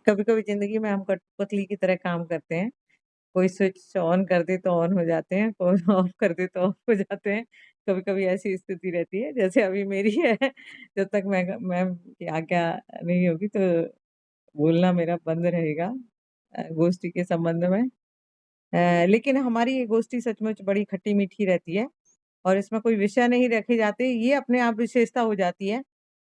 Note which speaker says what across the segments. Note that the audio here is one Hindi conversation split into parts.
Speaker 1: कभी-कभी ज़िंदगी में हम कठपुतली की तरह काम करते हैं। कोई स्विच ऑन कर दे तो ऑन हो जाते हैं, कोई ऑफ कर दे तो ऑफ हो जाते हैं। कभी-कभी ऐसी स्थिति रहती है, जैसे अभी मेरी है। जब तक मैम की आज्ञा नहीं होगी तो बोलना मेरा बंद रहेगा गोष्ठी के संबंध में। लेकिन हमारी ये गोष्ठी सचमुच बड़ी खट्टी-मीठी रहती है और इसमें कोई विषय नहीं रखे जाते, ये अपने आप विशेषता हो जाती है।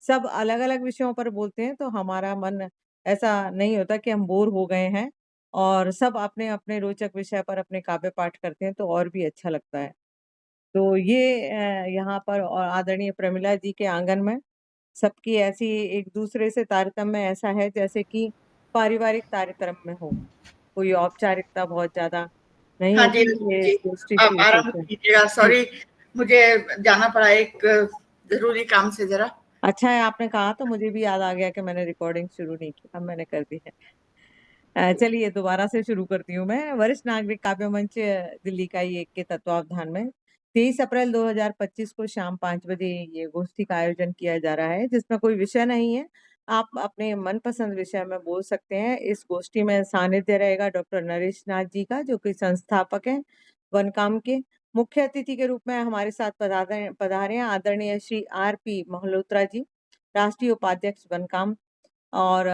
Speaker 1: सब अलग-अलग विषयों पर बोलते हैं तो हमारा मन ऐसा नहीं होता कि हम बोर हो गए हैं और सब अपने-अपने रोचक विषय पर अपने काव्य पाठ करते हैं तो और भी अच्छा लगता है। तो ये यहाँ पर और आदरणीय प्रमिला जी के आंगन में सबकी ऐसी एक-दूसरे से तारतम्य ऐसा है जैसे कि पारिवारिक तारतम्य हो। कोई औपचारिकता बहुत ज़्यादा नहीं
Speaker 2: हाँ जी,
Speaker 1: होती, ये
Speaker 2: जी,
Speaker 1: गोष्ठी
Speaker 2: आप
Speaker 1: की
Speaker 2: आराम
Speaker 1: विशेषता है।
Speaker 2: कीजिएगा।
Speaker 1: जी।
Speaker 2: सॉरी, मुझे जाना पड़ा एक ज़रूरी काम से ज़रा।
Speaker 1: अच्छा है आपने कहा तो मुझे भी याद आ गया कि मैंने रिकॉर्डिंग शुरू नहीं की, अब मैंने कर दी है। चलिए दोबारा से शुरू करती हूँ मैं। वरिष्ठ नागरिक काव्य मंच दिल्ली इकाई 1 के तत्वावधान में 23 अप्रैल 2025 को शाम 5 बजे ये गोष्ठी का आयोजन किया जा रहा है, जिसमें कोई विषय नहीं है। आप अपने मनपसंद विषय में बोल सकते हैं। इस गोष्ठी में सानिध्य रहेगा डॉक्टर नरेश नाथ जी का, जो कि संस्थापक हैं वनकाम के। मुख्य अतिथि के रूप में हमारे साथ पधारे हैं आदरणीय श्री आर.पी. मल्होत्रा जी, राष्ट्रीय उपाध्यक्ष वनकाम। और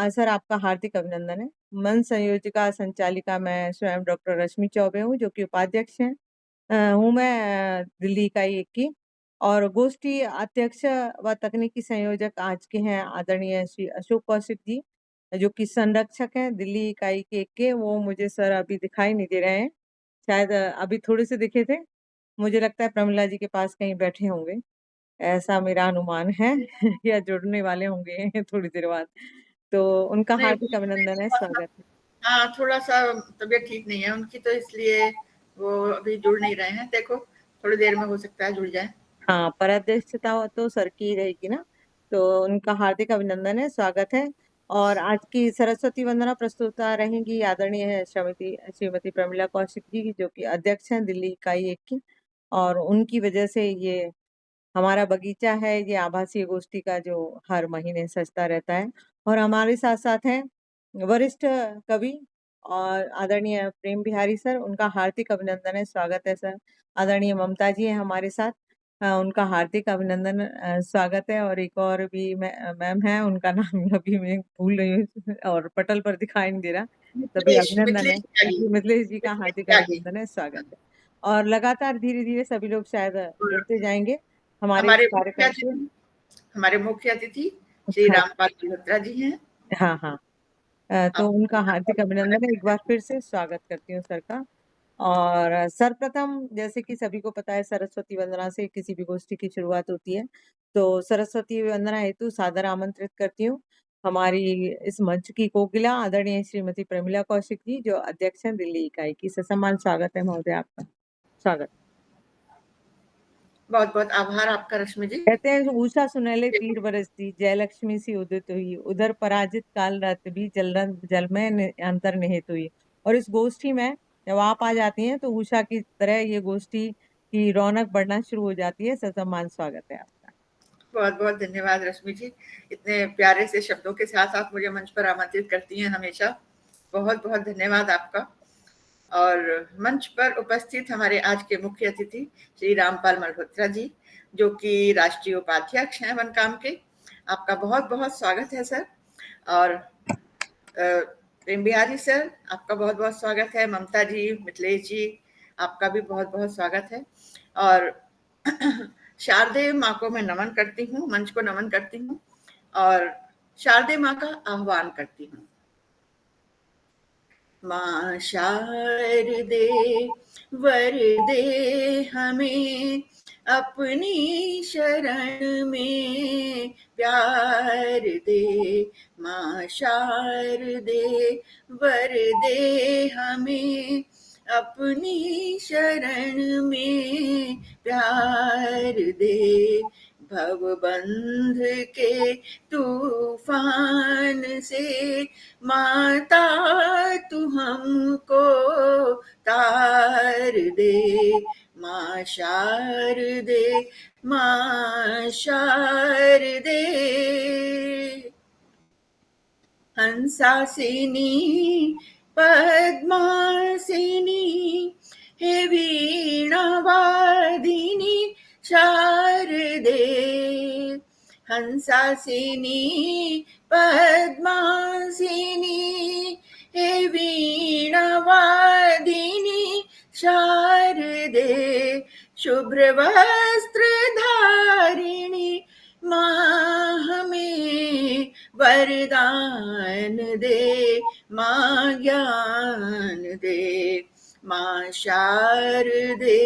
Speaker 1: सर आपका हार्दिक अभिनंदन है। मंच संयोजिका, संचालिका मैं स्वयं डॉक्टर रश्मि चौबे हूँ, जो कि उपाध्यक्ष हैं। हूँ मैं दिल्ली इकाई 1 की और गोष्ठी अध्यक्ष व तकनीकी संयोजक आज के हैं आदरणीय श्री अशोक कौशिक जी, जो कि संरक्षक हैं दिल्ली इकाई के 1 के। वो मुझे सर अभी दिखाई नहीं दे रहे हैं। शायद अभी थोड़े से दिखे थे। मुझे लगता है प्रमिला जी के पास कहीं बैठे होंगे। ऐसा मेरा अनुमान है या जुड़ने वाले होंगे थोड़ी देर बाद। तो उनका
Speaker 2: नहीं,
Speaker 1: हार्दिक अभिनंदन है,
Speaker 2: थोड़ा-सा,
Speaker 1: स्वागत है।
Speaker 2: हाँ, थोड़ा-सा तबीयत ठीक नहीं है उनकी, तो इसलिए वो अभी जुड़ नहीं रहे हैं। देखो, थोड़ी देर में हो सकता है जुड़ जाएँ।
Speaker 1: हाँ, पराध्यक्षता तो सर की ही रहेगी ना, तो उनका हार्दिक अभिनंदन है, स्वागत है। और आज की सरस्वती वंदना प्रस्तुता रहेंगी आदरणीय श्रीमती प्रमिला कौशिक जी, जो कि अध्यक्ष हैं दिल्ली इकाई 1 की। और उनकी वजह से ये हमारा बगीचा है, ये आभासी गोष्ठी का जो हर महीने सजता रहता है। और हमारे साथ-साथ हैं वरिष्ठ कवि और आदरणीय प्रेम बिहारी सर, उनका हार्दिक अभिनंदन है, स्वागत है सर। आदरणीय ममता जी हैं हमारे साथ, उनका हार्दिक अभिनंदन स्वागत है। और एक और भी मैम हैं, उनका नाम अभी मैं भूल रही हूँ और पटल पर दिखाई नहीं दे रहा, तभी
Speaker 2: मिथिलेश
Speaker 1: अभिनंदन है।
Speaker 2: मिथिलेश त्यागी,
Speaker 1: जी, मिथिलेश जी का
Speaker 2: मिथिलेश
Speaker 1: हार्दिक
Speaker 2: त्यागी।
Speaker 1: अभिनंदन है, स्वागत है। और लगातार धीरे-धीरे सभी लोग शायद
Speaker 2: और
Speaker 1: जुड़ते जाएँगे हमारे इस
Speaker 2: हमारे मुख्य
Speaker 1: कार्यक्रम से।
Speaker 2: अतिथि हमारे मुख्य अतिथि श्री
Speaker 1: अच्छा,
Speaker 2: रामपाल मल्होत्रा जी हैं।
Speaker 1: हाँ, हाँ। तो
Speaker 2: आप
Speaker 1: उनका
Speaker 2: आपका
Speaker 1: हार्दिक
Speaker 2: भी
Speaker 1: अभिनंदन
Speaker 2: स्वागत
Speaker 1: है, एक बार
Speaker 2: है।
Speaker 1: फिर से स्वागत करती हूँ सर का। और सर्वप्रथम जैसे कि सभी को पता है सरस्वती वंदना से किसी भी गोष्ठी की शुरुआत होती है। तो सरस्वती वंदना हेतु सादर आमंत्रित करती हूँ हमारी इस मंच की कोकिला आदरणीय श्रीमती प्रमिला कौशिक जी, जो अध्यक्ष हैं दिल्ली इकाई की। ससम्मान स्वागत है महोदय आपका। स्वागत।
Speaker 2: बहुत-बहुत आभार आपका रश्मि जी।
Speaker 1: कहते हैं उषा सुनहले तीर बरसती, जयलक्ष्मी सी उदित हुई, उधर पराजित काल रात भी जल में अंतर निहित हुई। और इस गोष्ठी में जब आप आ जाती हैं तो उषा की तरह ये गोष्ठी की रौनक बढ़ना शुरू हो जाती है। ससम्मान स्वागत है आपका।
Speaker 2: बहुत-बहुत धन्यवाद रश्मि जी। इतने प्यारे से शब्दों के साथ आप मुझे मंच पर आमंत्रित करती हैं हमेशा। बहुत-बहुत धन्यवाद आपका। और मंच पर उपस्थित हमारे आज के मुख्य अतिथि श्री रामपाल मल्होत्रा जी, जो कि राष्ट्रीय उपाध्यक्ष हैं वनकाम के। आपका बहुत-बहुत स्वागत है सर। और प्रेम बिहारी सर, आपका बहुत-बहुत स्वागत है। ममता जी, मिथिलेश जी, आपका भी बहुत-बहुत स्वागत है। और शारदेय माँ को मैं नमन करती हूँ, मंच को नमन करती हूँ और शारदेय माँ का आह्वान करती हूँ। माँ शारदे वरदे हमें अपनी शरण में प्यार दे। माँ शारदे वरदे हमें अपनी शरण में प्यार दे। भवबंध के तूफान से माता तू हमको तार दे। माँ शारदे, माँ शारदे। हंसासिनी पद्मासिनी हे वीणावादिनी शारदे हंसासिनी पद्मासिनी हे वीणावादिनी शारदे शुभ्रवस्त्रधारिणी माँ हमें वरदान दे माँ ज्ञान दे माँ शारदे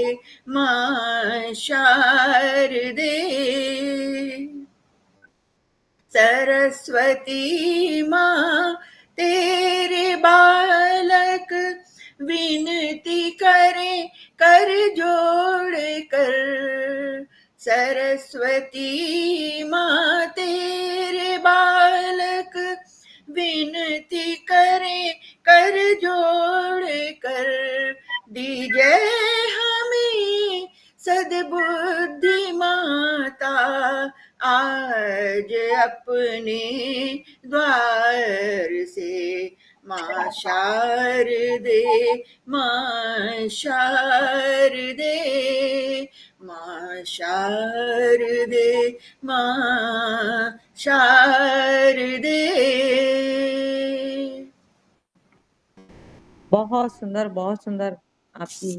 Speaker 2: माँ शारदे सरस्वती माँ तेरे बालक विनती करें कर जोड़ कर सरस्वती माँ तेरे बालक विनती करें कर जोड़ कर दीजिए हमें सद्बुद्धि माता आज अपने द्वार से माँ शारदे माँ शारदे माँ शारदे माँ शारदे।
Speaker 1: बहुत सुंदर आपकी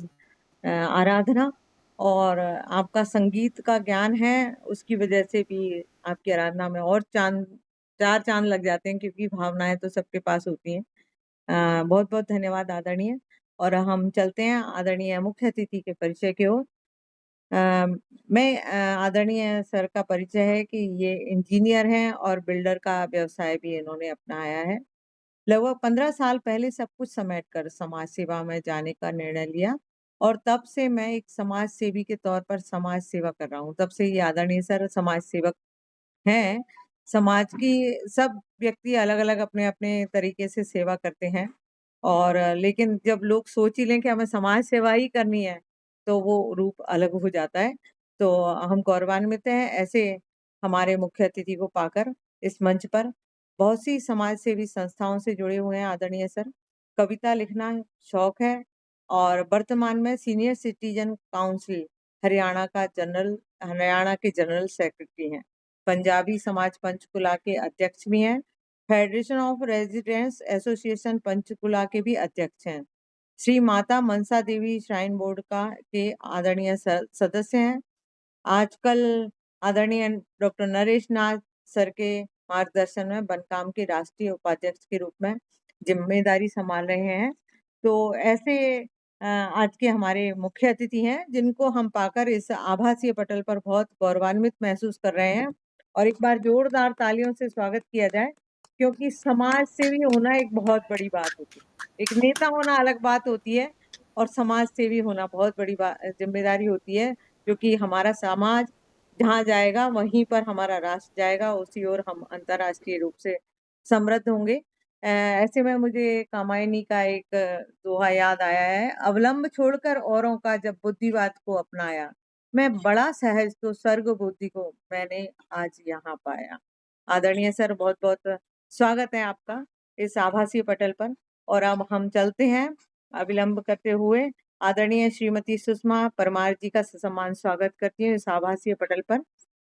Speaker 1: आराधना और आपका संगीत का ज्ञान है, उसकी वजह से भी आपकी आराधना में और चार चांद लग जाते हैं, क्योंकि भावनाएं तो सबके पास होती हैं। बहुत बहुत धन्यवाद आदरणीय। और हम चलते हैं आदरणीय मुख्य अतिथि के परिचय की ओर। मैं आदरणीय सर का परिचय है कि ये इंजीनियर हैं और बिल्डर का व्यवसाय भी इन्होंने अपनाया है। लगभग 15 साल पहले सब कुछ समेटकर समाज सेवा में जाने का निर्णय लिया और तब से मैं एक समाज सेवी के तौर पर समाज सेवा कर रहा हूँ। तब से ये आदरणीय सर समाज सेवक हैं। समाज की सब व्यक्ति अलग-अलग अपने-अपने तरीके से सेवा करते हैं और लेकिन जब लोग सोच ही लें कि हमें समाज सेवा ही करनी है, तो वो रूप अलग हो जाता है। तो हम गौरवान्वित हैं ऐसे हमारे मुख्य अतिथि को पाकर इस मंच पर। बहुत सी समाज सेवी संस्थाओं से जुड़े हुए हैं आदरणीय सर। कविता लिखना शौक है और वर्तमान में सीनियर सिटीजन काउंसिल हरियाणा के जनरल सेक्रेटरी हैं। पंजाबी समाज पंचकुला के अध्यक्ष भी हैं। Federation of residents association Panchkula के भी अध्यक्ष हैं। श्री माता मनसा देवी श्राइन बोर्ड के आदरणीय सदस्य हैं। आजकल आदरणीय डॉक्टर नरेश नाथ सर के मार्गदर्शन में बनकाम के राष्ट्रीय उपाध्यक्ष के रूप में जिम्मेदारी संभाल रहे हैं। तो ऐसे आज के हमारे मुख्य अतिथि हैं जिनको हम पाकर इस आभासीय पटल पर बहुत गौरवान्वित महसूस कर रहे हैं और एक बार जोरदार तालियों से स्वागत किया जाए, क्योंकि समाज सेवी होना एक बहुत बड़ी बात होती है। एक नेता होना अलग बात होती है और समाज सेवी होना बहुत बड़ी जिम्मेदारी होती है, क्योंकि हमारा समाज जहाँ जाएगा वहीं पर हमारा राष्ट्र जाएगा, उसी ओर हम अंतर्राष्ट्रीय रूप से समृद्ध होंगे। ऐसे में मुझे कामायनी का एक दोहा याद आया है, अवलंब छोड़कर औरों का जब बुद्धिवाद को अपनाया, मैं बड़ा सहज तो सर्ग बुद्धि को मैंने आज यहाँ पाया। आदरणीय सर, बहुत बहुत स्वागत है आपका इस आभासीय पटल पर। और अब हम चलते हैं अविलंब करते हुए आदरणीय श्रीमती सुषमा परमार जी का ससम्मान स्वागत करती हूँ इस आभासीय पटल पर।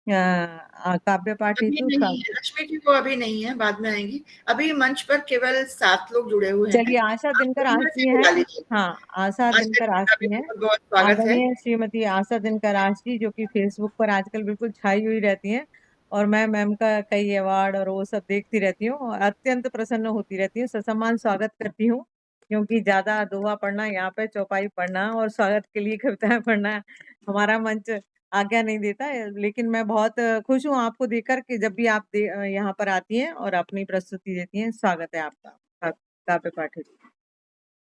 Speaker 1: काव्य पाठ
Speaker 2: अभी
Speaker 1: हेतु
Speaker 2: नहीं है रश्मि जी, वो अभी नहीं है, बाद में आएंगी। अभी मंच पर केवल 7 लोग जुड़े हुए हैं।
Speaker 1: चलिए, आशा
Speaker 2: आप
Speaker 1: दिनकर
Speaker 2: उनमें से
Speaker 1: आष्टी हैं।
Speaker 2: बुला लीजिए।
Speaker 1: हाँ, आशा
Speaker 2: आशा
Speaker 1: दिनकर
Speaker 2: जी का भी
Speaker 1: आष्टी हैं।
Speaker 2: बहुत बहुत स्वागत है।
Speaker 1: आदरणीय श्रीमती आशा दिनकर आष्टी, जो कि फेसबुक पर आजकल बिल्कुल छाई हुई रहती हैं और मैं मैम का कई अवार्ड और वो सब देखती रहती हूँ और अत्यंत प्रसन्न होती रहती हूँ। ससम्मान स्वागत करती हूँ, क्योंकि ज्यादा दोहा पढ़ना, यहाँ पे चौपाई पढ़ना और स्वागत के लिए कविताएं पढ़ना हमारा मंच आज्ञा नहीं देता है। लेकिन मैं बहुत खुश हूँ आपको देखकर कि जब भी आप यहाँ पर आती हैं और अपनी प्रस्तुति देती हैं। स्वागत है आपका काव्य पाठ हेतु।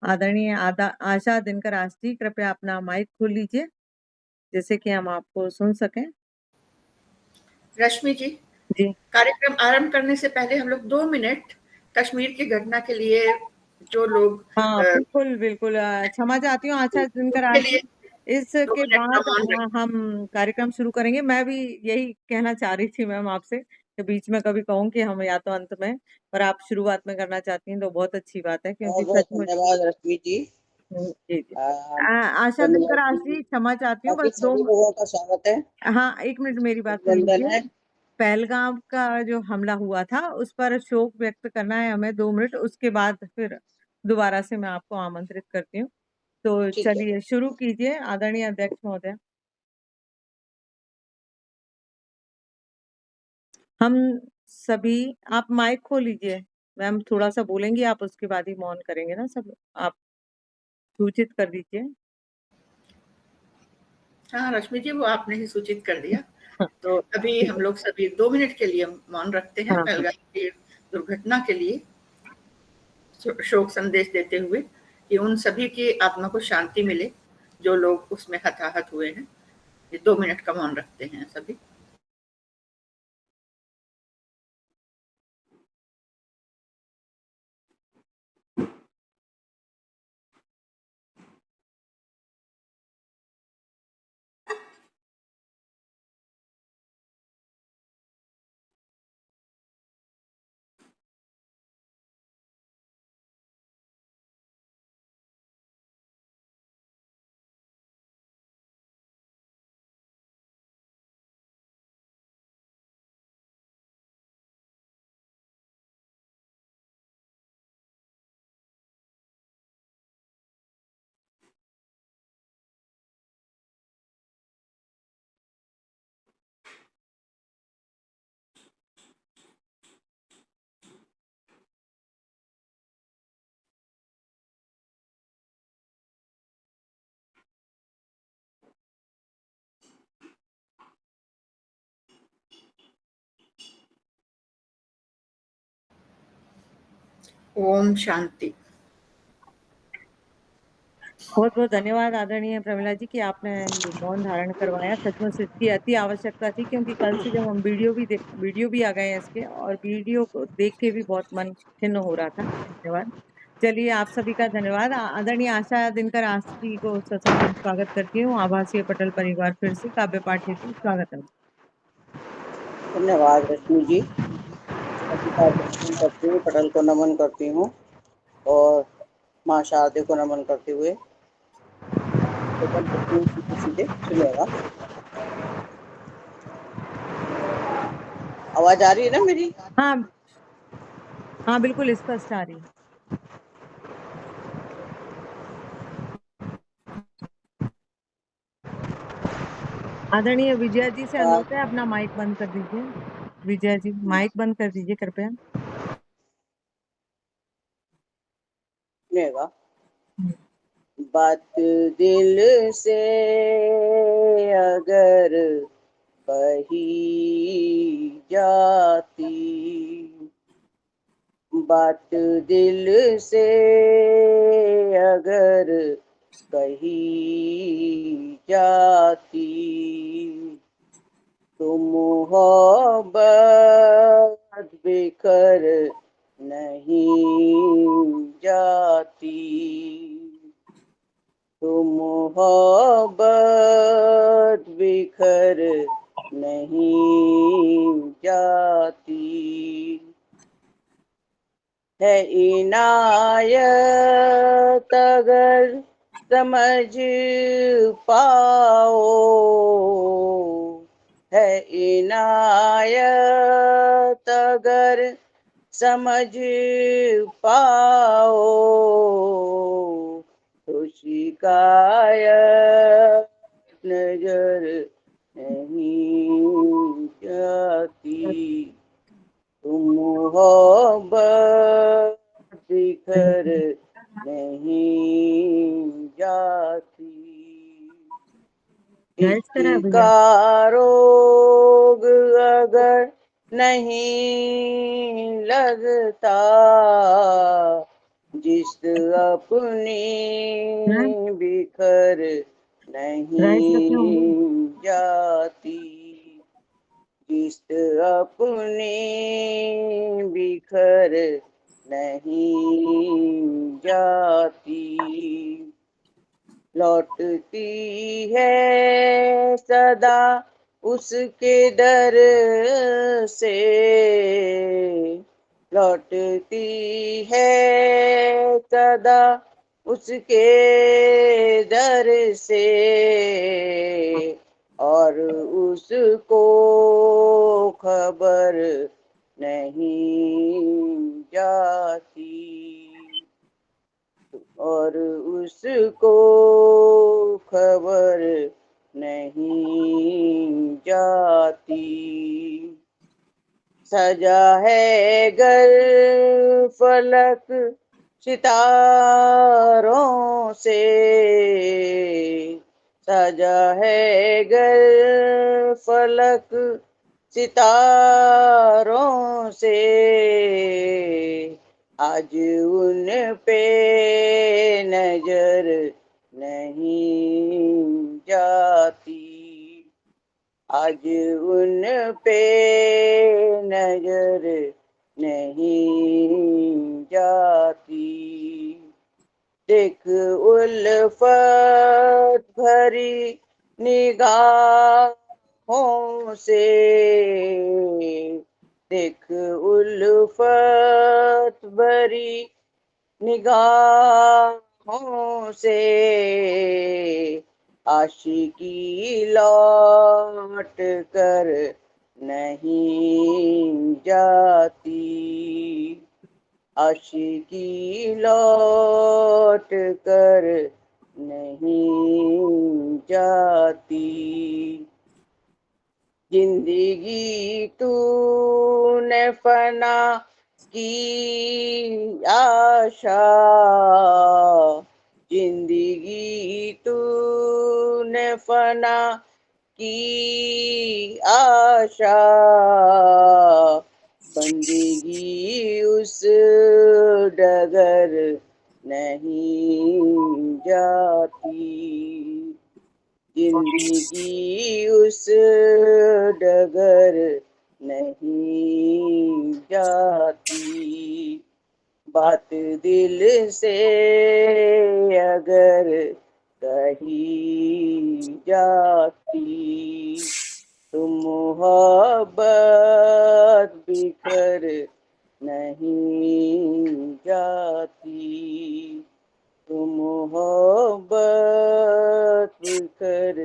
Speaker 1: आदरणीय आशा दिनकर आष्टी, कृपया अपना माइक खोल लीजिए जैसे कि हम आपको सुन सकें।
Speaker 2: रश्मि जी,
Speaker 1: जी
Speaker 2: कार्यक्रम आरंभ करने से पहले हम लोग 2 मिनट कश्मीर की घटना के लिए जो लोग
Speaker 1: हाँ, बिल्कुल बिल्कुल क्षमा चाहती हूँ आशा दिनकर
Speaker 2: उनके लिए
Speaker 1: आष्टी।
Speaker 2: 2
Speaker 1: इसके
Speaker 2: मिनट का
Speaker 1: बाद
Speaker 2: मौन रखें।
Speaker 1: हम कार्यक्रम शुरू करेंगे। मैं भी यही कहना चाह रही थी मैम आपसे कि बीच में कभी कहूँ कि हम या तो अंत में, पर आप शुरुआत में करना चाहती हैं तो बहुत अच्छी बात है, क्योंकि
Speaker 3: बहुत बहुत
Speaker 1: सचमुच।
Speaker 3: धन्यवाद रश्मि जी।
Speaker 1: जी, जी।
Speaker 3: आ,
Speaker 1: आशा दिनकर
Speaker 3: धन्यवाद
Speaker 1: आज
Speaker 3: जी।
Speaker 1: जी क्षमा चाहती हूँ,
Speaker 3: बाकी
Speaker 1: बस 2
Speaker 3: सभी लोगों का स्वागत है,
Speaker 1: हाँ, 1 मिनट मेरी बात सुन
Speaker 3: अभिनंदन
Speaker 1: लीजिए।
Speaker 3: है।
Speaker 1: पहलगाम का जो हमला हुआ था, उस पर शोक व्यक्त करना है हमें 2 मिनट, उसके बाद फिर दोबारा से मैं आपको आमंत्रित करती हूँ। तो
Speaker 3: ठीक है।
Speaker 1: चलिए शुरू कीजिए आदरणीय अध्यक्ष महोदय। हम सभी, आप माइक खोल लीजिए। मैम थोड़ा-सा बोलेंगी, आप उसके बाद ही मौन करेंगे ना सब? आप सूचित कर दीजिए।
Speaker 2: हाँ, रश्मि जी, वो आपने ही सूचित कर दिया।
Speaker 1: हाँ,
Speaker 2: तो अभी
Speaker 1: ठीक
Speaker 2: हम
Speaker 1: है।
Speaker 2: लोग सभी 2 मिनट के लिए मौन रखते हैं
Speaker 1: हाँ, हाँ।
Speaker 2: पहलगाम की दुर्घटना के लिए, शोक संदेश देते हुए कि उन सभी की आत्मा को शांति मिले, जो लोग उसमें हताहत हुए हैं। ये 2 मिनट का मौन रखते हैं सभी। ओम शांति।
Speaker 1: बहुत-बहुत धन्यवाद आदरणीय प्रमिला जी कि आपने ये मौन धारण करवाया। सचमुच इसकी अति आवश्यकता थी, क्योंकि कल से जब हम वीडियो भी आ गए हैं इसके, और वीडियो को देख के भी बहुत मन खिन्न हो रहा था। धन्यवाद। चलिए आप सभी का धन्यवाद। आदरणीय आशा दिनकर आज जी को ससम्मान स्वागत करती हूँ। आभासीय पटल परिवार फिर से काव्य पाठ हेतु स्वागत है।
Speaker 3: धन्यवाद रश्मि जी। सभी का दर्शन करती हूँ, पटल को नमन करती हूँ और माँ शारदे को नमन करते हुए ओपन करती हूँ सीधे सीधे सुनेगा। आवाज आ रही है ना मेरी?
Speaker 1: हाँ, हाँ बिल्कुल स्पष्ट आ रही है। आदरणीय विजया जी से अनुरोध है, अपना माइक बंद कर दीजिए। विजया जी माइक बंद कर दीजिए कृपया।
Speaker 3: सुनेगा। बात दिल से अगर कही जाती, बात दिल से अगर कही जाती, तो मोहब्बत बिखर नहीं जाती, तो मोहब्बत बिखर नहीं जाती, है इनायत अगर समझ पाओ, है इनायत अगर समझ पाओ, तो शिकायत नजर नहीं जाती, तुम मोहब्बत बिखर नहीं जाती,
Speaker 1: गाइस
Speaker 3: इश्क
Speaker 1: करा भैया।
Speaker 3: का रोग अगर नहीं लगता, जिस अपनी
Speaker 1: हाँ,
Speaker 3: बिखर
Speaker 1: राइस रखे होंगे।
Speaker 3: नहीं जाती, जिस अपनी बिखर नहीं जाती, लौटती है सदा उसके दर से लौटती है सदा, उसके दर से और उसको खबर नहीं जाती, और उसको खबर नहीं जाती। सजा है घर फलक सितारों से, सजा है घर फलक सितारों से, आज उन पे नजर नहीं जाती, आज उन पे नजर नहीं जाती। देख उल्फत भरी निगाहों से, देख उल्फत भरी निगाहों से, आशिकी लौट कर नहीं जाती, आशिकी लौट कर नहीं जाती। जिंदगी तूने फना की आशा, जिंदगी तूने फना की आशा, बंदगी उस डगर नहीं जाती, जिंदगी उस डगर नहीं जाती। बात दिल से अगर कही जाती, तो मोहब्बत बिखर नहीं जाती, तो मोहब्बत बिखर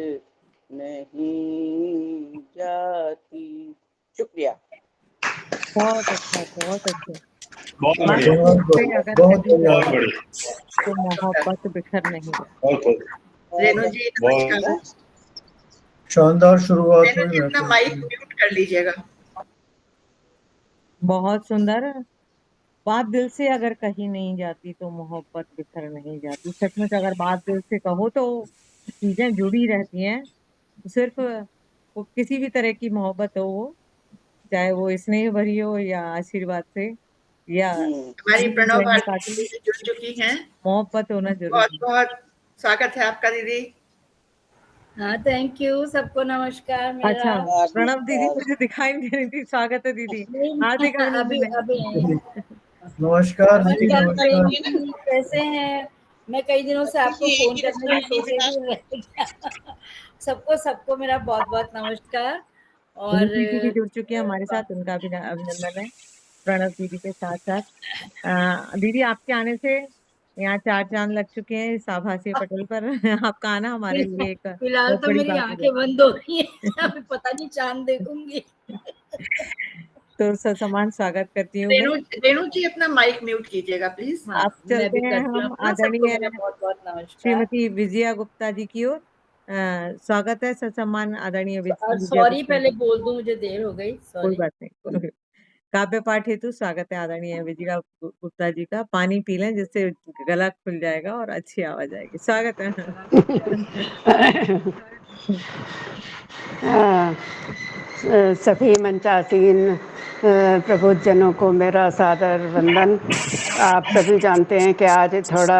Speaker 3: नहीं जाती। शुक्रिया।
Speaker 1: बहुत अच्छा, बहुत अच्छा।
Speaker 4: बहुत
Speaker 1: बात
Speaker 4: बढ़िया,
Speaker 1: दिल से अगर
Speaker 4: बहुत
Speaker 1: कही
Speaker 4: बढ़िया,
Speaker 1: जाए
Speaker 4: बढ़िया,
Speaker 1: तो मोहब्बत बिखर नहीं जाती।
Speaker 4: बहुत
Speaker 2: रेणु जी नमस्कार।
Speaker 4: बहुत शानदार शुरुआत
Speaker 2: रेणु
Speaker 4: हुई
Speaker 2: जी अपना
Speaker 4: महफिल
Speaker 2: माइक
Speaker 4: की।
Speaker 2: म्यूट कर लीजिएगा।
Speaker 1: बहुत सुंदर। बात दिल से अगर कही नहीं जाती तो मोहब्बत बिखर नहीं जाती। सचमुच अगर बात दिल से कहो तो चीजें जुड़ी रहती हैं। सिर्फ वो किसी भी तरह की मोहब्बत हो, वो चाहे वो स्नेह भरी हो या आशीर्वाद से या
Speaker 2: हमारी
Speaker 1: किसी
Speaker 2: प्रणव
Speaker 1: बहन
Speaker 2: भारती
Speaker 1: खातिर,
Speaker 2: दीदी जुड़ चुकी हैं।
Speaker 1: मोहब्बत होना
Speaker 2: बहुत
Speaker 1: जरूरी है।
Speaker 2: बहुत स्वागत है आपका दीदी।
Speaker 5: हाँ थैंक यू, सबको नमस्कार मेरा।
Speaker 1: अच्छा प्रणव दीदी मुझे दिखाई नहीं दे रही थी। स्वागत है दीदी, हार्दिक
Speaker 5: अभी
Speaker 1: अभिनंदन।
Speaker 5: अभी
Speaker 4: नमस्कार दीदी,
Speaker 5: नमस्कार
Speaker 4: नमस्कार।
Speaker 5: जी, कैसे हैं? मैं कई दिनों से आपको फोन करने की सोचे भी रह गया। सबको सबको मेरा बहुत बहुत नमस्कार। और
Speaker 1: दीदी भी जुड़ चुकी है हमारे साथ, उनका भी अभिनंदन है। प्रणव दीदी के साथ साथ दीदी आपके आने से यहाँ 4 चांद लग चुके हैं इस आभासी पटल पर। आपका आना हमारे लिए एक
Speaker 5: फिलहाल
Speaker 1: बहुत
Speaker 5: तो
Speaker 1: बड़ी
Speaker 5: मेरी
Speaker 1: बात हो
Speaker 5: आंखें
Speaker 1: गई।
Speaker 5: बंद हो रही हैं। अभी पता नहीं चांद देखूंगी।
Speaker 1: तो ससम्मान स्वागत करती हूँ मैं।
Speaker 2: रेणु जी अपना माइक म्यूट कीजिएगा प्लीज।
Speaker 5: हाँ
Speaker 1: अब
Speaker 5: मैं
Speaker 1: चलते
Speaker 5: भी
Speaker 1: हैं
Speaker 5: करती हूँ
Speaker 1: हम
Speaker 5: अपना। सबको
Speaker 1: आदरणीय
Speaker 5: मेरा बहुत बहुत नमस्कार।
Speaker 1: श्रीमती विजया गुप्ता जी की ओर। स्वागत है ससम्मान आदरणीय विजया
Speaker 5: सॉरी
Speaker 1: गुप्ता
Speaker 5: पहले
Speaker 1: जी।
Speaker 5: बोल दूं, मुझे देर हो गई,
Speaker 1: कोई
Speaker 5: सॉरी।
Speaker 1: बात नहीं। काव्य पाठ हेतु स्वागत है आदरणीय विजया गुप्ता जी का। पानी पी लें जिससे गला खुल जाएगा और अच्छी आवाज आएगी। स्वागत है।
Speaker 6: सभी मंचासीन प्रबुद्धजनों को मेरा सादर वंदन। आप सभी जानते हैं कि आज थोड़ा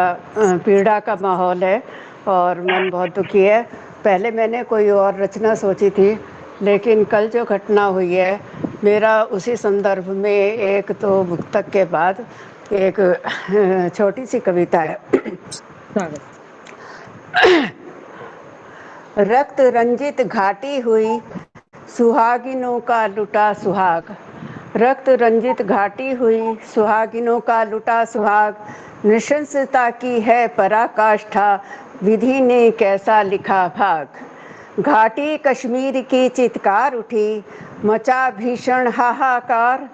Speaker 6: पीड़ा का माहौल है और मन बहुत दुखी है। पहले मैंने कोई और रचना सोची थी, लेकिन कल जो घटना हुई है, मेरा उसी संदर्भ में एक तो मुक्तक के बाद एक छोटी सी कविता है।
Speaker 1: स्वागत।
Speaker 6: रक्त रंजित घाटी हुई सुहागिनों का लुटा सुहाग। रक्त रंजित घाटी हुई, सुहागिनों का लुटा सुहाग। नृशंसता की है पराकाष्ठा, विधि ने कैसा लिखा भाग। घाटी कश्मीर की चित्कार उठी, मचा भीषण हाहाकार।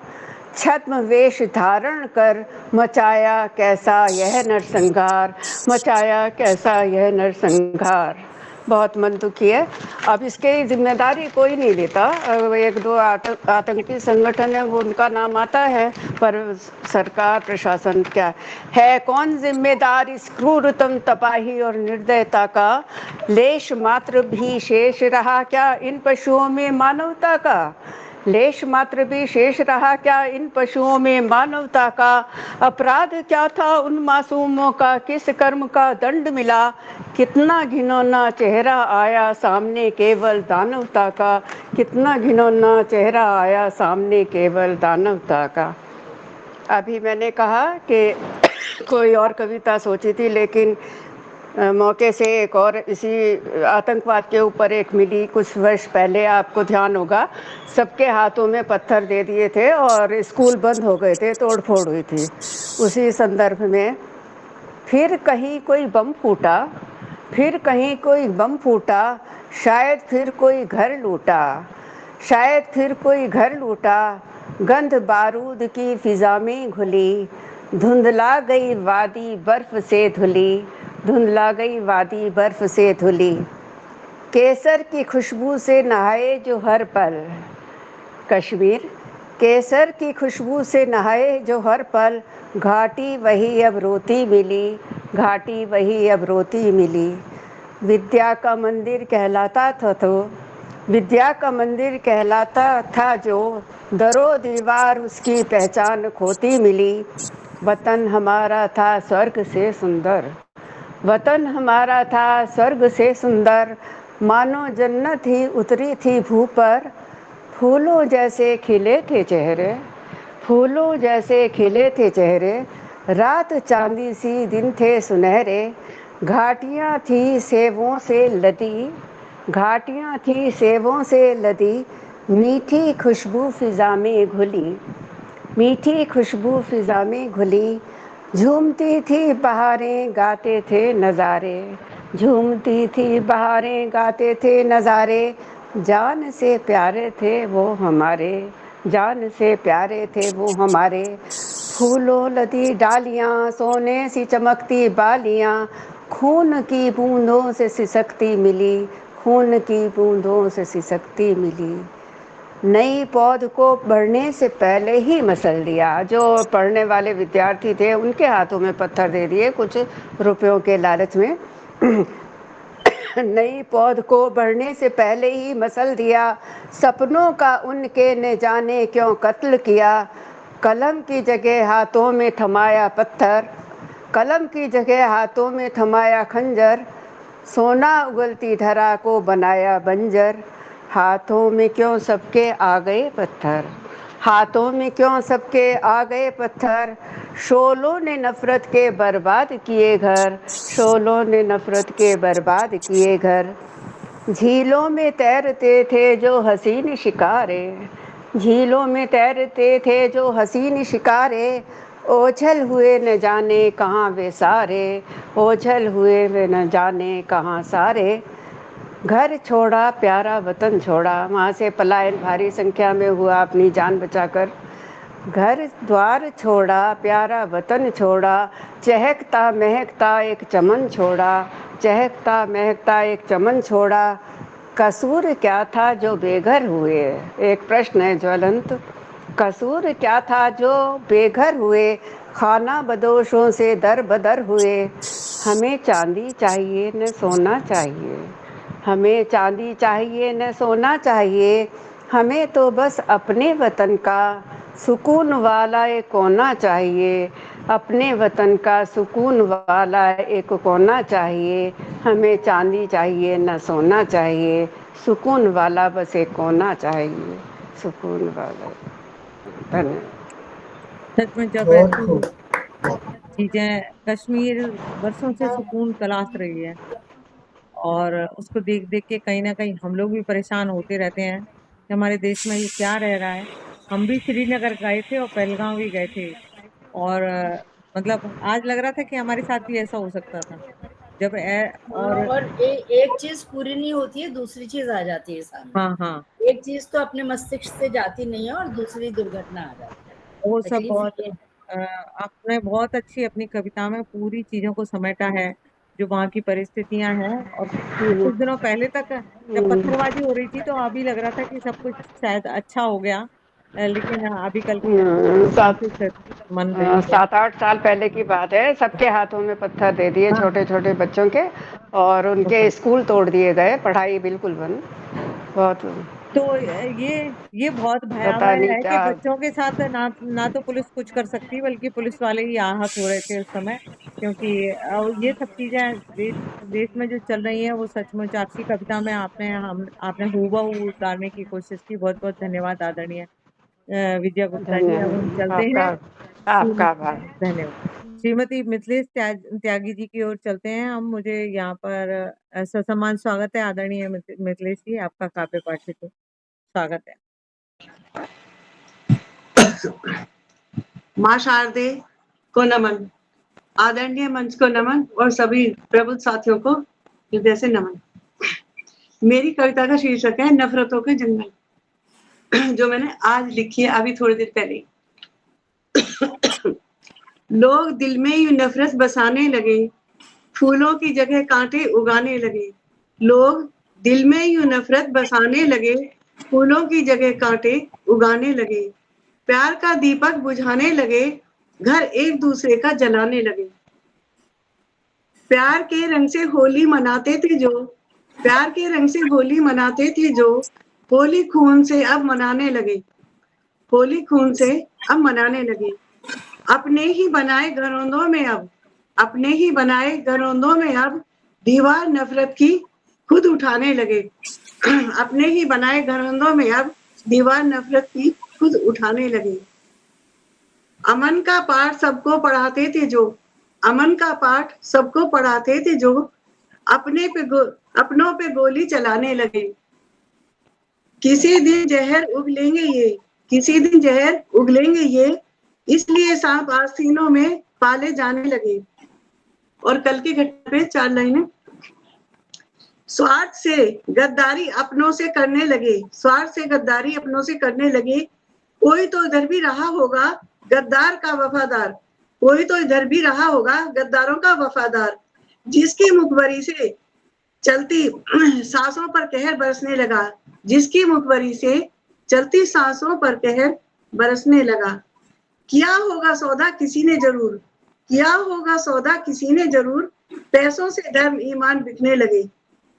Speaker 6: छद्म वेश धारण कर मचाया कैसा यह नरसंहार, मचाया कैसा यह नरसंहार। बहुत मन दुखी है। अब इसकी जिम्मेदारी कोई नहीं लेता। एक दो आतंकी संगठन है, वो उनका नाम आता है, पर सरकार प्रशासन क्या है, कौन जिम्मेदार इस क्रूरतम तबाही और निर्दयता का। लेश मात्र भी शेष रहा क्या इन पशुओं में मानवता का। लेश मात्र भी शेष रहा क्या इन पशुओं में मानवता का। अपराध क्या था उन मासूमों का, किस कर्म का दंड मिला। कितना घिनौना चेहरा आया सामने केवल दानवता का। कितना घिनौना चेहरा आया सामने केवल दानवता का। अभी मैंने कहा कि कोई और कविता सोची थी, लेकिन मौके से एक और इसी आतंकवाद के ऊपर एक मिली कुछ वर्ष पहले, आपको ध्यान होगा। सबके हाथों में पत्थर दे दिए थे और स्कूल बंद हो गए थे, तोड़ फोड़ हुई थी। उसी संदर्भ में फिर कहीं कोई बम फूटा, फिर कहीं कोई बम फूटा, शायद फिर कोई घर लूटा। शायद फिर कोई घर लूटा, गंध बारूद की फिजा में घुली। धुंधला गई वादी बर्फ से धुली, धुंधला गई वादी बर्फ से धुली। केसर की खुशबू से नहाए जो हर पल, कश्मीर केसर की खुशबू से नहाए जो हर पल। घाटी वही अब रोती मिली, घाटी वही अब रोती मिली। विद्या का मंदिर कहलाता था तो, विद्या का मंदिर कहलाता था जो, दरो दीवार उसकी पहचान खोती मिली। वतन हमारा था स्वर्ग से सुंदर, वतन हमारा था स्वर्ग से सुंदर। मानो जन्नत ही उतरी थी भू पर। फूलों जैसे खिले थे चेहरे, फूलों जैसे खिले थे चेहरे। रात चांदी सी दिन थे सुनहरे। घाटियाँ थी सेबों से लदी, घाटियाँ थी सेबों से लदी। मीठी खुशबू फिजा में घुली, मीठी खुशबू फिजा में घुली। झूमती थी बहारें गाते थे नज़ारे, झूमती थी बहारें गाते थे नज़ारे। जान से प्यारे थे वो हमारे, जान से प्यारे थे वो हमारे। फूलों लदी डालियाँ सोने सी चमकती बालियाँ। खून की बूंदों से सिसकती मिली, खून की बूंदों से सिसकती मिली। नई पौध को बढ़ने से पहले ही मसल दिया। जो पढ़ने वाले विद्यार्थी थे उनके हाथों में पत्थर दे दिए कुछ रुपयों के लालच में। नई पौध को बढ़ने से पहले ही मसल दिया। सपनों का उनके ने जाने क्यों कत्ल किया। कलम की जगह हाथों में थमाया पत्थर, कलम की जगह हाथों में थमाया खंजर। सोना उगलती धरा को बनाया बंजर। हाथों में क्यों सबके आ गए पत्थर, हाथों में क्यों सबके आ गए पत्थर। शोलों ने नफ़रत के बर्बाद किए घर, शोलों ने नफ़रत के बर्बाद किए घर। झीलों में तैरते थे जो हसीन शिकारे, झीलों में तैरते थे जो हसीन शिकारे। ओझल हुए न जाने कहाँ वे सारे, ओझल हुए वे न जाने कहाँ सारे। घर छोड़ा प्यारा वतन छोड़ा, वहाँ से पलायन भारी संख्या में हुआ अपनी जान बचाकर। घर द्वार छोड़ा प्यारा वतन छोड़ा, चहकता महकता एक चमन छोड़ा, चहकता महकता एक चमन छोड़ा। कसूर क्या था जो बेघर हुए, एक प्रश्न है ज्वलंत। कसूर क्या था जो बेघर हुए, खाना बदोशों से दर बदर हुए। हमें चांदी चाहिए न सोना चाहिए, हमें चांदी चाहिए न सोना चाहिए। हमें तो बस अपने वतन का सुकून वाला एक कोना चाहिए, अपने वतन का सुकून वाला एक कोना चाहिए। हमें चांदी चाहिए न सोना चाहिए, सुकून वाला बस एक कोना चाहिए, सुकून वाला। धन्यवाद।
Speaker 1: सच में जब
Speaker 4: बहुत
Speaker 1: ऐसी
Speaker 4: खूब।
Speaker 1: चीजें, कश्मीर वर्षों से सुकून तलाश रही है और उसको देख देख के कहीं ना कहीं हम लोग भी परेशान होते रहते हैं। कि हमारे देश में ये क्या रह रहा है। हम भी श्रीनगर गए थे और पहलगाम भी गए थे और मतलब आज लग रहा था कि हमारे साथ भी ऐसा हो सकता था जब और
Speaker 5: और एक चीज पूरी नहीं होती है, दूसरी चीज आ जाती है सामने।
Speaker 1: हाँ हाँ,
Speaker 5: एक चीज तो अपने मस्तिष्क से जाती नहीं है और दूसरी दुर्घटना आ जाती है।
Speaker 1: वो सब
Speaker 5: तकलीफ
Speaker 1: बहुत
Speaker 5: ये
Speaker 1: आपने बहुत अच्छी अपनी कविता में पूरी चीजों को समेटा है, जो वहाँ की परिस्थितियां हैं। और कुछ दिनों पहले तक जब पत्थरबाजी हो रही थी तो अभी लग रहा था कि सब कुछ शायद अच्छा हो गया, लेकिन अभी कल की घटनाओं
Speaker 6: सात
Speaker 1: से फिर मन दहल गया।
Speaker 6: 7-8 साल पहले की बात है। सबके हाथों में पत्थर दे दिए,
Speaker 1: हाँ,
Speaker 6: छोटे छोटे बच्चों के, और उनके स्कूल तोड़ दिए गए, पढ़ाई बिल्कुल बंद। बहुत
Speaker 1: तो ये बहुत भयावह
Speaker 6: पता नहीं
Speaker 1: है कि
Speaker 6: क्या।
Speaker 1: बच्चों के साथ ना तो पुलिस कुछ कर सकती, बल्कि पुलिस वाले ही आहत हो रहे थे उस समय, क्योंकि ये सब चीजें देश में जो चल रही है वो सचमुच आपकी कविता में आपने हूबहू उतारने की कोशिश की। बहुत बहुत धन्यवाद आदरणीय विजय गुप्ता जी। अब हम
Speaker 6: धन्यवाद
Speaker 1: चलते
Speaker 6: आपका।
Speaker 1: हैं
Speaker 6: आपका आभार।
Speaker 1: धन्यवाद श्रीमती मिथिलेश त्यागी जी की ओर चलते हैं हम। मुझे यहाँ पर ससम्मान स्वागत है आदरणीय मिथिलेश जी, आपका काव्य पाठ हेतु स्वागत है।
Speaker 7: माँ शारदे को नमन, आदरणीय मंच को नमन और सभी प्रबुद्ध साथियों को हृदय से नमन। मेरी कविता का शीर्षक है नफरतों के जंगल, जो मैंने आज लिखी है अभी थोड़ी देर पहले। लोग दिल में यूं नफरत बसाने लगे, फूलों की जगह कांटे उगाने लगे। लोग दिल में यूं नफरत बसाने लगे, फूलों की जगह कांटे उगाने लगे। प्यार का दीपक बुझाने लगे, घर एक दूसरे का जलाने लगे। प्यार के रंग से होली मनाते थे जो, प्यार के रंग से होली मनाते थे जो, होली खून से अब मनाने लगे। होली खून से अब मनाने लगे। अपने ही बनाए घरौंदों में अब, अपने ही बनाए घरौंदों में अब दीवार नफरत की खुद उठाने लगे। अपने ही बनाए घरौंदों में अब दीवार नफरत की खुद उठाने लगे। अमन का पाठ सबको पढ़ाते थे जो, अमन का पाठ सबको पढ़ाते थे जो, अपनों पे गोली चलाने लगे। किसी दिन जहर उगलेंगे ये, किसी दिन जहर उगलेंगे ये, इसलिए सांप आस्तीनों में पाले जाने लगे। और कल की घटना पे 4 लाइनें। स्वार्थ से गद्दारी अपनों से करने लगे, स्वार्थ से गद्दारी अपनों से करने लगे। कोई तो इधर भी रहा होगा गद्दार का वफादार, कोई तो इधर भी रहा होगा गद्दारों का वफादार, जिसकी मुखबरी से चलती सांसों पर कहर बरसने लगा, जिसकी मुखबरी से चलती सांसों पर कहर बरसने लगा। किया होगा सौदा किसी ने जरूर, किया होगा सौदा किसी ने जरूर, पैसों से धर्म ईमान बिकने लगे,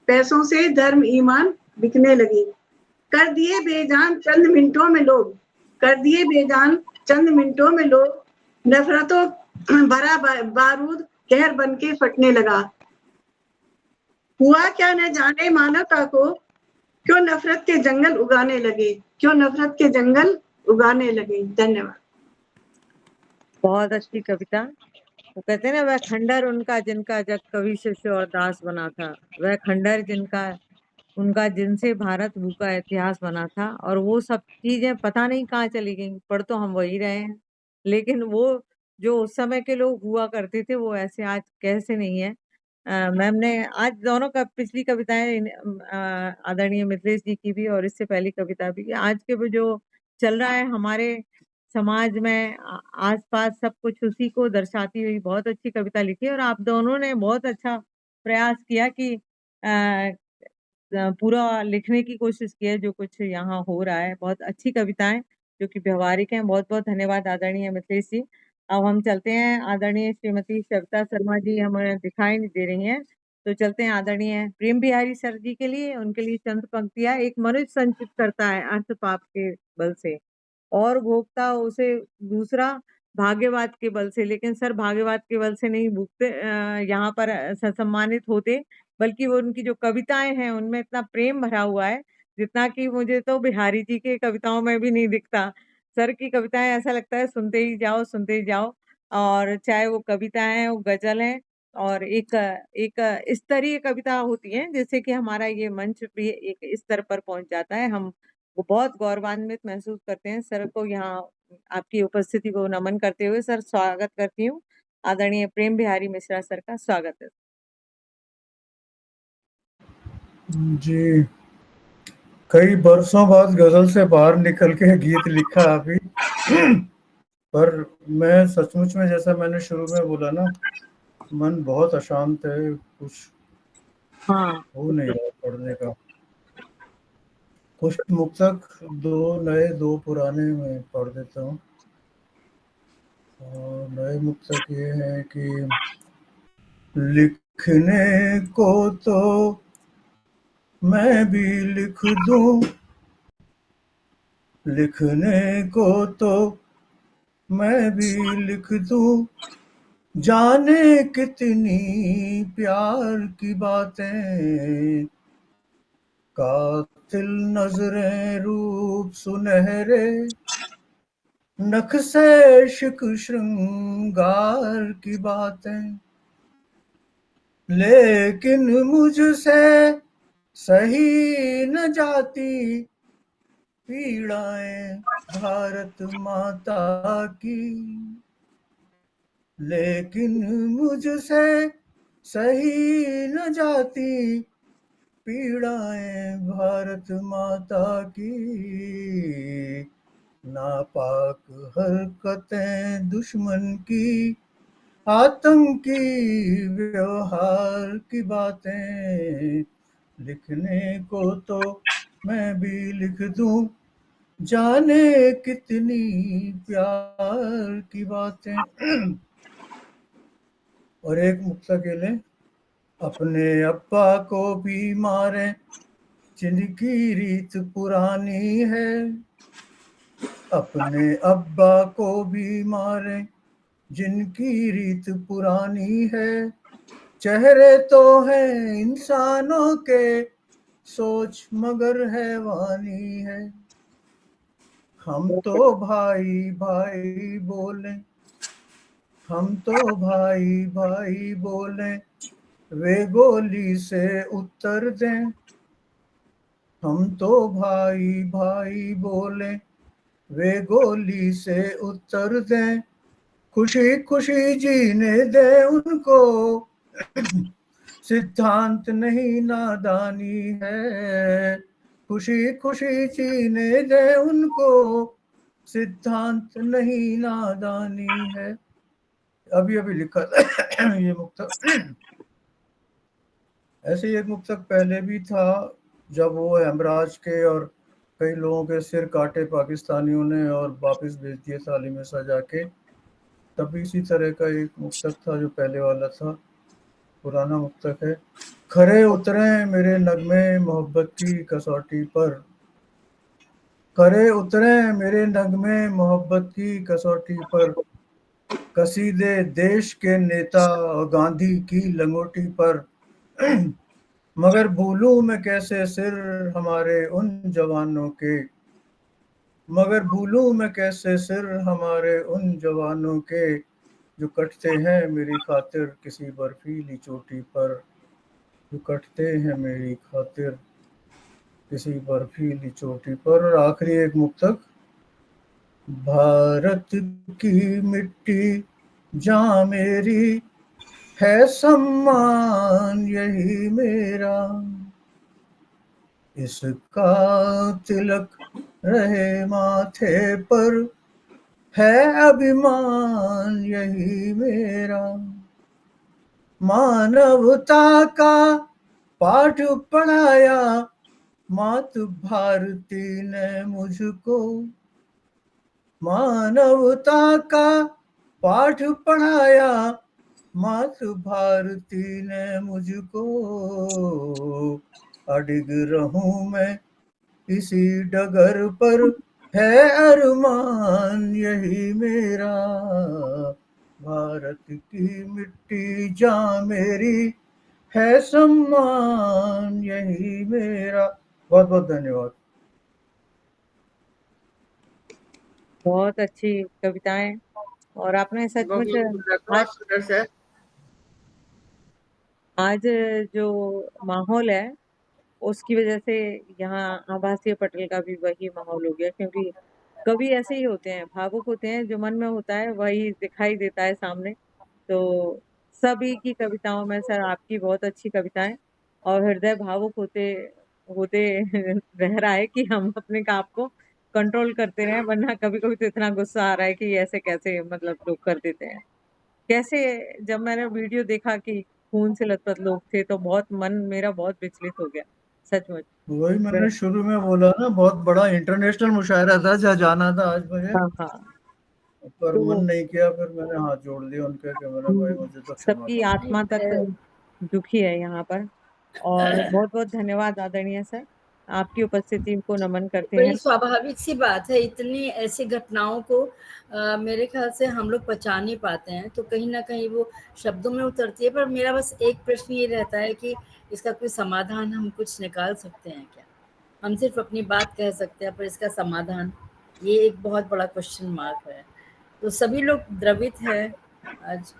Speaker 7: पैसों से धर्म ईमान बिकने लगे। कर दिए बेजान चंद मिनटों में लोग, कर दिए बेजान चंद मिनटों में लोग, नफरतों भरा बारूद कहर बन के फटने लगा। हुआ क्या न जाने मानवता को, क्यों नफरत के जंगल उगाने लगे, क्यों नफरत के जंगल उगाने लगे। धन्यवाद।
Speaker 1: बहुत अच्छी कविता। वो कहते हैं ना, वह खंडर उनका जिनका जग कवि शिष्य और दास बना था, वह खंडर जिनका उनका जिनसे भारत भूखा इतिहास बना था। और वो सब चीजें पता नहीं कहाँ चली गई, पढ़ तो हम वही रहे हैं, लेकिन वो जो उस समय के लोग हुआ करते थे वो ऐसे आज कैसे नहीं है। मैम ने आज दोनों का पिछली कविताएं आदरणीय मिथिलेश जी की भी और इससे पहली कविता भी, आज के वो जो चल रहा है हमारे समाज में आसपास सब कुछ उसी को दर्शाती हुई बहुत अच्छी कविता लिखी। और आप दोनों ने बहुत अच्छा प्रयास किया कि पूरा लिखने की कोशिश की है जो कुछ यहाँ हो रहा है। बहुत अच्छी कविताएं जो कि व्यवहारिक हैं। बहुत बहुत धन्यवाद आदरणीय मिथिलेश जी। अब हम चलते हैं, आदरणीय श्रीमती सविता शर्मा जी हमें दिखाई नहीं दे रही हैं, तो चलते हैं आदरणीय प्रेम बिहारी सर जी के लिए। उनके लिए चंद पंक्तियां। एक मनुष्य संचित करता है अर्थ पाप के बल से, और भोगता उसे दूसरा भाग्यवाद के बल से। लेकिन सर भाग्यवाद के बल से नहीं भुगते, यहाँ पर सम्मानित होते, बल्कि वो उनकी जो कविताएं हैं उनमें इतना प्रेम भरा हुआ है जितना कि मुझे तो बिहारी जी की कविताओं में भी नहीं दिखता। सर की कविताएं ऐसा लगता है सुनते ही जाओ सुनते ही जाओ। और चाहे वो कविताएं हैं, वो गजल हैं, और एक एक स्तरीय कविता होती है, जैसे कि हमारा ये मंच भी एक स्तर पर पहुंच जाता है। हम वो बहुत गौरवान्वित महसूस करते हैं। सर को यहाँ आपकी उपस्थिति को नमन करते हुए सर स्वागत करती हूँ। आदरणीय प्रेम बिहारी मिश्रा सर का स्वागत है।
Speaker 4: जी, कई बरसों बाद गजल से बाहर निकल के गीत लिखा अभी। पर मैं सचमुच में, जैसा मैंने शुरू में बोला ना, मन बहुत अशांत है, कुछ
Speaker 1: हाँ,
Speaker 4: हो नहीं रहा पढ़ने का। कुछ मुक्तक, दो नए दो पुराने में पढ़ देता हूँ। और नए मुक्तक ये है कि लिखने को तो मैं भी लिख दूं, लिखने को तो मैं भी लिख दूं, जाने कितनी प्यार की बातें, कातिल नजरें रूप सुनहरे, नख से इश्क श्रृंगार की बातें, लेकिन मुझसे सही न जाती पीड़ाएं भारत माता की, लेकिन मुझसे सही न जाती पीड़ाएं भारत माता की, नापाक हरकतें दुश्मन की, आतंकी व्यवहार की बातें, लिखने को तो मैं भी लिख दूं, जाने कितनी प्यार की बातें। और एक मुक्ता के लिए, अपने अब्बा को भी मारे जिनकी रीत पुरानी है, अपने अब्बा को भी मारे जिनकी रीत पुरानी है, चेहरे तो हैं इंसानों के, सोच मगर हैवानी है, हम तो भाई भाई बोले, हम तो भाई भाई बोले, वे गोली से उत्तर दें, हम तो भाई भाई बोले, वे गोली से उत्तर दें, खुशी खुशी जीने दे उनको, सिद्धांत नहीं नादानी है, खुशी खुशी जीने दे उनको, सिद्धांत नहीं नादानी है। अभी अभी लिखा था ये मुक्तक। ऐसे एक मुक्तक पहले भी था, जब वो हेमराज के और कई लोगों के सिर काटे पाकिस्तानियों ने और वापस भेज दिए थाली में सजा के, तभी इसी तरह का एक मुक्तक था जो पहले वाला था, पुराना मुक्तक है। खरे उतरे मेरे नगमे मोहब्बत की कसौटी पर, खरे उतरे मेरे नगमे मोहब्बत की कसौटी पर, कसीदे देश के नेता और गांधी की लंगोटी पर, मगर भूलूं मैं कैसे सिर हमारे उन जवानों के, मगर भूलूं मैं कैसे सिर हमारे उन जवानों के, जो कटते हैं मेरी खातिर किसी बर्फीली चोटी पर, जो कटते हैं मेरी खातिर किसी बर्फीली चोटी पर। और आखिरी एक मुक्तक, भारत की मिट्टी जहाँ मेरी है सम्मान यही मेरा, इसका तिलक रहे माथे पर है अभिमान यही मेरा, मानवता का पाठ पढ़ाया मात भारती ने मुझको, मानवता का पाठ पढ़ाया मात भारती ने मुझको, अडिग रहूं मैं इसी डगर पर है अरमान यही मेरा, भारत की मिट्टी जहाँ मेरी है सम्मान यही मेरा। बहुत बहुत धन्यवाद।
Speaker 1: बहुत अच्छी कविताएं, और आपने सचमुच
Speaker 2: बहुत सुंदर सर।
Speaker 1: आज जो माहौल है उसकी वजह से यहाँ आभासीय पटल का भी वही माहौल हो गया, क्योंकि कवि ऐसे ही होते हैं, भावुक होते हैं, जो मन में होता है वही दिखाई देता है सामने। तो सभी की कविताओं में सर आपकी बहुत अच्छी कविताएं, और हृदय भावुक होते होते रह रहा है कि हम अपने आप को कंट्रोल करते रहें, वरना कभी कभी तो इतना गुस्सा आ रहा है कि ऐसे कैसे मतलब लोग कर देते हैं। कैसे, जब मैंने वीडियो देखा कि खून से लथपथ लोग थे तो बहुत मन मेरा बहुत विचलित हो गया, सचमुच।
Speaker 4: वही मैंने शुरू में बोला ना, बहुत बड़ा इंटरनेशनल मुशायरा था जहाँ जाना था आज मुझे,
Speaker 1: हाँ हाँ।
Speaker 4: पर मन
Speaker 1: तो
Speaker 4: नहीं किया। फिर मैंने हाथ जोड़ दिया उनके कि मैंने भाई मुझे तो क्षमा
Speaker 1: सबकी
Speaker 4: कर दो।
Speaker 1: आत्मा तक दुखी है यहाँ पर। और बहुत बहुत धन्यवाद आदरणीय सर, आपकी उपस्थिति को नमन करते हैं।
Speaker 5: बड़ी स्वाभाविक सी बात है, इतनी ऐसी घटनाओं को मेरे ख्याल से हम लोग पहचान नहीं पाते हैं, तो कहीं ना कहीं वो शब्दों में उतरती है। पर मेरा बस एक प्रश्न ये रहता है कि इसका कोई समाधान हम कुछ निकाल सकते हैं क्या? हम सिर्फ अपनी बात कह सकते हैं, पर इसका समाधान, ये एक बहुत बड़ा क्वेश्चन मार्क है। तो सभी लोग द्रवित है आज।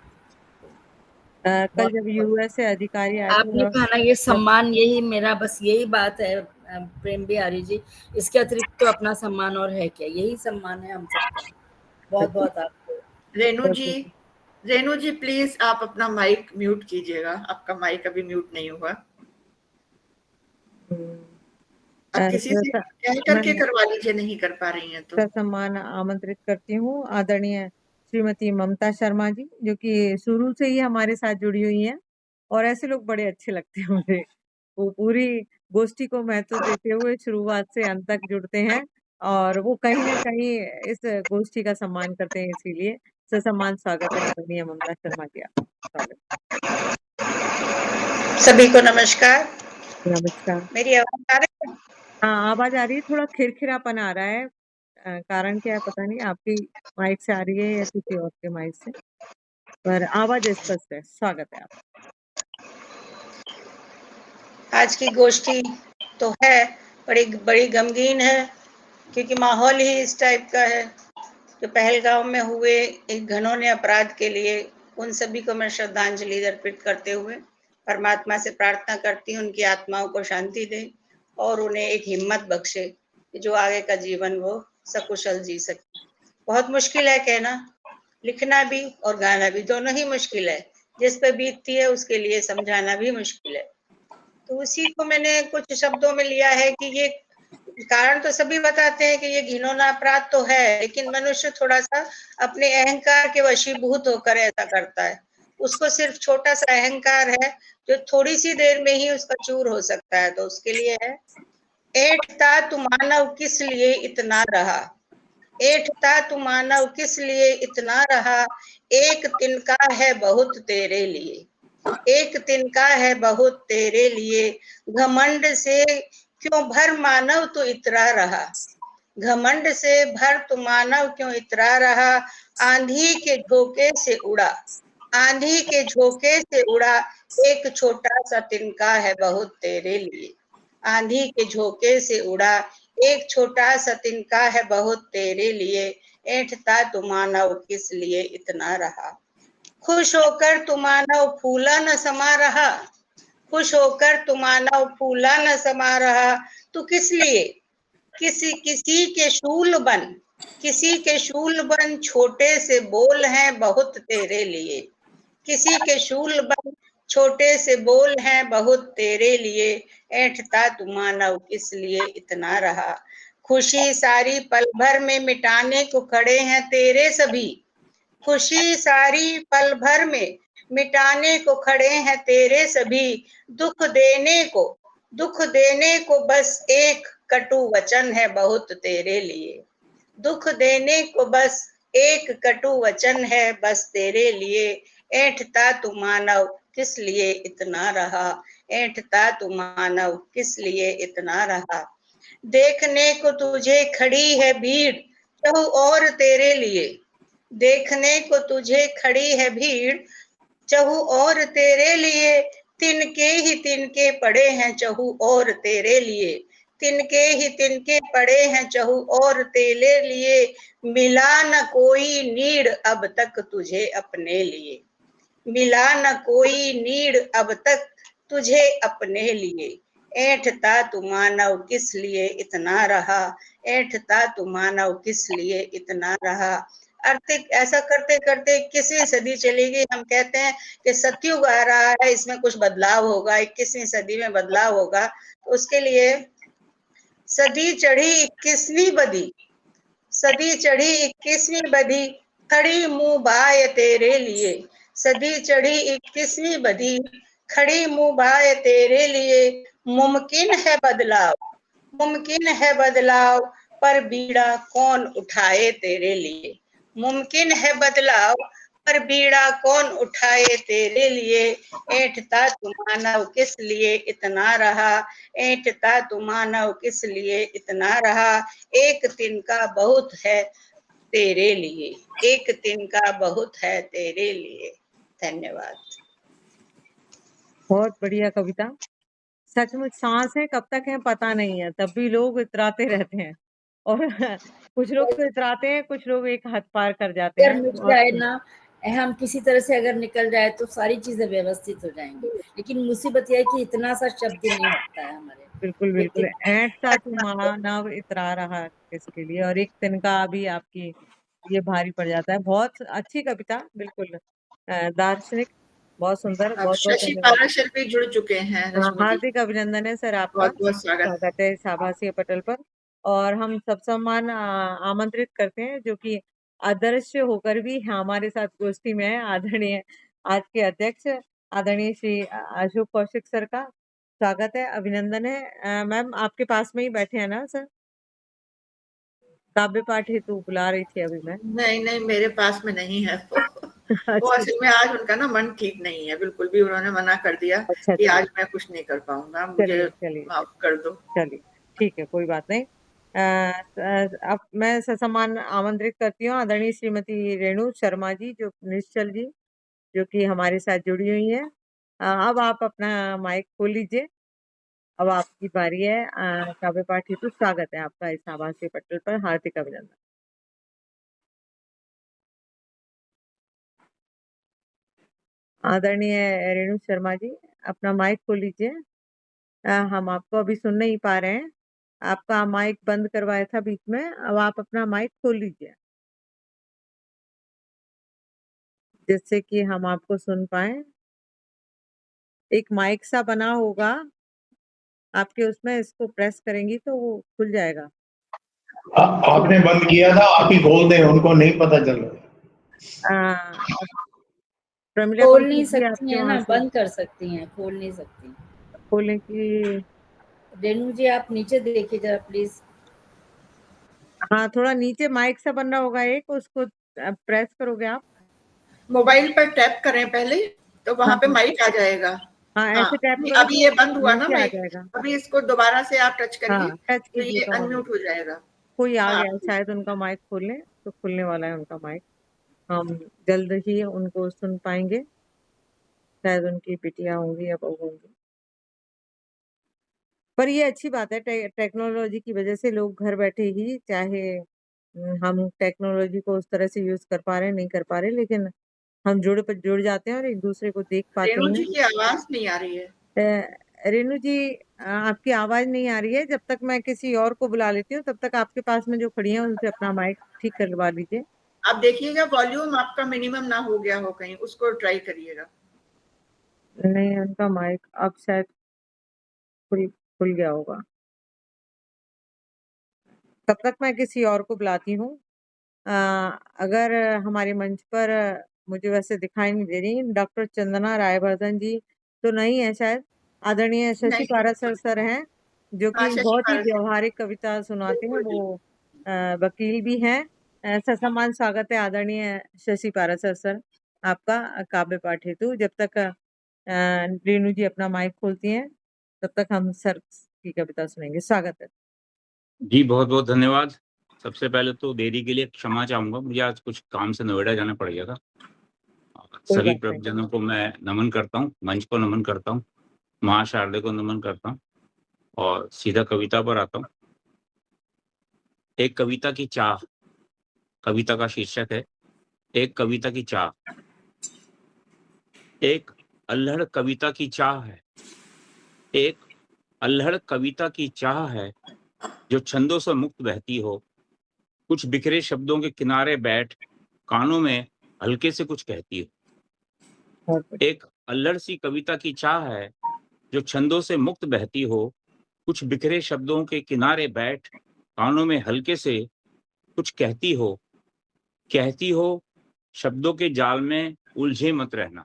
Speaker 1: कल जब यूएस से अधिकारी आए थे
Speaker 5: आपने
Speaker 1: और
Speaker 5: कहा ना, ये सम्मान, यही मेरा बस यही बात है प्रेम बिहारी जी, इसके अतिरिक्त तो अपना सम्मान और है क्या? यही सम्मान है हम सबका। बहुत बहुत आपको।
Speaker 2: रेणु जी प्लीज आप अपना माइक म्यूट कीजिएगा, आपका माइक अभी म्यूट नहीं हुआ। आप किसी से कह करके
Speaker 1: मैं
Speaker 2: करवा लीजिए, नहीं कर पा रही हैं तो।
Speaker 1: सम्मान आमंत्रित करती हूँ आदरणीय श्रीमती ममता शर्मा जी, जो कि शुरू से ही हमारे साथ जुड़ी हुई हैं, और ऐसे लोग बड़े अच्छे लगते हैं मुझे। वो पूरी गोष्ठी को महत्व देते हुए शुरुआत से अंत तक जुड़ते हैं, और वो कहीं ना कहीं इस गोष्ठी का सम्मान करते हैं, इसीलिए ससम्मान स्वागत है आदरणीय ममता शर्मा जी, आपका स्वागत।
Speaker 8: सभी को नमस्कार।
Speaker 1: नमस्कार।
Speaker 8: मेरी आवाज आ रही है?
Speaker 1: हाँ, आवाज आ रही है, थोड़ा खिरखिरापन आ रहा है। कारण क्या है पता नहीं, आपकी माइक से आ रही है या किसी और के माइक से, पर आवाज स्पष्ट है। स्वागत है आप।
Speaker 8: आज की गोष्ठी तो है, बड़ी बड़ी गमगीन है, क्योंकि माहौल ही इस टाइप का है। जो पहलगांव में हुए एक घिनौने अपराध के लिए उन सभी को मैं श्रद्धांजलि अर्पित करते हुए परमात्मा से प्रार्थना करती हूँ उनकी आत्माओं को शांति दे और उन्हें एक हिम्मत बख्शे कि जो आगे का जीवन वो सकुशल जी सके। बहुत मुश्किल है कहना, लिखना भी और गाना भी, दोनों ही मुश्किल है। जिस पे बीतती है उसके लिए समझाना भी मुश्किल है। तो उसी को मैंने कुछ शब्दों में लिया है कि ये कारण तो सभी बताते हैं कि ये घिनौना अपराध तो है, लेकिन मनुष्य थोड़ा सा अपने अहंकार के वशीभूत होकर ऐसा करता है। उसको सिर्फ छोटा सा अहंकार है जो थोड़ी सी देर में ही उसका चूर हो सकता है। तो उसके लिए है, ऐठता तू मानव किस लिए इतना रहा, ऐठता तू मानव किस लिए इतना रहा, एक तिनका है बहुत तेरे लिए, एक तिनका है बहुत तेरे लिए, घमंड से क्यों भर मानव तो इतरा रहा, घमंड से भर तू मानव क्यों इतरा रहा, आंधी के झोंके से उड़ा, आंधी के झोंके से उड़ा, एक छोटा सा तिनका है बहुत तेरे लिए, आंधी के झोंके से उड़ा, एक छोटा सा तिनका है बहुत तेरे लिए, ऐंठता तू मानव किस लिए इतना रहा, खुश होकर तू मानव फूला न समा रहा, खुश होकर तू मानव फूला न समा रहा, तू किस लिए किसी के शूल बन, किसी के शूल बन, छोटे से बोल हैं बहुत तेरे लिए, किसी के शूल बन, छोटे से बोल हैं बहुत तेरे लिए, ऐंठता तू मानव किस लिए इतना रहा, खुशी सारी पल भर में मिटाने को खड़े हैं तेरे सभी, खुशी सारी पल भर में मिटाने को खड़े हैं तेरे सभी, दुख देने को बस एक कटु वचन है बहुत तेरे लिए, दुख देने को बस एक कटु वचन है बस तेरे लिए, ऐंठता तू मानव किस लिए इतना रहा, ऐंठता तू मानव किस लिए इतना रहा, देखने को तुझे खड़ी है भीड़ चहु और तेरे लिए, देखने को तुझे खड़ी है भीड़ चहु और तेरे लिए, तिनके ही तिनके पड़े हैं चहु और तेरे लिए, तिनके ही तिनके पड़े हैं चहु और तेरे लिए, मिला न कोई नीड़ अब तक तुझे अपने लिए, मिला न कोई नीड़ अब तक तुझे अपने लिए, ऐंठता तू मानव किस लिए इतना रहा, ऐंठता तू मानव किस लिए इतना रहा। अर्थ ऐसा करते करते 21वीं सदी चली गई। हम कहते हैं कि सतयुग आ रहा है, इसमें कुछ बदलाव होगा, 21वीं सदी में बदलाव होगा। तो उसके लिए सदी चढ़ी 21वीं बदी, सदी चढ़ी 21वीं बदी, खड़ी मुंह बाय तेरे लिए, सदी चढ़ी 21वीं बदी, खड़ी मुंह बाय तेरे लिए। मुमकिन है बदलाव, मुमकिन है बदलाव, पर बीड़ा कौन उठाए तेरे लिए। मुमकिन है बदलाव, पर बीड़ा कौन उठाए तेरे लिए। ऐंठता तू मानव किस लिए इतना रहा, ऐंठता तू मानव किस लिए इतना रहा। एक तिनका बहुत है तेरे लिए, एक तिनका बहुत है तेरे लिए। धन्यवाद।
Speaker 1: बहुत बढ़िया कविता। सचमुच सांसें कब तक हैं पता नहीं है, तब भी लोग इतराते रहते हैं। और कुछ लोग तो इतराते हैं, कुछ लोग एक हद पार कर जाते
Speaker 5: अगर
Speaker 1: हैं।
Speaker 5: मिट
Speaker 1: बहुत
Speaker 5: जाए ना, हम किसी तरह से अगर निकल जाए तो सारी चीजें व्यवस्थित हो जाएंगी, लेकिन मुसीबत यह है कि इतना सा शब्द नहीं हटता है हमारे।
Speaker 1: बिल्कुल बिल्कुल। ऐंठता तू मानव इतरा रहा किसके लिए, और एक तिनका भी आपकी ये भारी पड़ जाता है। बहुत अच्छी कविता, बिल्कुल दार्शनिक, बहुत सुंदर।
Speaker 2: अब
Speaker 1: बहुत बहुत
Speaker 2: शशि
Speaker 1: धन्यवाद।
Speaker 2: पाराशर भी जुड़ चुके हैं रश्मि जी,
Speaker 1: हार्दिक अभिनंदन है सर आपका।
Speaker 2: बहुत बहुत स्वागत।
Speaker 1: स्वागत है इस आभासीय पटल पर। और हम सब सम्मान आमंत्रित करते हैं जो कि अदृश्य होकर भी हमारे साथ गोष्ठी में है। आदरणीय आज के अध्यक्ष आदरणीय श्री अशोक कौशिक सर का स्वागत है, अभिनंदन है। मैम आपके पास में ही बैठे हैं ना सर? काव्य पाठ हेतु बुला रही थी अभी मैं।
Speaker 2: नहीं नहीं, मेरे पास में नहीं है वो। वो
Speaker 1: अच्छा
Speaker 2: असल में आज उनका ना मन ठीक नहीं है, बिल्कुल भी उन्होंने मना कर दिया
Speaker 1: अच्छा
Speaker 2: कि
Speaker 1: अच्छा।
Speaker 2: आज मैं कुछ नहीं कर पाऊंगा, मुझे
Speaker 1: चलिए चलिए
Speaker 2: माफ कर दो।
Speaker 1: चलिए, ठीक है, कोई बात नहीं। अब मैं ससम्मान आमंत्रित करती हूँ आदरणीय श्रीमती रेणु शर्मा जी, जो निश्चल जी, जो कि हमारे साथ जुड़ी हुई है। अब आप अपना माइक खोल लीजिए, अब आपकी बारी है। काव्य पाठ हेतु स्वागत है आपका इस आभासीय पटल पर, हार्दिक अभिनंदन। आदरणीय रेणु शर्मा जी, अपना माइक खोल लीजिए। हम आपको अभी सुन नहीं पा रहे हैं, आपका माइक बंद करवाया था बीच में, अब आप अपना माइक खोल लीजिए जिससे कि हम आपको सुन पाए। एक माइक सा बना होगा आपके, उसमें इसको प्रेस करेंगी तो वो खुल जाएगा।
Speaker 9: आपने बंद किया था, आप ही खोल दें, उनको नहीं पता चल रहा।
Speaker 1: प्रमिला
Speaker 5: खोल
Speaker 1: कौशिक
Speaker 5: नहीं
Speaker 1: जी
Speaker 5: सकती
Speaker 1: आपके
Speaker 5: हैं
Speaker 1: वहां
Speaker 5: ना,
Speaker 1: से
Speaker 5: बंद कर सकती हैं, खोल नहीं सकती।
Speaker 1: खोलने की,
Speaker 5: रेणु जी आप नीचे देखिए जरा प्लीज।
Speaker 1: हाँ थोड़ा नीचे माइक सा बन रहा होगा एक, उसको प्रेस करोगे आप।
Speaker 2: मोबाइल पर टैप करें पहले, तो वहां
Speaker 1: हाँ
Speaker 2: पे माइक आ जाएगा।
Speaker 1: हाँ,
Speaker 2: हाँ,
Speaker 1: ऐसे टैप करो
Speaker 2: अभी
Speaker 1: तो
Speaker 2: ये बंद हुआ ना
Speaker 1: नीचे आ
Speaker 2: माइक,
Speaker 1: जाएगा।
Speaker 2: अभी इसको दोबारा से आप टच करिए
Speaker 1: हाँ टच
Speaker 2: तो
Speaker 1: कीजिए
Speaker 2: ये
Speaker 1: तो
Speaker 2: अनम्यूट हो जाएगा।
Speaker 1: कोई आ
Speaker 2: हाँ,
Speaker 1: गया शायद, उनका माइक खोल लें तो खुलने वाला है उनका माइक। हम जल्द ही उनको सुन पाएंगे, शायद उनकी बिटिया होंगी या बहू होंगी। पर ये अच्छी बात है, टेक्नोलॉजी की वजह से लोग घर बैठे ही, चाहे हम टेक्नोलॉजी को उस तरह से यूज कर पा रहे हैं नहीं कर पा रहे, लेकिन हम जुड़ जाते हैं और एक दूसरे को देख पाते
Speaker 2: रेणु
Speaker 1: हैं।
Speaker 2: जी की आवाज नहीं आ रही है।
Speaker 1: रेणु जी आपकी आवाज नहीं आ रही है। जब तक मैं किसी और को बुला लेती हूँ, तब तक आपके पास में जो खड़ी हैं उनसे अपना माइक ठीक करवा लीजिए।
Speaker 2: आप देखिएगा वॉल्यूम आपका मिनिमम ना हो गया हो कहीं, उसको ट्राई करिएगा।
Speaker 1: नहीं, उनका माइक अब शायद खुल गया होगा। तब तक मैं किसी और को बुलाती हूँ। अगर हमारे मंच पर मुझे वैसे दिखाई नहीं दे रही डॉक्टर चंदना रायवर्धन जी तो नहीं है शायद। आदरणीय शशि
Speaker 2: नहीं,
Speaker 1: पाराशर सर हैं, जो
Speaker 2: हाँ
Speaker 1: कि
Speaker 2: शशि
Speaker 1: बहुत ही
Speaker 2: पारस,
Speaker 1: व्यवहारिक कविता सुनाते हैं।
Speaker 2: बिल्कुल
Speaker 1: वो वकील भी हैं। ससम्मान स्वागत है आदरणीय शशि पाराशर सर आपका काव्य पाठ हेतु। जब तक रेणु जी अपना माइक खोलती हैं, तब तक हम सर की कविता सुनेंगे। स्वागत है
Speaker 10: जी, बहुत बहुत धन्यवाद। सबसे पहले तो देरी के लिए क्षमा चाहूंगा, मुझे आज कुछ काम से नोएडा जाना पड़ गया था।
Speaker 1: कोई
Speaker 10: सभी
Speaker 1: बात नहीं।
Speaker 10: प्रभुजनों को मैं नमन करता हूँ, मंच को नमन करता हूँ, महाशारदे को नमन करता हूँ और सीधा कविता पर आता हूँ। एक कविता की चाह, कविता का शीर्षक है एक कविता की चाह। एक अल्हड़ कविता की चाह है, एक अल्हड़ कविता की चाह है जो छंदों से मुक्त बहती हो, कुछ बिखरे शब्दों के किनारे बैठ कानों में हल्के से कुछ कहती हो। एक अल्हड़ सी कविता की चाह है जो छंदों से मुक्त बहती हो, कुछ बिखरे शब्दों के किनारे बैठ कानों में हल्के से कुछ कहती हो शब्दों के जाल में उलझे मत रहना,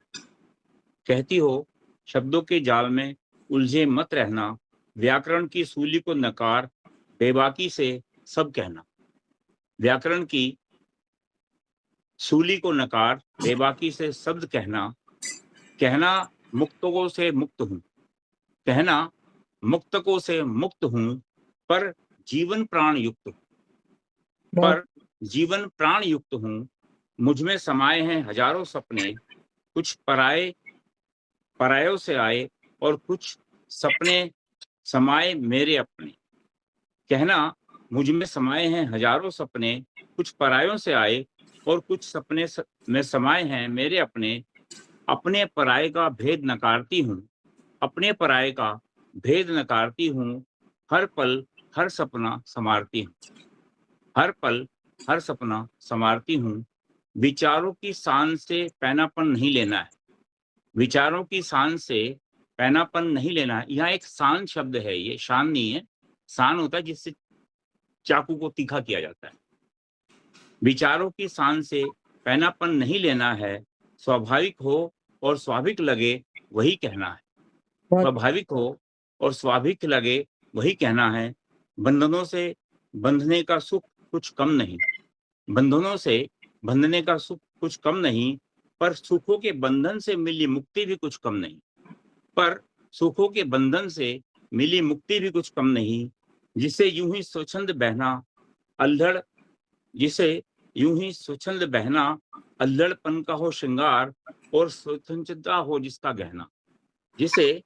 Speaker 10: कहती हो शब्दों के जाल में उलझे मत रहना, व्याकरण की सूली को नकार बेबाकी से सब कहना, व्याकरण की सूली को नकार बेबाकी से शब्द कहना, कहना मुक्तकों से मुक्त हूँ, कहना मुक्तकों से मुक्त हूँ, पर जीवन प्राण युक्त हूँ, पर जीवन प्राण युक्त हूँ, मुझ में समाये हैं हजारों सपने, कुछ परायों से आए और कुछ सपने समाये मेरे अपने, कहना मुझ में समाये हैं हजारों सपने, कुछ परायों से आए और कुछ सपने में समाये हैं मेरे अपने, अपने पराये का भेद नकारती हूँ, अपने पराये का भेद नकारती हूँ, हर पल हर सपना संवारती हूँ, हर पल हर सपना संवारती हूँ, विचारों की शान से पैनापन नहीं लेना है, विचारों की शान से पैनापन नहीं लेना है। यहाँ एक शान शब्द है, ये शान नहीं है, शान होता है जिससे चाकू को तीखा किया जाता है। विचारों की शान से पैनापन नहीं लेना है, स्वाभाविक हो और स्वाभाविक लगे वही कहना है, स्वाभाविक हो और स्वाभाविक लगे वही कहना है, बंधनों से बंधने का सुख कुछ कम नहीं, बंधनों से बंधने का सुख कुछ कम नहीं, पर सुखों के बंधन से मिली मुक्ति भी कुछ कम नहीं, पर सुखों के बंधन से मिली मुक्ति भी कुछ कम नहीं, जिसे यूं ही स्वच्छंद बहना अल्हड़, जिसे यूं ही स्वच्छंद बहना अल्हड़पन का हो श्रृंगार और स्वच्छंदता हो जिसका गहना, जिसे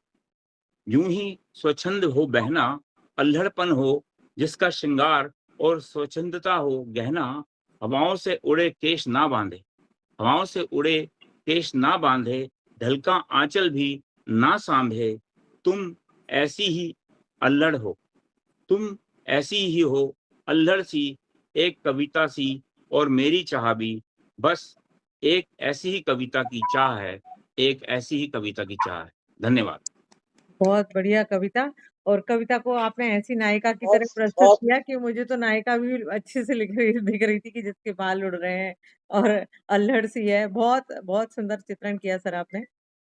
Speaker 10: यूं ही स्वच्छंद हो बहना अल्हड़पन हो जिसका श्रृंगार और स्वच्छंदता हो गहना, हवाओं से उड़े केश ना बांधे, हवाओं से उड़े केश ना बांधे, ढलका आंचल भी ना सांभे, तुम ऐसी ही अल्हड़ हो, तुम ऐसी ही हो अल्हड़ सी, एक कविता सी और मेरी चाह भी, बस एक ऐसी ही कविता की चाह है, एक ऐसी ही कविता की चाह है। धन्यवाद।
Speaker 1: बहुत बढ़िया कविता, और कविता को आपने ऐसी नायिका की तरह प्रस्तुत किया कि मुझे तो नायिका भी अच्छे से दिख रही थी कि जिसके बाल उड़ रहे हैं और अल्हड़ सी है। बहुत बहुत सुंदर चित्रण किया सर आपने,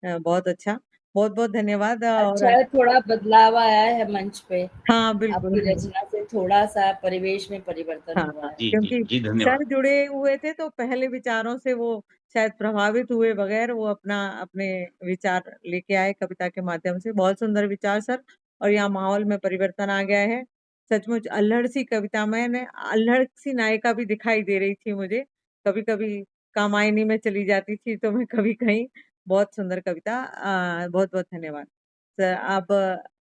Speaker 1: बहुत अच्छा, बहुत बहुत धन्यवाद।
Speaker 5: अच्छा है, थोड़ा बदलाव आया है मंच पे।
Speaker 1: हाँ बिल्कुल,
Speaker 5: आपकी रचना से थोड़ा सा परिवेश में परिवर्तन
Speaker 1: हाँ,
Speaker 5: हुआ है।
Speaker 1: क्योंकि सर जुड़े हुए थे तो पहले विचारों से वो शायद प्रभावित हुए बगैर वो अपने विचार लेके आए कविता के माध्यम से। बहुत सुंदर विचार सर, और यहाँ माहौल में परिवर्तन आ गया है। सचमुच अल्हड़ सी कविता, मैंने अल्हड़ सी नायिका भी दिखाई दे रही थी मुझे, कभी कभी कामायनी में चली जाती थी तो मैं कभी कहीं। बहुत सुंदर कविता, बहुत बहुत धन्यवाद सर। अब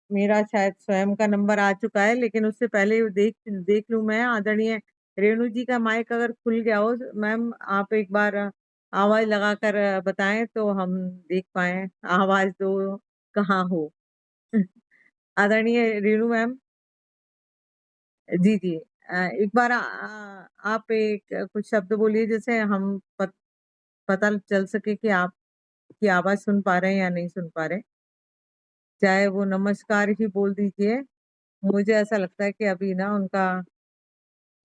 Speaker 1: मेरा शायद स्वयं का नंबर आ चुका है, लेकिन उससे पहले देख लूं मैं। आदरणीय रेणु जी का माइक अगर खुल गया हो मैम, आप एक बार आवाज लगाकर बताएं तो हम देख पाए, आवाज दो कहाँ हो। आदरणीय रेणु मैम, जी जी, एक बार आप एक कुछ शब्द बोलिए जैसे हम पता चल सके कि आप की आवाज सुन पा रहे हैं या नहीं सुन पा रहे। चाहे वो नमस्कार ही बोल दीजिए, मुझे ऐसा लगता है कि अभी ना उनका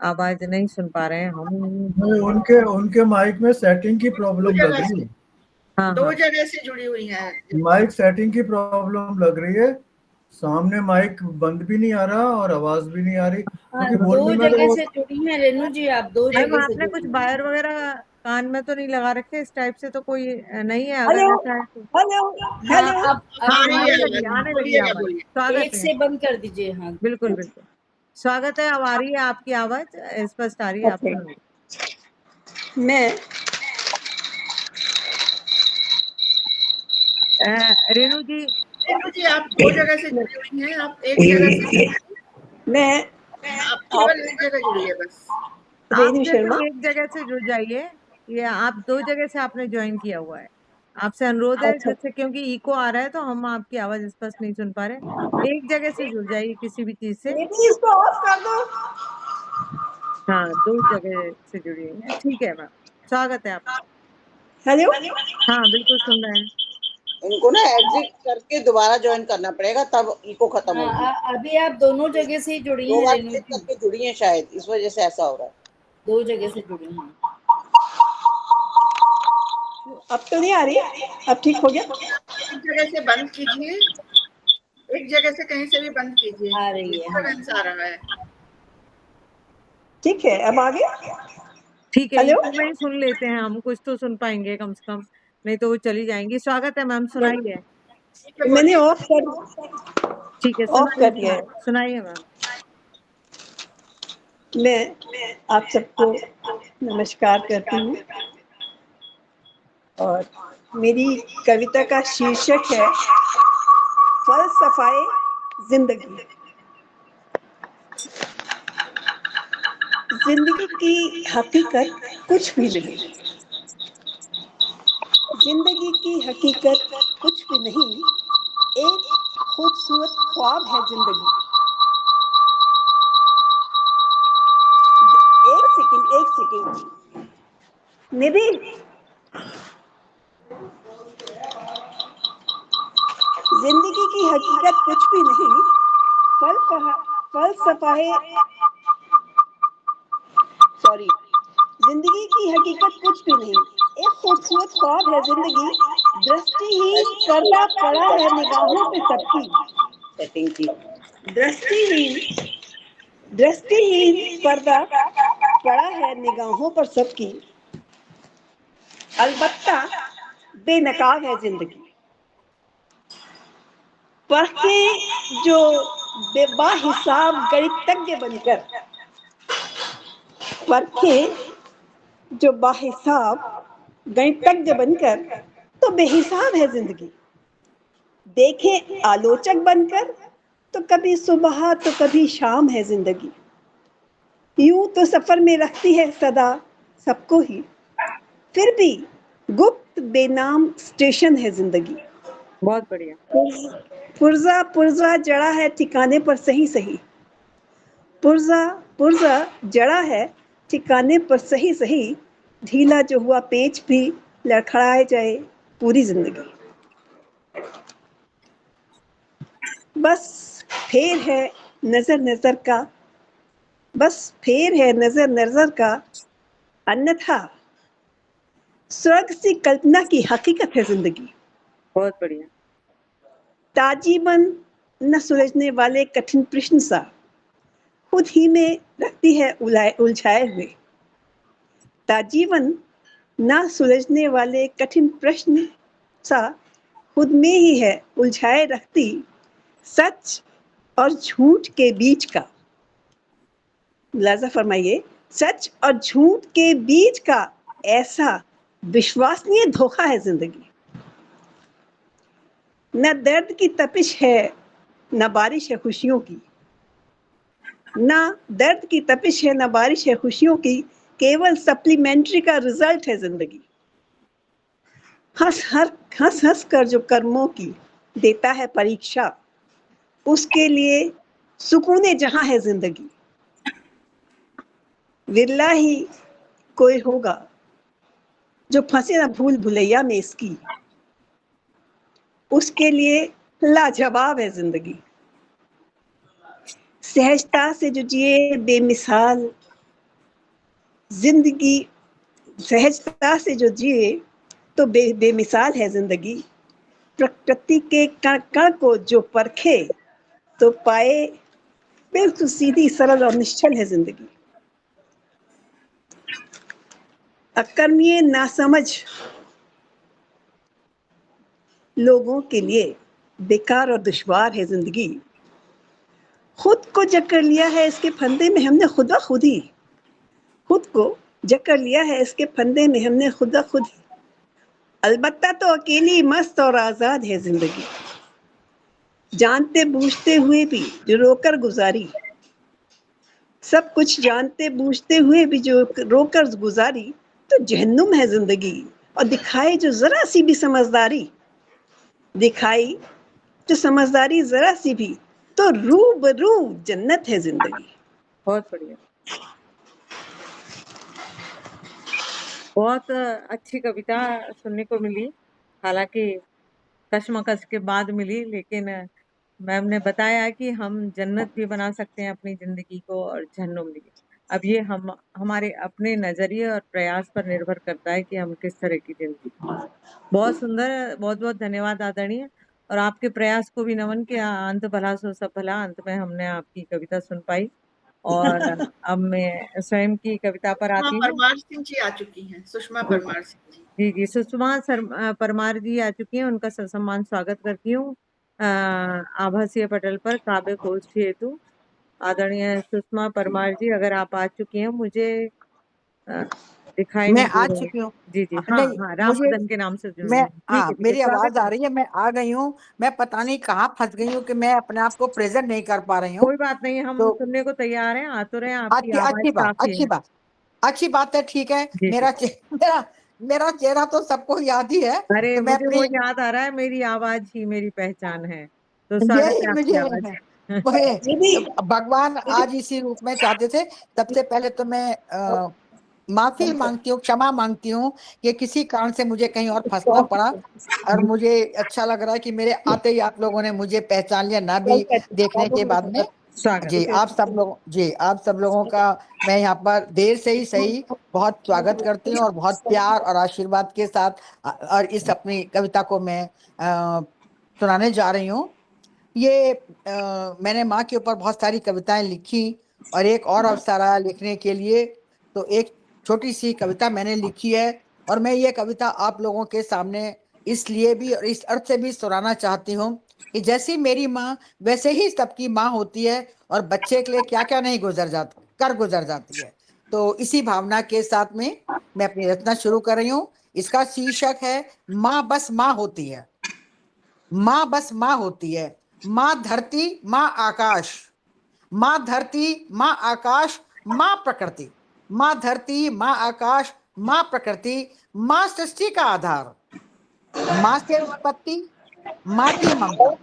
Speaker 1: आवाज नहीं सुन पा रहे हैं हम।
Speaker 4: नहीं, उनके माइक में सेटिंग की प्रॉब्लम लग रही है।
Speaker 1: हाँ,
Speaker 2: दो जगह से जुड़ी हुई है,
Speaker 4: माइक सेटिंग की प्रॉब्लम लग रही है। सामने माइक बंद भी नहीं आ रहा और आवाज भी नहीं आ रही, क्योंकि
Speaker 5: दो जगह से जुड़ी है रेणु जी, आप दो जगह से
Speaker 1: आपने कुछ वायर वगैरह कान में तो नहीं लगा रखे? इस टाइप से तो कोई नहीं है?
Speaker 5: हेलो
Speaker 1: हेलो, आने लगी आवाज। स्वागत
Speaker 5: एक से बंद कर दीजिए। हाँ
Speaker 1: बिल्कुल बिल्कुल, स्वागत है। अब आ रही है आपकी आवाज, स्पष्ट आ रही है। आपकी
Speaker 11: मैं
Speaker 1: रेणु जी
Speaker 2: आप दो जगह से जुड़ी हुई हैं, आप एक जगह से
Speaker 11: मैं
Speaker 2: आप केवल एक जगह जुड़ी है बस।
Speaker 1: आप एक जगह से जुड़ जाइए, ये आप दो जगह से आपने ज्वाइन किया हुआ है। आपसे अनुरोध है,
Speaker 11: अच्छा
Speaker 1: जैसे क्योंकि इको आ रहा है तो हम आपकी आवाज स्पष्ट नहीं सुन पा रहे। एक जगह से जुड़ जाइए किसी भी चीज से।
Speaker 11: दीदी इसको ऑफ कर दो।
Speaker 1: हाँ, 2 जगह से जुड़ी हुई हैं। ठीक है मैम, स्वागत है आपका।
Speaker 11: हेलो
Speaker 1: हाँ, बिल्कुल सुन रहे हैं।
Speaker 3: इनको ना एग्जिट करके दोबारा ज्वाइन करना पड़ेगा, तब इको खत्म होगी।
Speaker 5: अभी आप दोनों जगह से ही जुड़ी
Speaker 3: 2
Speaker 5: हैं
Speaker 3: बार
Speaker 5: रेणु
Speaker 3: क्लिक
Speaker 5: जी,
Speaker 3: करके जुड़ी है, शायद इस वजह से ऐसा हो रहा है।
Speaker 5: 2 जगह से जुड़ी हैं।
Speaker 11: अब तो नहीं आ रही, अब ठीक हो गया।
Speaker 2: एक जगह से बंद कीजिए, एक जगह से कहीं से भी बंद कीजिए,
Speaker 5: आ रही है, हाँ।
Speaker 2: डिस्टर्बेंस आ रहा है।
Speaker 11: ठीक है, अब आ गया।
Speaker 1: ठीक है,
Speaker 11: हेलो
Speaker 1: इको में ही सुन लेते हैं हम, कुछ तो सुन पाएंगे कम से कम, नहीं तो वो चली जाएंगी। स्वागत है मैम, सुनाइए।
Speaker 11: मैंने ऑफ कर
Speaker 1: ठीक है,
Speaker 11: ऑफ कर दिया है।
Speaker 1: सुनाइए मैम।
Speaker 11: मैं आप सबको नमस्कार करती हूँ और मेरी कविता का शीर्षक है फलसफाए जिंदगी। जिंदगी की हकीकत कुछ भी नहीं, जिंदगी की हकीकत कुछ भी नहीं, एक खूबसूरत ख्वाब है जिंदगी। एक सेकंड निधि, जिंदगी की हकीकत कुछ भी नहीं, फलसफाए सॉरी जिंदगी की हकीकत कुछ भी नहीं, एक खूबसूरत ख्वाब है जिंदगी। दृष्टिहीन पर्दा पड़ा है निगाहों पे सबकी, सेटिंग की दृष्टिहीन पर्दा पड़ा है निगाहों पर सबकी, अलबत्ता बेनकाब है जिंदगी। पढ़ के जो बेबाहिसाब गणितज्ञ बनकर, पढ़ के जो बाहिसाब गणितज्ञ बनकर तो बेहिसाब है जिंदगी। देखें आलोचक बनकर तो कभी सुबह तो कभी शाम है जिंदगी। यूं तो सफर में रखती है सदा सबको ही, फिर भी गुप्त बेनाम स्टेशन है जिंदगी।
Speaker 1: बहुत बढ़िया।
Speaker 11: पुर्जा पुर्जा जड़ा है ठिकाने पर सही सही, पुर्जा पुर्जा जड़ा है ठिकाने पर सही सही, ढीला जो हुआ पेच भी लड़खड़ाए जाए पूरी जिंदगी। बस फेर है नजर नजर का, बस फेर है नजर नजर का, अन्यथा स्वर्ग सी कल्पना की हकीकत है जिंदगी।
Speaker 1: बहुत बढ़िया।
Speaker 11: ताजीबन न सुलझने वाले कठिन प्रश्न सा खुद ही में रखती है उलझाए हुए। ताजीवन न सुलझने वाले कठिन प्रश्न सा खुद में ही है उलझाए रखती, सच और झूठ के बीच का, मुलाजा फरमाइए, सच और झूठ के बीच का ऐसा विश्वसनीय धोखा है जिंदगी। न दर्द की तपिश है न बारिश है खुशियों की, न दर्द की तपिश है न बारिश है खुशियों की, केवल सप्लीमेंट्री का रिजल्ट है जिंदगी। हंस हंस कर जो कर्मों की देता है परीक्षा, उसके लिए सुकूने जहां है जिंदगी। विरला ही कोई होगा जो फंसे ना भूल भुलैया में इसकी, उसके लिए लाजवाब है जिंदगी। सहजता से जो जिए बेमिसाल जिंदगी, सहजता से जो जिए तो बेमिसाल है जिंदगी। प्रकृति के कण कण को जो परखे तो पाए बिल्कुल सीधी सरल और निश्चल है जिंदगी। अकर्मीय नासमझ लोगों के लिए बेकार और दुश्वार है जिंदगी। खुद को जकड़ लिया है इसके फंदे में हमने खुदा खुद ही, खुद को जकड़ लिया है इसके फंदे में हमने खुदा खुद ही, अलबत्ता तो अकेली मस्त और आजाद है जिंदगी। जानते बूझते हुए भी जो रोकर गुजारी, सब कुछ जानते बूझते हुए भी जो रोकर गुजारी तो जहन्नुम है जिंदगी। और दिखाई जो जरा सी भी समझदारी, दिखाई जो समझदारी जरा सी भी, तो रूबरू जन्नत है जिंदगी।
Speaker 1: बहुत बढ़िया, बहुत अच्छी कविता सुनने को मिली, हालांकि कश्मकश के बाद मिली, लेकिन मैम ने बताया कि हम जन्नत भी बना सकते हैं अपनी जिंदगी को और जहन्नुम भी। अब ये हम हमारे अपने नजरिए और प्रयास पर निर्भर करता है कि हम किस तरह की जिंदगी। बहुत सुंदर, बहुत बहुत धन्यवाद आदरणीय, और आपके प्रयास को भी नमन किया। अंत भला सो सब भला, अंत में हमने आपकी कविता सुन पाई। और अब मैं स्वयं की कविता पर
Speaker 2: सुषमा
Speaker 1: आती हूँ।
Speaker 2: परमार सिंह जी आ चुकी हैं, सुषमा परमार सिंह जी।
Speaker 1: जी जी, सुषमा परमार जी आ चुकी हैं, उनका ससम्मान स्वागत करती हूँ आभासीय पटल पर काव्य गोष्ठी हेतु। आदरणीय सुषमा परमार जी, अगर आप आ चुकी हैं, मुझे दिखाई
Speaker 12: मैं
Speaker 1: नहीं दे
Speaker 12: आ
Speaker 1: रहा है।
Speaker 12: चुकी हूँ।
Speaker 1: जी जी, हाँ
Speaker 12: नहीं,
Speaker 1: हाँ, राम
Speaker 12: मुझे
Speaker 1: मदन के नाम से जुड़ी
Speaker 12: मैं
Speaker 1: हूँ। ठीक है ठीक है,
Speaker 12: मेरी
Speaker 1: स्वागत
Speaker 12: आवाज आ
Speaker 1: है।
Speaker 12: रही है, मैं आ गई हूँ। मैं पता नहीं कहाँ फंस गई हूँ कि मैं अपने आप को प्रेजेंट नहीं कर पा रही हूँ।
Speaker 1: कोई बात नहीं, हम
Speaker 12: तो
Speaker 1: सुनने को तैयार हैं, आ तो रहे हैं, आपकी आवाज
Speaker 12: अच्छी बात,
Speaker 1: काफी है।
Speaker 12: अच्छी बात है। ठीक है,
Speaker 1: जी जी।
Speaker 12: मेरा चेहरा तो सबको याद ही है।
Speaker 1: अरे
Speaker 12: तो मैं
Speaker 1: मुझे वो
Speaker 12: अपनी
Speaker 1: याद आ रहा है, मेरी आवाज ही मेरी पहचान है, तो स्वागत
Speaker 12: यही
Speaker 1: है आपकी आवाज।
Speaker 12: भगवान आज इसी रूप में चाहते थे। सबसे पहले तो मैं माफी मांगती हूँ, क्षमा मांगती हूँ कि किसी कारण से मुझे कहीं और फंसना पड़ा, और मुझे अच्छा लग रहा है कि मेरे आते ही आप लोगों ने मुझे पहचान लिया, ना भी देखने के बाद में। जी, आप सब लोगों का मैं यहाँ पर देर से ही सही बहुत स्वागत करती हूँ, और बहुत प्यार और आशीर्वाद के साथ और इस अपनी कविता को मैं सुनाने जा रही हूँ। ये मैंने माँ के ऊपर बहुत सारी कविताएं लिखी, और एक और अवसर आया लिखने के लिए, तो एक छोटी सी कविता मैंने लिखी है। और मैं ये कविता आप लोगों के सामने इसलिए भी और इस अर्थ से भी सुनाना चाहती हूँ कि जैसी मेरी माँ वैसे ही सबकी माँ होती है, और बच्चे के लिए क्या क्या नहीं गुजर जाती है। तो इसी भावना के साथ में मैं अपनी रचना शुरू कर रही हूँ। इसका शीर्षक है माँ बस माँ होती है। माँ बस माँ होती है, माँ धरती, माँ आकाश, माँ धरती, माँ आकाश, माँ प्रकृति, माँ धरती, माँ आकाश, माँ प्रकृति, माँ सृष्टि का आधार, माँ से उत्पत्ति, माँ की ममता।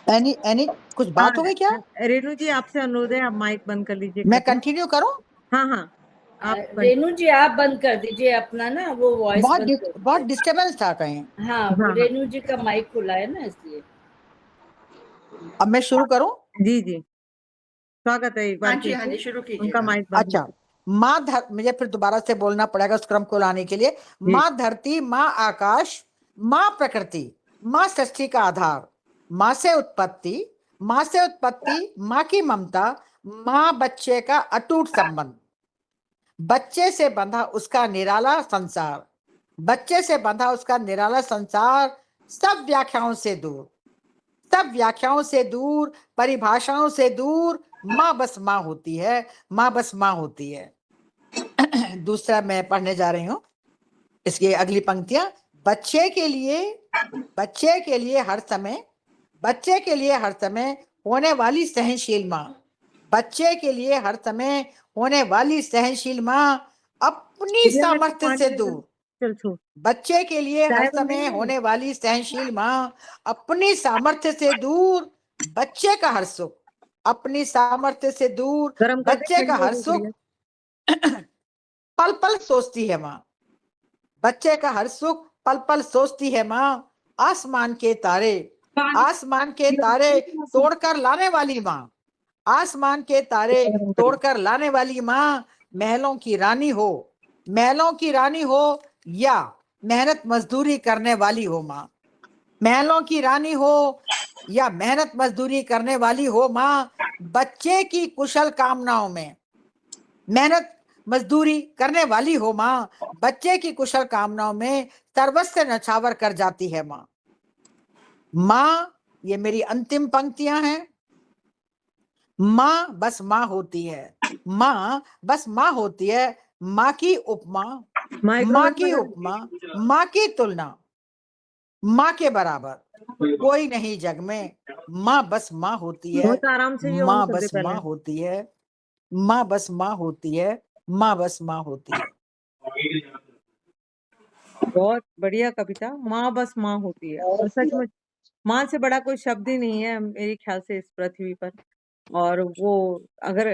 Speaker 12: एनी कुछ बात हो गई क्या?
Speaker 1: रेणु जी, आपसे अनुरोध है, आप माइक बंद कर लीजिए।
Speaker 12: मैं कंटिन्यू करूं?
Speaker 1: हाँ हाँ, आप
Speaker 5: रेणु जी आप बंद कर दीजिए अपना ना वो वॉइस बंद कर दीजिए।
Speaker 12: बहुत डिस्टर्बेंस था कहीं।
Speaker 5: हाँ, वो रेणु जी का माइक खुला है ना, इसलिए।
Speaker 12: अब मैं शुरू करूं?
Speaker 1: जी जी, स्वागत है एक बार।
Speaker 2: हाँ जी, शुरू कीजिए।
Speaker 1: उनका माइक बंद।
Speaker 12: अच्छा, मुझे फिर दोबारा से बोलना पड़ेगा उस क्रम को लाने के लिए। माँ धरती, माँ आकाश, माँ प्रकृति, माँ सृष्टि का आधार, माँ से उत्पत्ति, माँ की ममता, माँ बच्चे का अटूट संबंध, बच्चे से बंधा उसका निराला संसार, बच्चे से बंधा उसका निराला संसार, सब व्याख्याओं से दूर, परिभाषाओं से दूर, माँ बस माँ होती है, माँ बस माँ होती है। दूसरा मैं पढ़ने जा रही हूँ इसकी अगली पंक्तियां। बच्चे के लिए हर समय होने वाली सहनशील माँ, बच्चे के लिए हर समय होने वाली सहनशील माँ, अपनी सामर्थ्य से दूर, बच्चे के लिए हर समय होने वाली सहनशील माँ, अपनी सामर्थ्य से दूर, बच्चे का हर सुख, अपनी सामर्थ्य से दूर, बच्चे का हर सुख पल पल सोचती है माँ, बच्चे का हर सुख पल पल सोचती है माँ। आसमान के तारे तोड़कर लाने वाली माँ, आसमान के तारे तोड़कर लाने वाली माँ, महलों की रानी हो या मेहनत मजदूरी करने वाली हो माँ, महलों की रानी हो या मेहनत मजदूरी करने वाली हो माँ, बच्चे की कुशल कामनाओं में मेहनत मजदूरी करने वाली हो माँ, बच्चे की कुशल कामनाओं में सर्वस्व नछावर कर जाती है माँ। माँ, ये मेरी अंतिम पंक्तियां हैं। माँ बस माँ होती है, माँ बस माँ होती है, माँ की उपमा, माँ की तुलना, माँ के बराबर कोई नहीं जग में, माँ बस माँ होती है, माँ बस माँ होती है, माँ बस माँ होती है, माँ बस माँ होती है।
Speaker 1: बहुत बढ़िया कविता। माँ बस माँ होती है और सचमुच माँ से बड़ा कोई शब्द ही नहीं है मेरे ख्याल से इस पृथ्वी पर। और वो अगर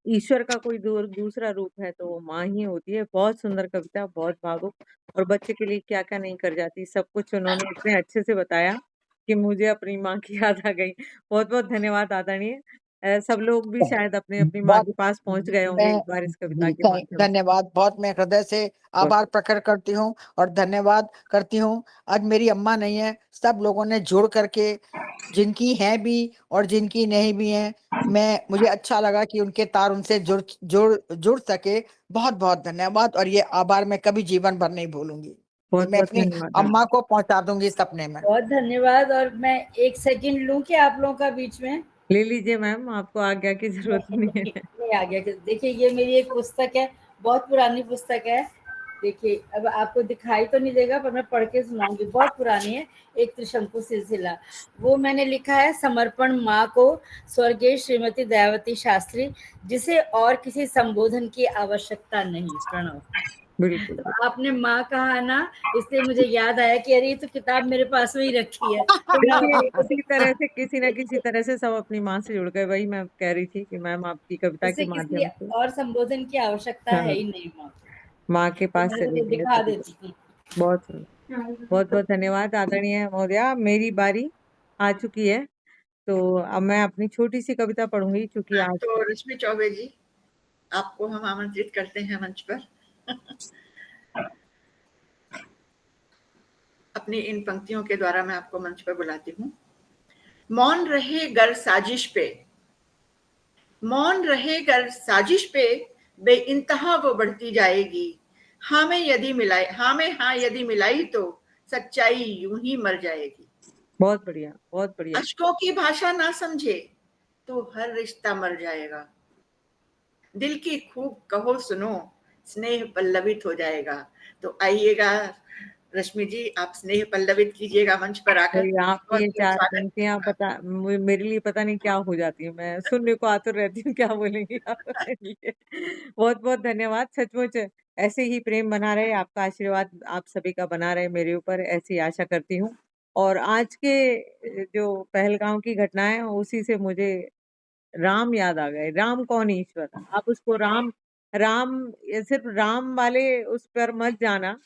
Speaker 1: ईश्वर का कोई दूसरा रूप है तो वो माँ ही होती है। बहुत सुंदर कविता, बहुत भावुक, और बच्चे के लिए क्या क्या नहीं कर जाती, सब कुछ उन्होंने इतने अच्छे से बताया कि मुझे अपनी माँ की याद आ गई। बहुत बहुत धन्यवाद आदरणीय। सब लोग भी शायद अपने अपनी माँ
Speaker 12: बहुत
Speaker 1: के पास पहुंच गए होंगे
Speaker 12: मैं
Speaker 1: इस बार इस कविता के माध्यम से।
Speaker 12: धन्यवाद, बहुत मैं हृदय से आभार प्रकट करती हूँ और धन्यवाद करती हूँ। आज मेरी अम्मा नहीं है, सब लोगों ने जोड़ करके, जिनकी हैं भी और जिनकी नहीं भी हैं, मुझे अच्छा लगा कि उनके तार उनसे जुड़ सके। बहुत बहुत धन्यवाद, और ये आभार मैं कभी जीवन भर नहीं भूलूंगी।
Speaker 1: बहुत
Speaker 12: मैं
Speaker 1: बहुत
Speaker 12: अपनी
Speaker 1: धन्यवाद।
Speaker 12: अम्मा को पहुंचा दूंगी सपने में।
Speaker 5: बहुत धन्यवाद। और मैं 1 सेकंड लूं क्या आप लोगों का बीच में?
Speaker 1: ले लीजिए मैम, आपको आज्ञा की जरूरत नहीं है।
Speaker 5: नहीं आ गया। देखिए ये मेरी एक पुस्तक है, बहुत पुरानी पुस्तक है। देखिए अब आपको दिखाई तो नहीं देगा पर मैं पढ़ के सुनाऊंगी, बहुत पुरानी है। एक त्रिशंकु सिलसिला, वो मैंने लिखा है समर्पण माँ को, स्वर्गीय श्रीमती दयावती शास्त्री, जिसे और किसी संबोधन की आवश्यकता नहीं। प्रणव।
Speaker 1: बिल्कुल।
Speaker 5: आपने माँ कहा ना, इसलिए मुझे याद आया कि अरे ये तो किताब मेरे पास में ही रखी है।
Speaker 1: देखिए उसी तरह से किसी न किसी तरह से सब अपनी माँ से जुड़ गए। वही मैं कह रही थी कि मैम आपकी कविता
Speaker 5: इससे
Speaker 1: के
Speaker 5: किसी
Speaker 1: माध्यम से
Speaker 5: और संबोधन की आवश्यकता है
Speaker 1: हाँ,
Speaker 5: ही नहीं माँ को।
Speaker 1: माँ के
Speaker 5: तो
Speaker 1: पास
Speaker 5: मैंने
Speaker 1: चली
Speaker 5: तो
Speaker 1: गई है
Speaker 5: दिखा
Speaker 1: सभी
Speaker 5: देती
Speaker 1: को।
Speaker 5: थी।
Speaker 1: बहुत बहुत बहुत धन्यवाद आदरणीय महोदया। मेरी बारी आ चुकी है, तो अब मैं अपनी छोटी सी कविता पढ़ूंगी क्योंकि आज
Speaker 2: तो रश्मि चौबे जी, आपको हम आमंत्रित करते हैं मंच पर। अपनी इन पंक्तियों के द्वारा मैं आपको मंच पर बुलाती हूँ। मौन रहे गर साजिश पे, मौन रहे गर साजिश पे, बेइंतहा वो बढ़ती जाएगी। हाँ में यदि मिलाई तो सच्चाई यूं ही मर जाएगी।
Speaker 1: बहुत बढ़िया, बहुत बढ़िया।
Speaker 2: अशकों की भाषा ना समझे तो हर रिश्ता मर जाएगा। दिल की खूब कहो सुनो, स्नेह पल्लवित हो जाएगा। तो आइएगा रश्मि जी, आप स्नेह पल्लवित कीजिएगा मंच पर आकर।
Speaker 1: भाई आपकी
Speaker 2: बहुत
Speaker 1: ये
Speaker 2: बहुत
Speaker 1: 4
Speaker 2: स्वागत है
Speaker 1: पंक्तियां
Speaker 2: आपका।
Speaker 1: पता मेरे लिए पता नहीं क्या हो जाती है। मैं सुनने को आतुर रहती हूँ क्या बोलेंगी आप मेरे लिए। बहुत बहुत धन्यवाद। सचमुच ऐसे ही प्रेम बना रहे, आपका आशीर्वाद आप सभी का बना रहे मेरे ऊपर, ऐसी आशा करती हूँ। और आज के जो पहलगांव की घटना है उसी से मुझे राम याद आ गए। राम कौन ईश्वर, आप उसको राम राम सिर्फ राम वाले उस पर मत जाना।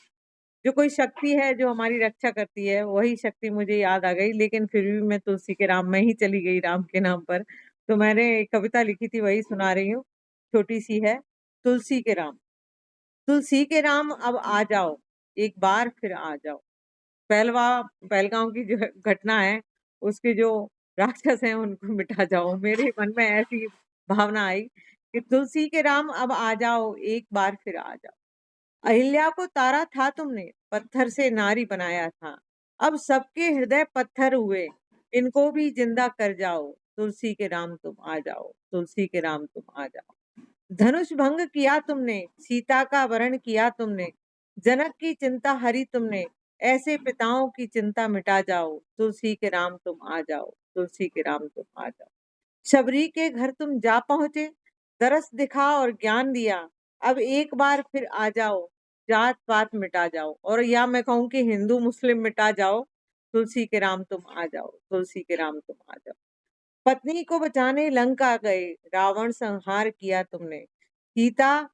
Speaker 1: जो कोई शक्ति है जो हमारी रक्षा करती है वही शक्ति मुझे याद आ गई, लेकिन फिर भी मैं तुलसी के राम में ही चली गई, राम के नाम पर। तो मैंने एक कविता लिखी थी, वही सुना रही हूँ। छोटी सी है। तुलसी के राम। तुलसी के राम अब आ जाओ, एक बार फिर आ जाओ। पहलगांव की जो घटना है उसके जो राक्षस हैं उनको मिटा जाओ। मेरे मन में ऐसी भावना आई कि तुलसी के राम अब आ जाओ, एक बार फिर आ जाओ। अहिल्या को तारा था तुमने, पत्थर से नारी बनाया था। अब सबके हृदय पत्थर हुए, इनको भी जिंदा कर जाओ। तुलसी के राम तुम आ जाओ, तुलसी के राम तुम आ जाओ। धनुष भंग किया तुमने, सीता का वरण किया तुमने, जनक की चिंता हरी तुमने, ऐसे पिताओं की चिंता मिटा जाओ। तुलसी के राम तुम आ जाओ, तुलसी के राम तुम आ जाओ। शबरी के घर तुम जा पहुंचे, दरस दिखा और ज्ञान दिया। अब एक बार फिर आ जाओ, जात पात मिटा जाओ। और या मैं कहूँ कि हिंदू मुस्लिम मिटा जाओ। तुलसी के राम तुम आ जाओ, तुलसी के राम तुम आ जाओ। पत्नी को बचाने लंका गए, रावण संहार किया तुमने। सीता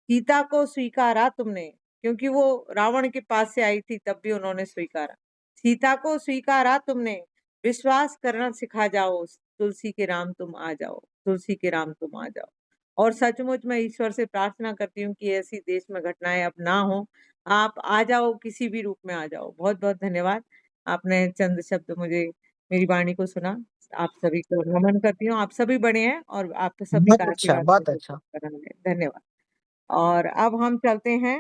Speaker 1: सीता को स्वीकारा तुमने, क्योंकि वो रावण के पास से आई थी तब भी उन्होंने स्वीकारा। सीता को स्वीकारा तुमने, विश्वास करना सिखा जाओ। तुलसी के राम तुम आ जाओ, तुलसी के राम तुम आ जाओ। और सचमुच मैं ईश्वर से प्रार्थना करती हूँ कि ऐसी देश में घटनाएं अब ना हो। आप आ जाओ, किसी भी रूप में आ जाओ। बहुत बहुत धन्यवाद। आपने चंद शब्द मुझे मेरी वाणी को सुना। आप सभी को नमन करती हूँ। आप सभी बड़े हैं और आप सभी
Speaker 12: बहुत
Speaker 1: का
Speaker 12: अच्छा,
Speaker 1: आशीर्वाद
Speaker 12: बहुत
Speaker 1: मुझे
Speaker 12: अच्छा।
Speaker 1: धन्यवाद। और अब हम चलते हैं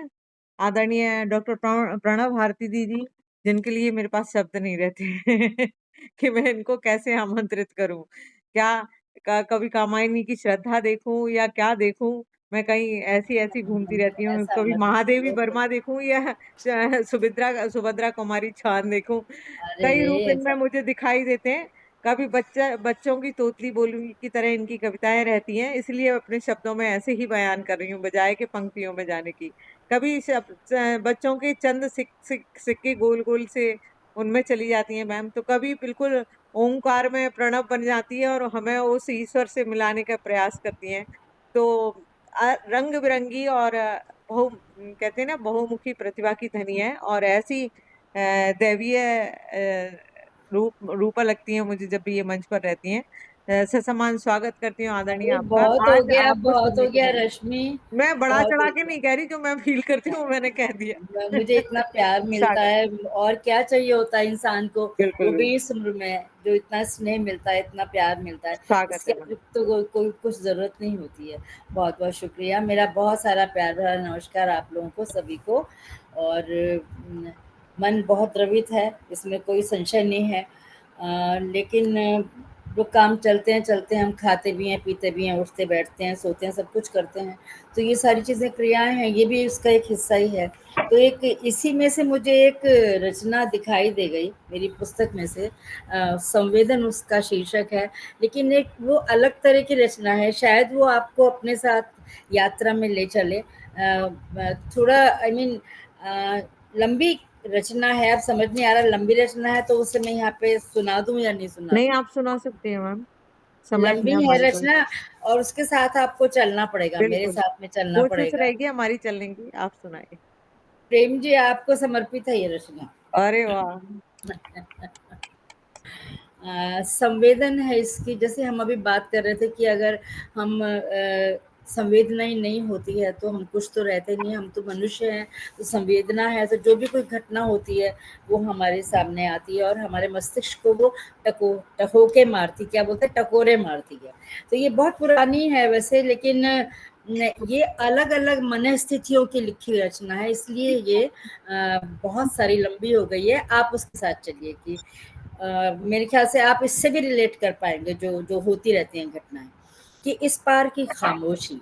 Speaker 1: आदरणीय डॉक्टर प्रणव भारती जी, जिनके लिए मेरे पास शब्द नहीं रहते कि मैं इनको कैसे आमंत्रित करूं। क्या कभी कामायनी की श्रद्धा देखूं या क्या देखूं। मैं कहीं ऐसी ऐसी घूमती रहती हूँ,
Speaker 5: ऐसा
Speaker 1: कभी
Speaker 5: मत
Speaker 1: महादेवी
Speaker 5: कीजिए।
Speaker 1: वर्मा देखूं या सुभद्रा कुमारी चौहान देखूं। कई रूप
Speaker 5: अरे
Speaker 1: इनमें
Speaker 5: ऐसा
Speaker 1: मुझे दिखाई देते हैं। कभी बच्चों की तोतली बोलूंगी की तरह इनकी कविताएं रहती हैं, इसलिए अपने शब्दों में ऐसे ही बयान कर रही हूँ बजाय के पंक्तियों में जाने की। कभी बच्चों के चंद सिक्के गोल गोल से उनमें चली जाती हैं मैम, तो कभी बिल्कुल ओंकार में प्रणव बन जाती है और हमें उस ईश्वर से मिलाने का प्रयास करती हैं। तो रंग बिरंगी और कहते हैं ना बहुमुखी प्रतिभा की धनी है, और ऐसी दैवीय रूपा लगती है मुझे जब भी ये मंच पर रहती हैं। ससम्मान स्वागत करती हूँ आदरणीय
Speaker 5: अरे
Speaker 1: आपका। आज आपको
Speaker 5: बहुत
Speaker 1: सुनने
Speaker 5: हो
Speaker 1: को
Speaker 5: गया
Speaker 1: मिलेगा।
Speaker 5: रश्मि,
Speaker 1: मैं बढ़ा
Speaker 5: बहुत
Speaker 1: चढ़ा
Speaker 5: हो
Speaker 1: के
Speaker 5: गया।
Speaker 1: नहीं कह रही, जो मैं फील करती हूँ मैंने कह दिया।
Speaker 5: मुझे इतना प्यार मिलता है, और क्या चाहिए होता है इंसान को, वो
Speaker 1: बिल्कुल
Speaker 5: भी इस उम्र में जो इतना स्नेह मिलता है, इतना प्यार मिलता है,
Speaker 1: स्वागत
Speaker 5: इसके
Speaker 1: है मैम।
Speaker 5: तो कोई कुछ जरूरत नहीं होती है। बहुत बहुत शुक्रिया, मेरा बहुत सारा प्यार भरा नमस्कार आप लोगों को सभी को। और मन बहुत द्रवित है, इसमें कोई संशय नहीं है। लेकिन जो काम चलते हैं, हम खाते भी हैं, पीते भी हैं, उठते बैठते हैं, सोते हैं, सब कुछ करते हैं, तो ये सारी चीज़ें क्रियाएं हैं, ये भी उसका एक हिस्सा ही है। तो एक इसी में से मुझे एक रचना दिखाई दे गई मेरी पुस्तक में से, संवेदन उसका शीर्षक है, लेकिन एक वो अलग तरह की रचना है, शायद वो आपको अपने साथ यात्रा में ले चले। थोड़ा लंबी रचना है, अब समझ नहीं आ रहा लंबी रचना है तो उसे मैं यहाँ पे सुना दूं या नहीं सुना
Speaker 1: नहीं,
Speaker 5: दूं।
Speaker 1: आप सुना सकते हैं मैम, समय
Speaker 5: लंबी
Speaker 1: है
Speaker 5: है
Speaker 1: हमारे पास।
Speaker 5: रचना, और उसके साथ आपको चलना पड़ेगा, मेरे
Speaker 1: बिल्कुल,
Speaker 5: साथ में चलना
Speaker 1: कोशिश
Speaker 5: पड़ेगा।
Speaker 1: रहेगी हमारी चलने की, आप सुनाइए।
Speaker 5: प्रेम जी, आपको समर्पित है ये रचना।
Speaker 1: अरे वाह।
Speaker 5: संवेदन है इसकी, जैसे हम अभी बात कर रहे थे कि अगर हम संवेदना ही नहीं होती है तो हम कुछ तो रहते नहीं, हम तो मनुष्य हैं, तो संवेदना है, तो जो भी कोई घटना होती है वो हमारे सामने आती है और हमारे मस्तिष्क को वो टकोके मारती, क्या बोलते हैं, टकोरे मारती है। तो ये बहुत पुरानी है वैसे, लेकिन ये अलग अलग मन स्थितियों की लिखी रचना है, इसलिए ये बहुत सारी लंबी हो गई है। आप उसके साथ चलिए कि मेरे ख्याल से आप इससे भी रिलेट कर पाएंगे, जो जो होती रहती हैं घटनाएं, कि इस पार की खामोशी,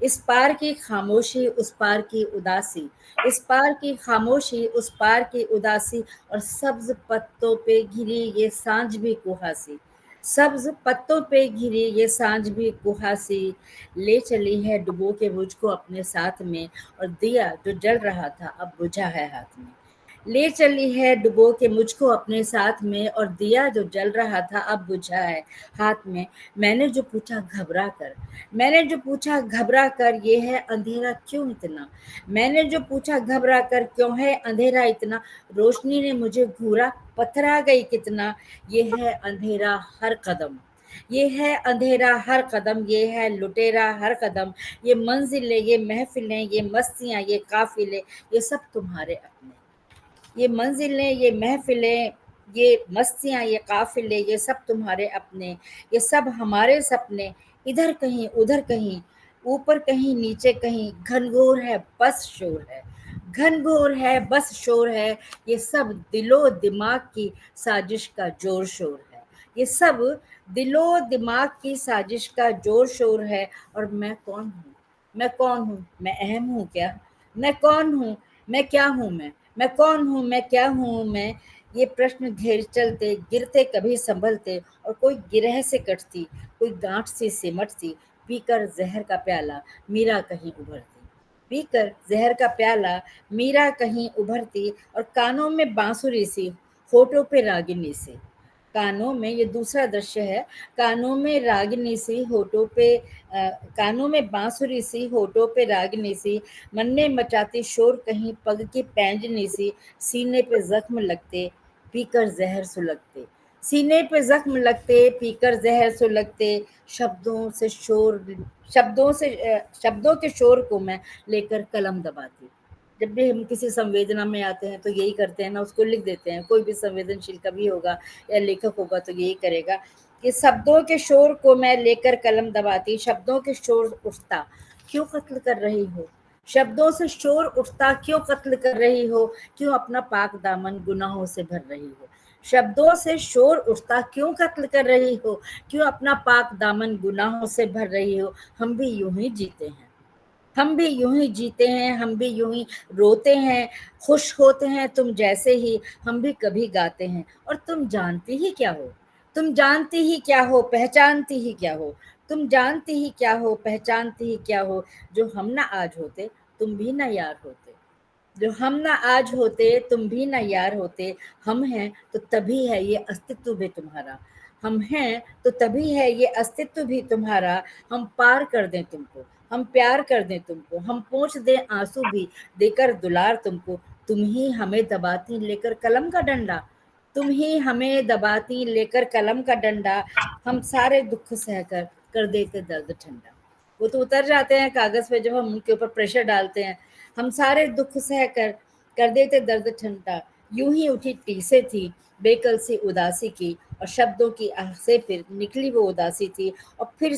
Speaker 5: इस पार की खामोशी, उस पार की उदासी, इस पार की खामोशी, उस पार की उदासी, और सब्ज पत्तों पे घिरी ये सांझ भी कुहासी, सब्ज पत्तों पे घिरी ये सांझ भी कुहासी, ले चली है डुबो के मुझको अपने साथ में, और दिया जो जल रहा था अब बुझा है हाथ में। ले चली है डुबो के मुझको अपने साथ में, और दिया जो जल रहा था अब बुझा है हाथ में। मैंने जो पूछा घबरा कर, मैंने जो पूछा घबरा कर, ये है अंधेरा क्यों इतना, मैंने जो पूछा घबरा कर, क्यों है अंधेरा इतना, रोशनी ने मुझे घूरा पथरा गई कितना, ये है अंधेरा हर कदम, ये है अंधेरा हर कदम, ये है लुटेरा हर कदम, ये मंजिलें, ये महफिलें, ये मस्तियाँ, ये काफिले, ये सब तुम्हारे अपने, ये मंजिलें, ये महफिलें, ये मस्तियाँ, ये काफिले, ये सब तुम्हारे अपने, ये सब हमारे सपने, इधर कहीं उधर कहीं, ऊपर कहीं नीचे कहीं, घनघोर है बस शोर है, घनघोर है बस शोर है, ये सब दिलो दिमाग की साजिश का जोर शोर है, ये सब दिलो दिमाग की साजिश का जोर शोर है। और मैं कौन हूँ, मैं कौन हूँ, मैं अहम हूँ क्या, मैं कौन हूँ, मैं क्या हूँ, मैं कौन हूँ, मैं क्या हूँ मैं, ये प्रश्न घेर चलते, गिरते कभी संभलते, और कोई गिरह से कटती, कोई गांठ से सिमटती, पीकर जहर का प्याला मीरा कहीं उभरती, पीकर जहर का प्याला मीरा कहीं उभरती, और कानों में बांसुरी सी, होठों पे रागिनी सी, कानों में, ये दूसरा दृश्य है, कानों में रागिनी सी, होठों पे कानों में बांसुरी सी, होठों पे रागिनी सी, मन ने मचाती शोर कहीं पग की पैंजनी सी, सीने पे जख्म लगते पीकर जहर सुलगते, सीने पे जख्म लगते पीकर जहर सुलगते, शब्दों से शोर, शब्दों के शोर को मैं लेकर कलम दबाती। जब भी हम किसी संवेदना में आते हैं तो यही करते हैं ना, उसको लिख देते हैं। कोई भी संवेदनशील कवि होगा या लेखक होगा तो यही करेगा कि शब्दों के शोर को मैं लेकर कलम दबाती, शब्दों के शोर उठता क्यों कत्ल कर रही हो, शब्दों से शोर उठता क्यों कत्ल कर रही हो, क्यों अपना पाक दामन गुनाहों से भर रही हो, शब्दों से शोर उठता क्यों कत्ल कर रही हो, क्यों अपना पाक दामन गुनाहों से भर रही हो। हम भी यूं ही जीते हैं, हम भी यूं ही जीते हैं, हम भी यूं ही रोते हैं, खुश होते हैं तुम जैसे ही, हम भी कभी गाते हैं, और तुम जानती ही क्या हो, तुम जानती ही क्या हो, पहचानती ही क्या हो, तुम जानती ही क्या हो, पहचानती ही क्या हो, जो हम ना आज होते तुम भी ना यार होते, जो हम ना आज होते तुम भी ना यार होते, हम हैं तो तभी है ये अस्तित्व भी तुम्हारा, हम हैं तो तभी है ये अस्तित्व भी तुम्हारा, हम पार कर दें तुमको, हम प्यार कर दें तुमको, हम पोंछ दें आंसू भी देकर दुलार तुमको, तुम ही हमें दबाती लेकर कलम का डंडा, तुम ही हमें दबाती लेकर कलम का डंडा, हम सारे दुख सहकर कर देते दर्द ठंडा। वो तो उतर जाते हैं कागज पे जब हम उनके ऊपर प्रेशर डालते हैं, हम सारे दुख सहकर कर देते दर्द ठंडा, यूं ही उठी टीसे थी बेकल सी उदासी की, और शब्दों की आह से फिर निकली वो उदासी थी, और फिर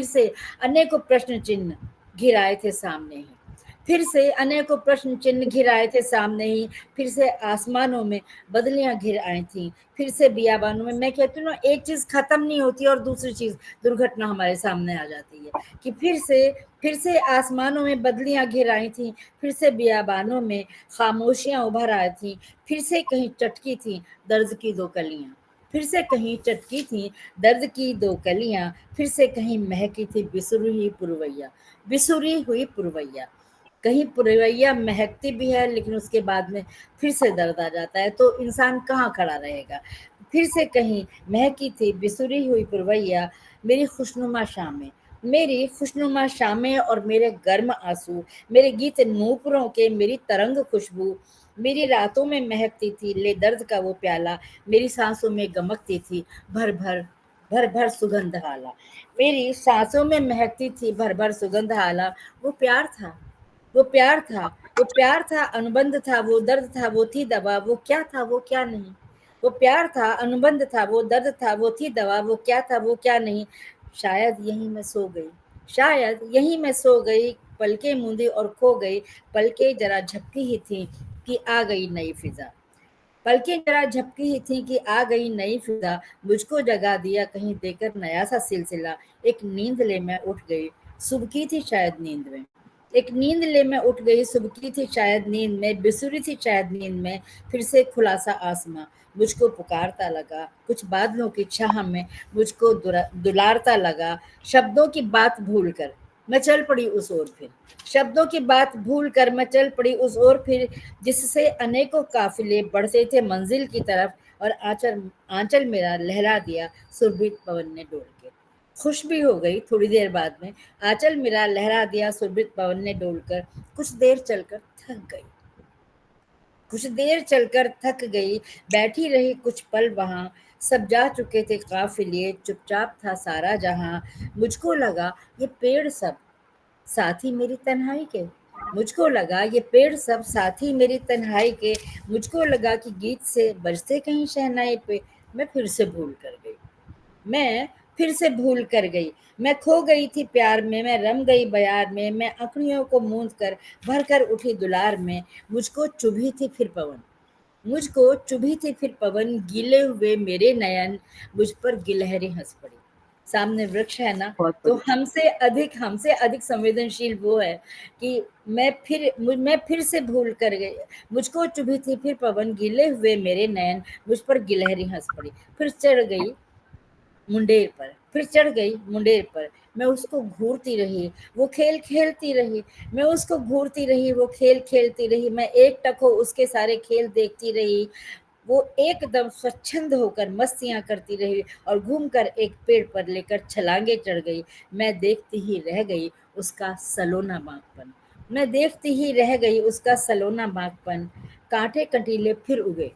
Speaker 5: से अनेकों प्रश्न चिन्ह घिराए थे सामने ही, फिर से अनेकों प्रश्न चिन्ह घिराए थे सामने ही, फिर से आसमानों में बदलियां घिर आई थी, फिर से बियाबानों में, मैं कहती हूँ ना एक चीज खत्म नहीं होती और दूसरी चीज दुर्घटना हमारे सामने आ जाती है, कि फिर से आसमानों में बदलियां घिर आई थी, फिर से बियाबानों में खामोशियां उभर आई थी, फिर से कहीं चटकी थी दर्द की दो कलियां, फिर से कहीं चटकी थी दर्द की दो कलियां, फिर से कहीं महकी थी बिसुरी हुई पुरवैया, कहीं पुरवैया महकती भी है लेकिन उसके बाद में फिर से दर्द आ जाता है, तो इंसान कहाँ खड़ा रहेगा। फिर से कहीं महकी थी बिसुरी हुई पुरवैया, मेरी खुशनुमा शामें, मेरी खुशनुमा शामें और मेरे गर्म आंसू, मेरे गीत नूपुरों के, मेरी तरंग खुशबू, मेरी रातों में महकती थी ले दर्द का वो प्याला, मेरी सांसों में गमकती थी भर भर सुगंध हाला, मेरी सांसों में महकती थी भर भर सुगंध हाला, वो प्यार था, वो प्यार था, वो प्यार था, अनुबंध था, वो दर्द था, वो थी दवा, वो क्या था, वो क्या नहीं, वो प्यार था, अनुबंध था, वो दर्द था, वो थी दवा, वो क्या था, वो क्या नहीं, शायद यहीं मैं सो गई, शायद यहीं मैं सो गई, पलके मूंदी और खो गई, पलके जरा झपकी ही थी कि आ गई नई फिजा, पलकें जरा झपकी ही थी कि आ गई नई फिजा, मुझको जगा दिया कहीं देकर नया सा सिलसिला, एक नींद ले मैं उठ गई, सुबह की थी शायद नींद में, एक नींद ले मैं उठ गई, सुबह की थी शायद नींद में, बिसुरी थी शायद नींद में, फिर से खुला सा आसमां मुझको पुकारता लगा, कुछ बादलों की छाह में मुझको दुलारता लगा, शब्दों की बात भूल कर मैं चल पड़ी उस ओर फिर, शब्दों की बात भूल कर मैं चल पड़ी उस ओर फिर, जिससे अनेकों काफिले बढ़ते थे मंजिल की तरफ, और आंचल मेरा लहरा दिया सुरभित पवन ने डोल के, खुश भी हो गई थोड़ी देर बाद में, आंचल मेरा लहरा दिया सुरभित पवन ने डोलकर, कुछ देर चलकर थक गई, कुछ देर चलकर थक गई, बैठी रही कुछ पल वहां, सब जा चुके थे काफिले, चुपचाप था सारा जहां, मुझको लगा ये पेड़ सब साथी मेरी तन्हाई के, मुझको लगा ये पेड़ सब साथी मेरी तन्हाई के, मुझको लगा कि गीत से बजते कहीं शहनाई पे, मैं फिर से भूल कर गई, मैं फिर से भूल कर गई, मैं खो गई थी प्यार में, मैं रम गई बयार में, मैं अंखड़ियों को मूंद कर भर कर उठी दुलार में, मुझको चुभी थी फिर पवन, मुझको चुभी थी फिर पवन, गीले हुए मेरे नयन मुझ पर गिलहरी हंस पड़ी, सामने वृक्ष है ना, तो हमसे अधिक संवेदनशील वो है कि मैं फिर से भूल कर गई, मुझको चुभी थी फिर पवन, गीले हुए मेरे नयन मुझ पर गिलहरी हंस पड़ी, फिर चढ़ गई मुंडेर पर, फिर चढ़ गई मुंडेर पर, मैं उसको घूरती रही, वो खेल खेलती रही, मैं उसको घूरती रही, वो खेल खेलती रही, मैं एक टक हो उसके सारे खेल देखती रही, वो एकदम स्वच्छंद होकर मस्तियां करती रही, और घूमकर एक पेड़ पर लेकर छलांगे चढ़ गई, मैं देखती ही रह गई उसका सलोना बांकपन, मैं देखती ही रह गई उसका सलोना बांकपन, कांटे कंटीले फिर उगे,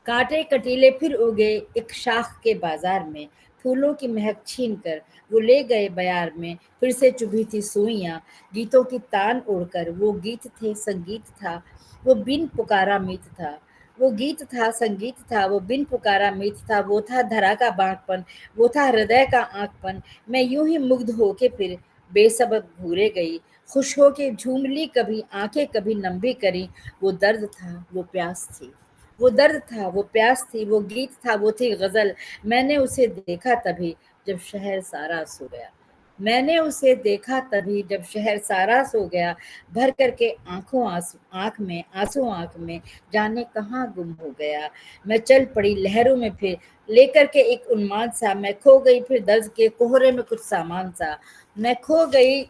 Speaker 5: कांटे कटीले फिर उगे एक शाख के बाजार में, फूलों की महक छीन कर वो ले गए बयार में, फिर से चुभी थी सुइयां गीतों की तान उड़कर, वो गीत थे संगीत था वो बिन पुकारा मीत था, वो गीत था संगीत था वो बिन पुकारा मीत था, वो था धरा का बांकपन, वो था हृदय का आंकपन, मैं यूं ही मुग्ध होके फिर बेसबब घूरे गई, खुश होके झूम ली कभी आंखें कभी नम भी करी, वो दर्द था वो प्यास थी, वो दर्द था वो प्यास थी, वो गीत था वो थी गजल, मैंने उसे देखा तभी जब शहर सारा सो गया, मैंने उसे देखा तभी जब शहर सारा सो गया, भर करके आँख में जाने कहाँ गुम हो गया। मैं चल पड़ी लहरों में फिर, लेकर के एक उन्माद सा, मैं खो गई फिर दर्द के कोहरे में कुछ सामान सा। मैं खो गई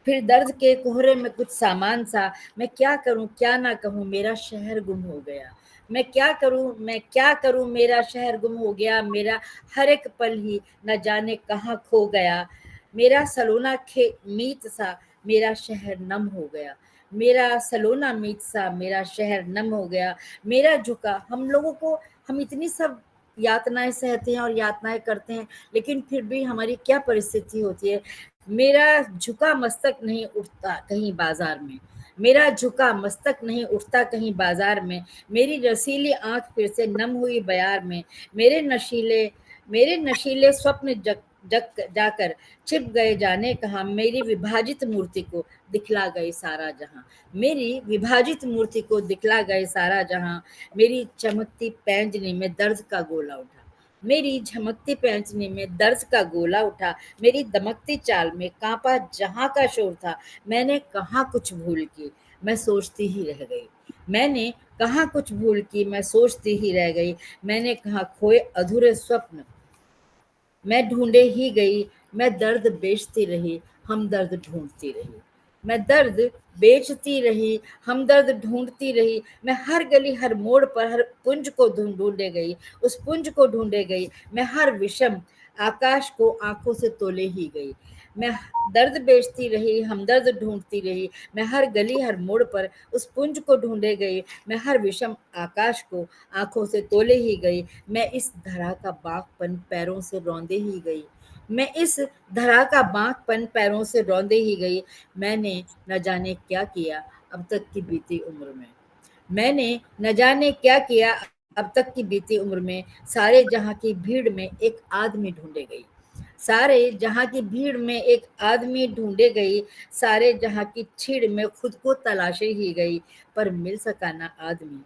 Speaker 5: फिर दर्द के कोहरे में कुछ सामान सा। मैं क्या करूं क्या ना कहूं, मेरा शहर गुम हो गया। मैं क्या करूं मेरा शहर गुम हो गया। मेरा हर एक पल ही न जाने कहाँ खो गया। मेरा सलोना मीत सा मेरा शहर नम हो गया। मेरा सलोना मीत सा मेरा शहर नम हो गया। मेरा झुका, हम लोगों को, हम इतनी सब यातनाएं सहते हैं और यातनाएं करते हैं, लेकिन फिर भी हमारी क्या परिस्थिति होती है। मेरा झुका मस्तक नहीं उठता कहीं बाजार में। मेरा झुका मस्तक नहीं उठता कहीं बाजार में। मेरी रसीली आंख फिर से नम हुई बयार में। मेरे नशीले स्वप्न जग जग जाकर छिप गए जाने कहाँ। मेरी विभाजित मूर्ति को दिखला गए सारा जहां। मेरी विभाजित मूर्ति को दिखला गए सारा जहां। मेरी चमकती पैंजनी में दर्द का गोला उठा। मेरी झमकती पैंजनी में दर्द का गोला उठा। मेरी दमकती चाल में कांपा जहां का शोर था। मैंने कहाँ कुछ भूल की, मैं सोचती ही रह गई। मैंने कहाँ कुछ भूल की, मैं सोचती ही रह गई। मैंने कहाँ खोए अधूरे स्वप्न, मैं ढूंढे ही गई। मैं दर्द बेचती रही, हमदर्द ढूंढती रही। मैं दर्द बेचती रही, हमदर्द ढूंढती रही। मैं हर गली हर मोड़ पर हर पुंज को ढूंढे गई, उस पुंज को ढूंढे गई। मैं हर विषम आकाश को आंखों से तोले ही गई। मैं दर्द बेचती रही, हमदर्द ढूंढती रही। मैं हर गली हर मोड़ पर उस पुंज को ढूंढे गई। मैं हर विषम आकाश को आंखों से तोले ही गई। मैं इस धरा का बांकपन पैरों से रौंदे ही गई। मैं इस धरा का बांकपन पैरों से रौंदे ही गई। मैंने न जाने क्या किया अब तक की बीती उम्र में। मैंने न जाने क्या किया अब तक की बीती उम्र में। सारे जहां की भीड़ में एक आदमी ढूंढे गई। सारे जहां की भीड़ में एक आदमी ढूंढे गई। सारे जहां की छीड़ में खुद को तलाशे ही गई। पर मिल सका ना आदमी,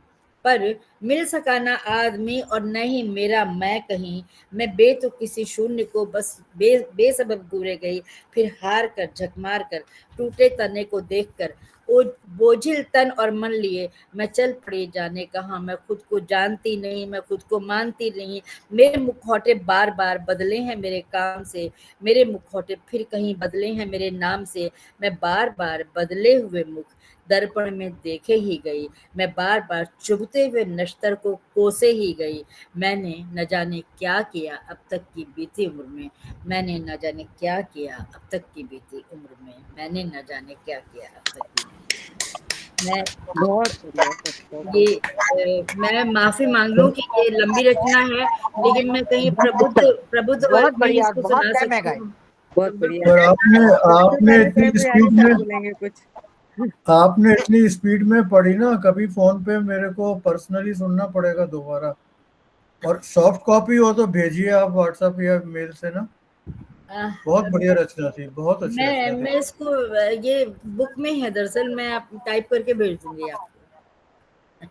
Speaker 5: पर मिल सका ना आदमी, और न ही मेरा मैं कहीं। मैं बेतुक किसी शून्य को बस बेसबब घूरे गई। फिर हार कर झक मार कर टूटे तने को देखकर ओ बोझिल तन और मन लिए मैं चल पड़ी जाने कहाँ। मैं खुद को जानती नहीं, मैं खुद को मानती नहीं। मेरे मुखौटे बार बार बदले हैं मेरे काम से। मेरे मुखौटे फिर कहीं बदले हैं मेरे नाम से। मैं बार बार बदले हुए मुख दर्पण में देखे ही गई। मैं बार बार चुभते हुए नश्तर को कोसे ही गई। मैंने न जाने क्या किया अब तक की बीती उम्र में। मैंने न जाने क्या किया अब तक की बीती उम्र में। मैंने न जाने क्या किया अब तक की। मैं
Speaker 1: बहुत बढ़िया सर, बहुत
Speaker 5: मैं माफी मांग लूं कि ये लंबी रचना है, लेकिन मैं कहीं प्रबुद्ध
Speaker 12: बहुत
Speaker 5: वर्ग में ही
Speaker 12: बढ़िया,
Speaker 5: इसको
Speaker 12: बहुत
Speaker 5: सुना
Speaker 12: टाइम है
Speaker 5: सकती
Speaker 12: गए।
Speaker 5: हूँ।
Speaker 1: बहुत
Speaker 5: तो
Speaker 1: बढ़िया।
Speaker 4: पर
Speaker 1: सबसे पहले
Speaker 4: इतनी
Speaker 1: प्रेम बिहारी
Speaker 4: स्पीड
Speaker 1: सर
Speaker 4: में
Speaker 1: बोलेंगे कुछ।
Speaker 4: आपने इतनी स्पीड में पढ़ी ना, कभी फोन पे मेरे को पर्सनली सुनना पड़ेगा दोबारा। और सॉफ्ट कॉपी हो तो भेजिए आप व्हाट्सएप या मेल से ना। बहुत बढ़िया रचना थी, बहुत अच्छी रचना
Speaker 5: मैं
Speaker 4: थी।
Speaker 5: इसको, ये बुक में है दरअसल, मैं आप टाइप करके भेज दूंगी आपको।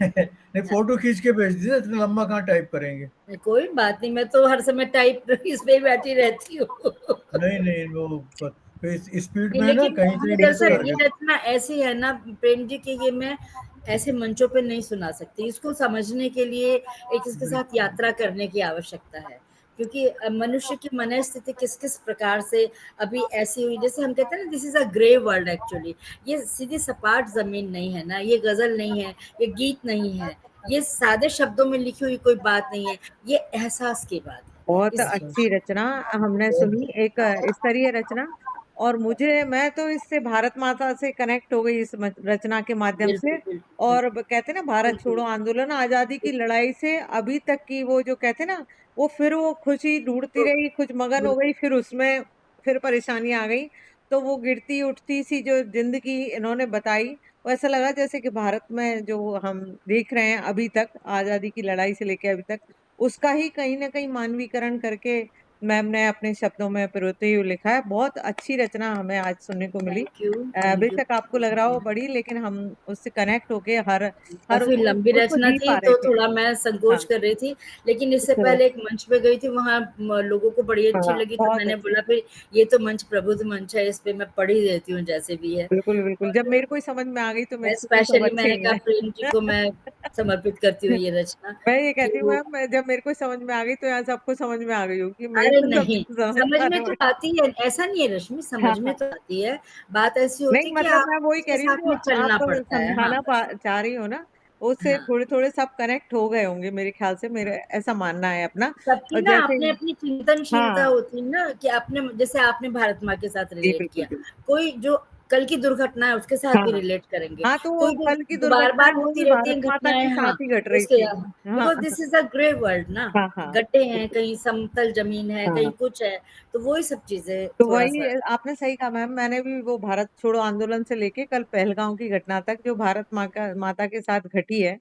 Speaker 4: नहीं, फोटो खींच के भेज दीजिए, इतना लंबा कहाँ टाइप करेंगे।
Speaker 5: कोई बात नहीं, मैं तो हर समय टाइप इस पे ही बैठी रहती हूँ।
Speaker 4: नहीं वो स्पीड में ना
Speaker 5: लेकिन
Speaker 4: कहीं से
Speaker 5: ये
Speaker 4: मिस
Speaker 5: दरअसल
Speaker 4: कर
Speaker 5: ये
Speaker 4: गया।
Speaker 5: रचना ऐसी है ना प्रेम जी की, ये मैं ऐसे मंचों पे नहीं सुना सकती। इसको समझने के लिए एक इसके साथ यात्रा करने की आवश्यकता है, क्योंकि मनुष्य की मनस्थिति किस किस प्रकार से अभी ऐसी हुई, जैसे हम कहते हैं ना, this is a grey world actually. ये सीधी सपाट जमीन नहीं है ना, ये गजल नहीं है, ये गीत नहीं है, ये सादे शब्दों में लिखी हुई कोई बात नहीं है, ये एहसास की बात है।
Speaker 1: बहुत
Speaker 5: इस
Speaker 1: अच्छी रचना हमने सुनी, एक स्तरीय रचना। और मैं तो इससे भारत माता से कनेक्ट हो गई इस रचना के माध्यम से।
Speaker 5: बिल्कुल बिल्कुल
Speaker 1: और कहते हैं ना, भारत
Speaker 5: बिल्कुल
Speaker 1: छोड़ो आंदोलन, आजादी की लड़ाई से अभी तक की वो जो कहते हैं ना, वो खुशी ढूंढती रही, कुछ मगन हो गई, फिर उसमें फिर परेशानी आ गई। तो वो गिरती उठती सी जो जिंदगी इन्होंने बताई, वो ऐसा लगा जैसे कि भारत में जो हम देख रहे हैं अभी तक, आजादी की लड़ाई से लेके अभी तक, उसका ही कहीं ना कहीं मानवीकरण करके मैम ने अपने शब्दों में पिरोते हुए लिखा है। बहुत अच्छी रचना हमें आज सुनने को मिली।
Speaker 5: थैंक यू
Speaker 1: बेशक आपको लग रहा हो बड़ी, लेकिन हम उससे कनेक्ट होके हर
Speaker 5: काफी लंबी
Speaker 1: उसको
Speaker 5: रचना
Speaker 1: जी
Speaker 5: थी,
Speaker 1: पा रहे
Speaker 5: तो
Speaker 1: थे।
Speaker 5: थोड़ा मैं संकोच
Speaker 1: हाँ।
Speaker 5: कर रही थी, लेकिन इससे
Speaker 1: तो
Speaker 5: पहले एक मंच पे गई थी, वहाँ लोगों को बड़ी अच्छी
Speaker 1: हाँ,
Speaker 5: लगी, तो
Speaker 1: बहुत
Speaker 5: मैंने
Speaker 1: अच्छी।
Speaker 5: बोला फिर ये तो मंच प्रबुद्ध मंच है, इस पे मैं पढ़ ही देती हूँ जैसे भी है।
Speaker 1: बिल्कुल, बिल्कुल। जब मेरे को ही समझ में आ गई तो मेरे को तो सब
Speaker 5: स्पेशली
Speaker 1: अच्छे
Speaker 5: मैंने
Speaker 1: ही
Speaker 5: कहा
Speaker 1: हैं।
Speaker 5: प्रेम जी को मैं समर्पित करती हूँ ये रचना
Speaker 1: मैं ये
Speaker 5: कि
Speaker 1: कहती हूँ
Speaker 5: वो
Speaker 1: मैम, जब मेरे को समझ में आ गई तो यहाँ सबको समझ में आ गई होगी, मैं ही
Speaker 5: अरे
Speaker 1: तो
Speaker 5: नहीं,
Speaker 1: सबको समझ
Speaker 5: समझ में
Speaker 1: पाने
Speaker 5: तो
Speaker 1: वाली।
Speaker 5: आती है, ऐसा नहीं है रश्मि,
Speaker 1: हाँ,
Speaker 5: समझ में
Speaker 1: हाँ।
Speaker 5: तो आती है। बात ऐसी होती
Speaker 1: नहीं,
Speaker 5: है कि
Speaker 1: मतलब मैं
Speaker 5: आप
Speaker 1: वही कह
Speaker 5: उसके
Speaker 1: रही हूँ
Speaker 5: साथ
Speaker 1: जो
Speaker 5: में चलना
Speaker 1: आप
Speaker 5: पड़ता है। हाँ,
Speaker 1: समझाना
Speaker 5: बस।
Speaker 1: चाह रही हो ना, उससे
Speaker 5: हाँ।
Speaker 1: थोड़े-थोड़े सब कनेक्ट हो गए होंगे मेरे ख्याल से, मेरा ऐसा मानना है अपना।
Speaker 5: सबकी
Speaker 1: और
Speaker 5: ना
Speaker 1: जैसे
Speaker 5: अपनी चिंतनशीलता
Speaker 1: हाँ।
Speaker 5: होती है ना, कि आपने जैसे आपने भारत माँ के साथ
Speaker 1: जी,
Speaker 5: रिलेट
Speaker 1: बिल्कुल,
Speaker 5: किया,
Speaker 1: बिल्कुल।
Speaker 5: कोई जो कल की दुर्घटना है उसके साथ भी
Speaker 1: हाँ।
Speaker 5: रिलेट करेंगे,
Speaker 1: हाँ, तो वो
Speaker 5: कोई
Speaker 1: कल की
Speaker 5: जो बार
Speaker 1: दुर्घटना है
Speaker 5: बार
Speaker 1: वो
Speaker 5: होती
Speaker 1: भी
Speaker 5: रहती
Speaker 1: भारत
Speaker 5: है
Speaker 1: माता
Speaker 5: घटनाएं,
Speaker 1: के
Speaker 5: हाँ,
Speaker 1: साथ ही घट रही
Speaker 5: उसके
Speaker 1: थी। हाँ,
Speaker 5: because this is a grey world ना,
Speaker 1: हाँ, हाँ।
Speaker 5: गड्ढे हैं,
Speaker 1: बिल्कुल।
Speaker 5: कहीं समतल जमीन है,
Speaker 1: हाँ।
Speaker 5: कहीं कुछ है, तो वही सब चीजें
Speaker 1: तो
Speaker 5: थोड़ा
Speaker 1: वही
Speaker 5: सा।
Speaker 1: आपने सही कहा मैम, मैंने भी वो भारत छोड़ो आंदोलन से लेके कल पहलगांव की घटना तक जो भारत माता के साथ घटी है,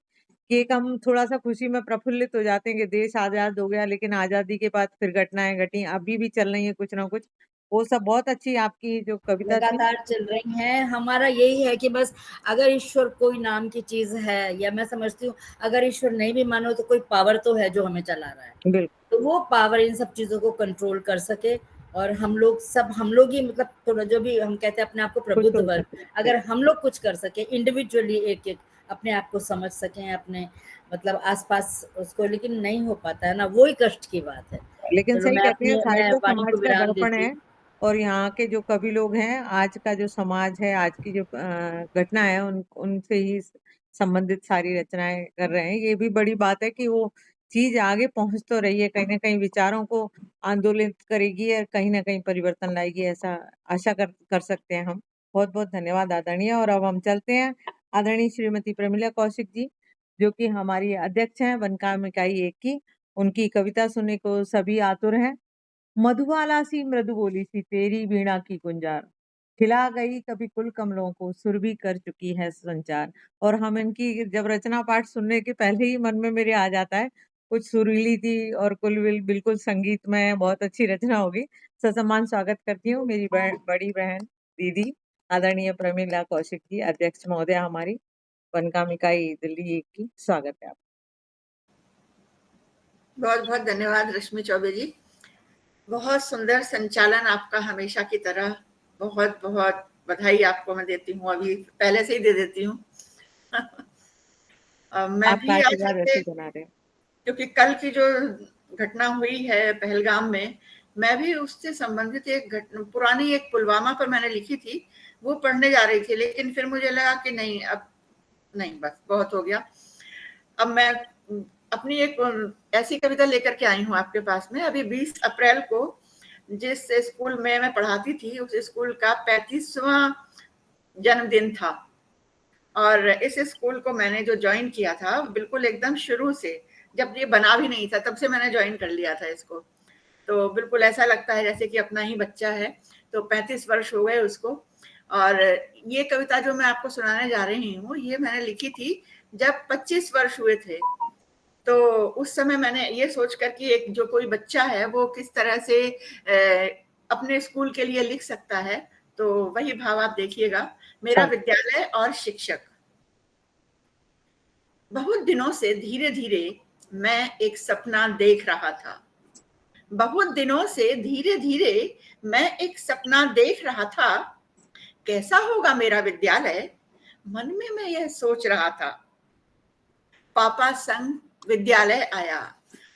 Speaker 1: कि एक हम थोड़ा-सा खुशी में प्रफुल्लित हो जाते हैं कि देश आज़ाद हो गया, लेकिन आज़ादी के बाद फिर घटनाएँ घटी, अभी भी चल रही है कुछ ना कुछ। वो सब बहुत अच्छी आपकी जो कविता थी।
Speaker 5: लगातार चल रही हैं। हमारा यही है कि बस अगर ईश्वर कोई नाम की चीज है, या मैं समझती हूँ अगर ईश्वर नहीं भी मानो तो कोई पावर तो है जो हमें चला रहा है,
Speaker 1: बिल्कुल।
Speaker 5: तो वो पावर इन सब चीजों को कंट्रोल कर सके। और हम लोग ही, मतलब थोड़ा जो भी हम कहते हैं अपने आप को
Speaker 1: कुछ
Speaker 5: प्रबुद्ध
Speaker 1: हो
Speaker 5: वर्ग,
Speaker 1: सके।
Speaker 5: अगर हम लोग कुछ कर सके इंडिविजुअली, एक एक अपने आप को समझ सकें, अपने मतलब आसपास उसको, लेकिन नहीं हो पाता है ना, वो ही कष्ट की बात है।
Speaker 1: लेकिन
Speaker 5: चलो
Speaker 1: सही कहते हैं
Speaker 5: मैं
Speaker 1: साहित्य
Speaker 5: वाणी को
Speaker 1: समाज का
Speaker 5: विराम
Speaker 1: दर्पण
Speaker 5: देती
Speaker 1: है,
Speaker 5: हूँ।
Speaker 1: और यहाँ के जो कवि लोग हैं, आज का जो समाज है, आज की जो घटना है, उनसे ही संबंधित सारी रचनाएं कर रहे हैं। ये भी बड़ी बात है कि वो चीज आगे पहुंच तो रही है, कहीं ना कहीं विचारों को आंदोलित करेगी और कहीं ना कहीं परिवर्तन लाएगी, ऐसा आशा कर सकते हैं हम। बहुत बहुत धन्यवाद आदरणीय। और अब हम चलते हैं आदरणीय श्रीमती प्रमिला कौशिक जी, जो कि हमारी अध्यक्ष हैं वनकाम इकाई 1 की। उनकी कविता सुनने को सभी आतुर हैं। मधुबाला सी मृदु बोली सी तेरी वीणा की गुंजार, खिला गई कभी कुल कमलों को सुर भी कर चुकी है संचार। और हम इनकी जब रचना पाठ सुनने के पहले ही मन में मेरे आ जाता है, कुछ सुरीली थी और बिल्कुल संगीतमय, बहुत अच्छी रचना होगी। ससम्मान स्वागत करती हूँ मेरी बड़ी बहन दीदी आदरणीय प्रमिला कौशिक जी, अध्यक्ष महोदय हमारी वनकाम इकाई दिल्ली 1 की। स्वागत है आप।
Speaker 2: बहुत बहुत धन्यवाद रश्मि चौबे जी, बहुत सुंदर संचालन आपका हमेशा की तरह। बहुत बहुत बधाई आपको मैं देती हूँ, अभी पहले से ही दे देती हूँ। मैं
Speaker 1: आपका
Speaker 2: भी आज
Speaker 1: आशीर्वाद ऐसे
Speaker 2: आपके,
Speaker 1: ही बना रहे।
Speaker 2: क्योंकि कल की जो घटना हुई है पहलगाम में, मैं भी उससे संबंधित एक पुरानी एक पुलवामा पर मैंने लिखी थी, वो पढ़ने जा रही थी, लेकिन फिर मुझे लगा कि नहीं, अब नहीं, बस बहुत हो गया। अब मैं अपनी एक ऐसी कविता लेकर के आई हूँ आपके पास में। अभी 20 अप्रैल को जिस स्कूल में मैं पढ़ाती थी, उस स्कूल का 35वां जन्मदिन था, और इस स्कूल को मैंने जो ज्वाइन किया था बिल्कुल एकदम शुरू से, जब ये बना भी नहीं था तब से मैंने ज्वाइन कर लिया था इसको। तो बिल्कुल ऐसा लगता है जैसे कि अपना ही बच्चा है। तो 35 वर्ष हो गए उसको। और ये कविता जो मैं आपको सुनाने जा रही हूँ, ये मैंने लिखी थी जब 25 वर्ष हुए थे। तो उस समय मैंने ये सोचकर कि एक जो कोई बच्चा है वो किस तरह से अपने स्कूल के लिए लिख सकता है, तो वही भाव आप देखिएगा। मेरा विद्यालय और शिक्षक। बहुत दिनों से धीरे धीरे मैं एक सपना देख रहा था। बहुत दिनों से धीरे धीरे मैं एक सपना देख रहा था। कैसा होगा मेरा विद्यालय, मन में मैं यह सोच रहा था। पापा संग विद्यालय आया।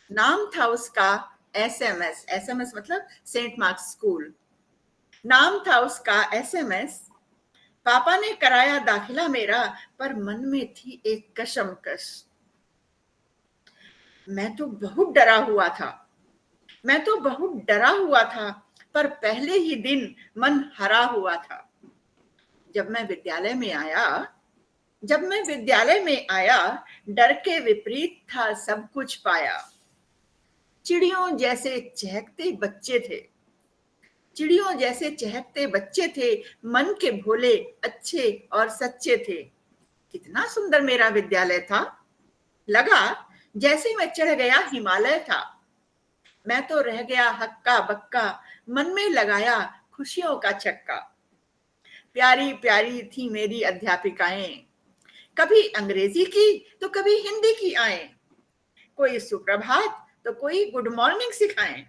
Speaker 2: नाम था उसका एसएमएस। एसएमएस मतलब सेंट मार्क्स स्कूल। नाम था उसका एसएमएस। पापा ने कराया दाखिला मेरा, पर मन में थी एक कशमकश। मैं तो बहुत डरा हुआ था। मैं तो बहुत डरा हुआ था, पर पहले ही दिन मन हरा हुआ था। जब मैं विद्यालय में आया, डर के विपरीत था सब कुछ पाया। चिड़ियों जैसे चहकते बच्चे थे। चिड़ियों जैसे चहकते बच्चे थे, मन के भोले, अच्छे और सच्चे थे। कितना सुंदर मेरा विद्यालय था। लगा जैसे मैं चढ़ गया हिमालय था। मैं तो रह गया हक्का बक्का, मन में लगाया खुशियों का चक्का। प्यारी प्यारी थी मेरी अध्यापिकाएं, कभी अंग्रेजी की तो कभी हिंदी की आए, कोई सुप्रभात तो कोई गुड मॉर्निंग सिखाएं,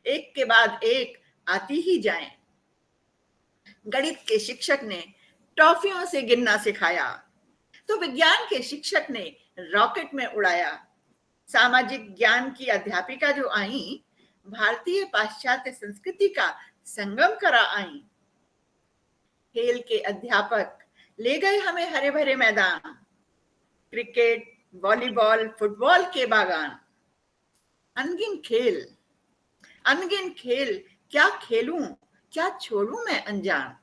Speaker 2: एक के बाद एक आती ही जाएं। गणित के शिक्षक ने टॉफियों से गिनना सिखाया, तो विज्ञान के शिक्षक ने रॉकेट में उड़ाया। सामाजिक ज्ञान की अध्यापिका जो आई, भारतीय पाश्चात्य संस्कृति का संगम करा आई। खेल के अध्यापक ले गए हमें हरे भरे मैदान, क्रिकेट, वॉलीबॉल, फुटबॉल के बागान। अनगिन खेल क्या खेलूं, क्या छोड़ूं मैं अनजान,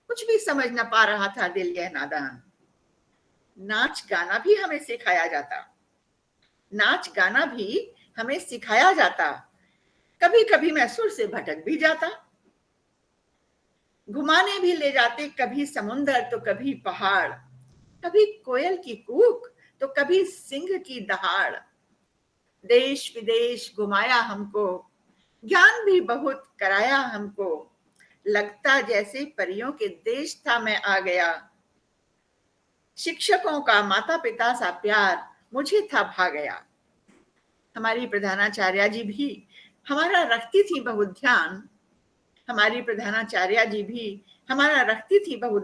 Speaker 2: कुछ भी समझ न पा रहा था दिल यह नादान। नाच गाना भी हमें सिखाया जाता, कभी कभी मैं सुर से भटक भी जाता। घुमाने भी ले जाते कभी समुंदर तो कभी पहाड़, कभी कोयल की कूक तो कभी सिंह की दहाड़। देश विदेश घुमाया हमको, ज्ञान भी बहुत कराया हमको, लगता जैसे परियों के देश था मैं आ गया। शिक्षकों का माता पिता सा प्यार मुझे था भा गया। हमारी प्रधानाचार्या जी भी हमारा रखती थी बहुत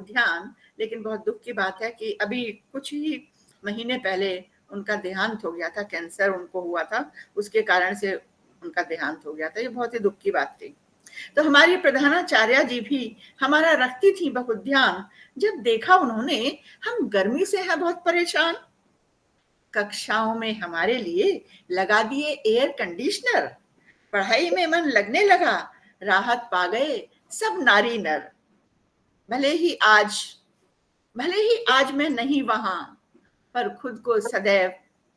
Speaker 2: ध्यान, लेकिन बहुत दुख की बात है कि अभी कुछ ही महीने पहले उनका देहांत हो गया था। कैंसर उनको हुआ था, उसके कारण से उनका देहांत हो गया था। ये बहुत ही दुख की बात थी। तो हमारी प्रधानाचार्या जी भी हमारा रखती थी बहुत ध्यान। जब देखा उन्होंने हम गर्मी से हैं बहुत परेशान, कक्षाओं में हमारे लिए लगा दिए एयर कंडीशनर। पढ़ाई में मन लगने लगा, राहत पा गए सब नारी नर। भले ही आज मैं नहीं वहां, पर खुद को सदैव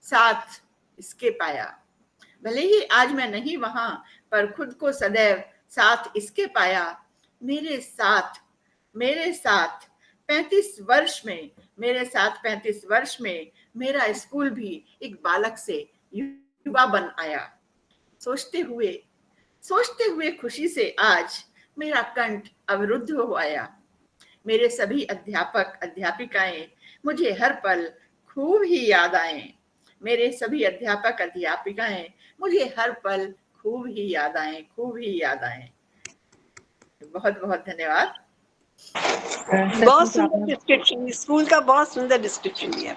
Speaker 2: साथ इसके पाया। भले ही आज मैं नहीं वहां, पर खुद को सदैव साथ इसके पाया। मेरे साथ 35 वर्ष में मेरा स्कूल भी एक बालक से युवा बन आया। सोचते हुए खुशी से आज मेरा कंठ अवरुद्ध हो आया। मेरे सभी अध्यापक अध्यापिकाएं मुझे हर पल खूब ही याद आए। खूब ही याद आए। बहुत बहुत धन्यवाद।
Speaker 11: बहुत सुंदर डिस्क्रिप्शन, स्कूल का बहुत सुंदर डिस्क्रिप्शन दिया।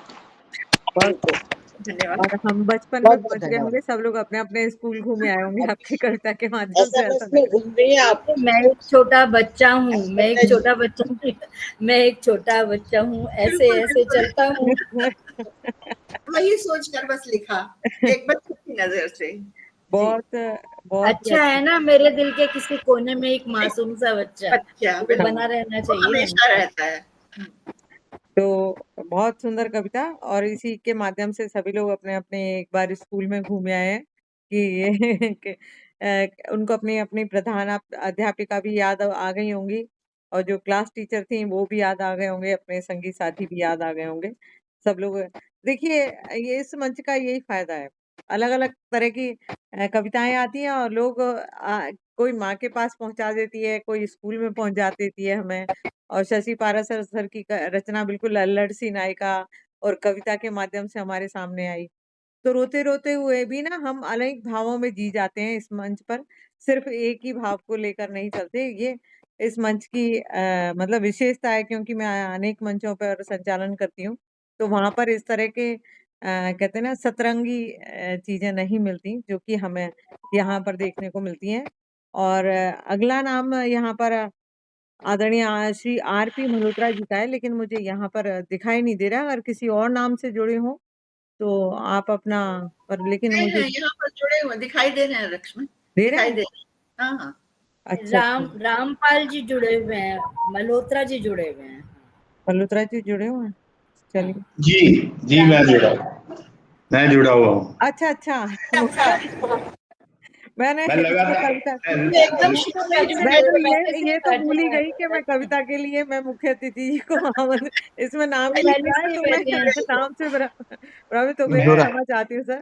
Speaker 2: धन्यवाद।
Speaker 1: और हम बचपन में पहुंच गए होंगे, सब लोग अपने अपने स्कूल घूमे आए होंगे आपकी कविता के माध्यम से। ऐसा लग रहा है।
Speaker 5: मैं एक छोटा बच्चा हूँ, ऐसे चलता हूँ।
Speaker 2: वही सोचकर बस लिखा, एक बच्चे की नजर से।
Speaker 1: बहुत
Speaker 5: अच्छा है ना, मेरे दिल के किसी कोने में एक मासूम सा बच्चा तो बना रहना चाहिए,
Speaker 2: हमेशा रहता है।
Speaker 1: तो बहुत सुंदर कविता, और इसी के माध्यम से सभी लोग अपने अपने एक बार स्कूल में घूमे आए हैं कि उनको अपनी प्रधान अध्यापिका भी याद आ गई होंगी, और जो क्लास टीचर थी वो भी याद आ गए होंगे, अपने संगी साथी भी याद आ गए होंगे। सब लोग देखिए, ये इस मंच का यही फायदा है, अलग अलग तरह की कविताएं आती हैं और लोग कोई माँ के पास पहुंचा देती है, कोई स्कूल में पहुंचा देती है हमें। और शशि पाराशर सर की रचना बिल्कुल अल्लड़ सी नायिका और कविता के माध्यम से हमारे सामने आई। तो रोते रोते हुए भी ना हम अनेक भावों में जी जाते हैं इस मंच पर, सिर्फ एक ही भाव को लेकर नहीं चलते। ये इस मंच की मतलब विशेषता है, क्योंकि मैं अनेक मंचों पर संचालन करती हूँ, तो वहां पर इस तरह के कहते हैं ना सतरंगी चीजें नहीं मिलती, जो कि हमें यहाँ पर देखने को मिलती हैं। और अगला नाम यहाँ पर आदरणीय श्री आर.पी. मल्होत्रा जी का है, लेकिन मुझे यहाँ पर दिखाई नहीं दे रहा। अगर किसी और नाम से जुड़े हो तो आप अपना पर, लेकिन मुझे
Speaker 2: यहाँ पर जुड़े हुए दिखाई दे रहे हैं। लक्ष्मण दिखाई दे रहे हैं। हाँ।
Speaker 1: अच्छा,
Speaker 5: रामपाल जी जुड़े हुए हैं, मल्होत्रा जी जुड़े हुए हैं।
Speaker 1: मल्होत्रा जी जुड़े हुए हैं, चलिए।
Speaker 9: जी मैं जुड़ा हुआ हूँ।
Speaker 1: अच्छा मैंने
Speaker 9: मैं लगा
Speaker 1: कविता
Speaker 2: एकदम
Speaker 1: मैं तो ये तो भूल ही गई कि मैं कविता के लिए मैं मुख्य अतिथि जी को इसमें नाम ही लिखा है, तो मैं नाम से प्रभावित हो गई। क्षमा चाहती हूँ सर।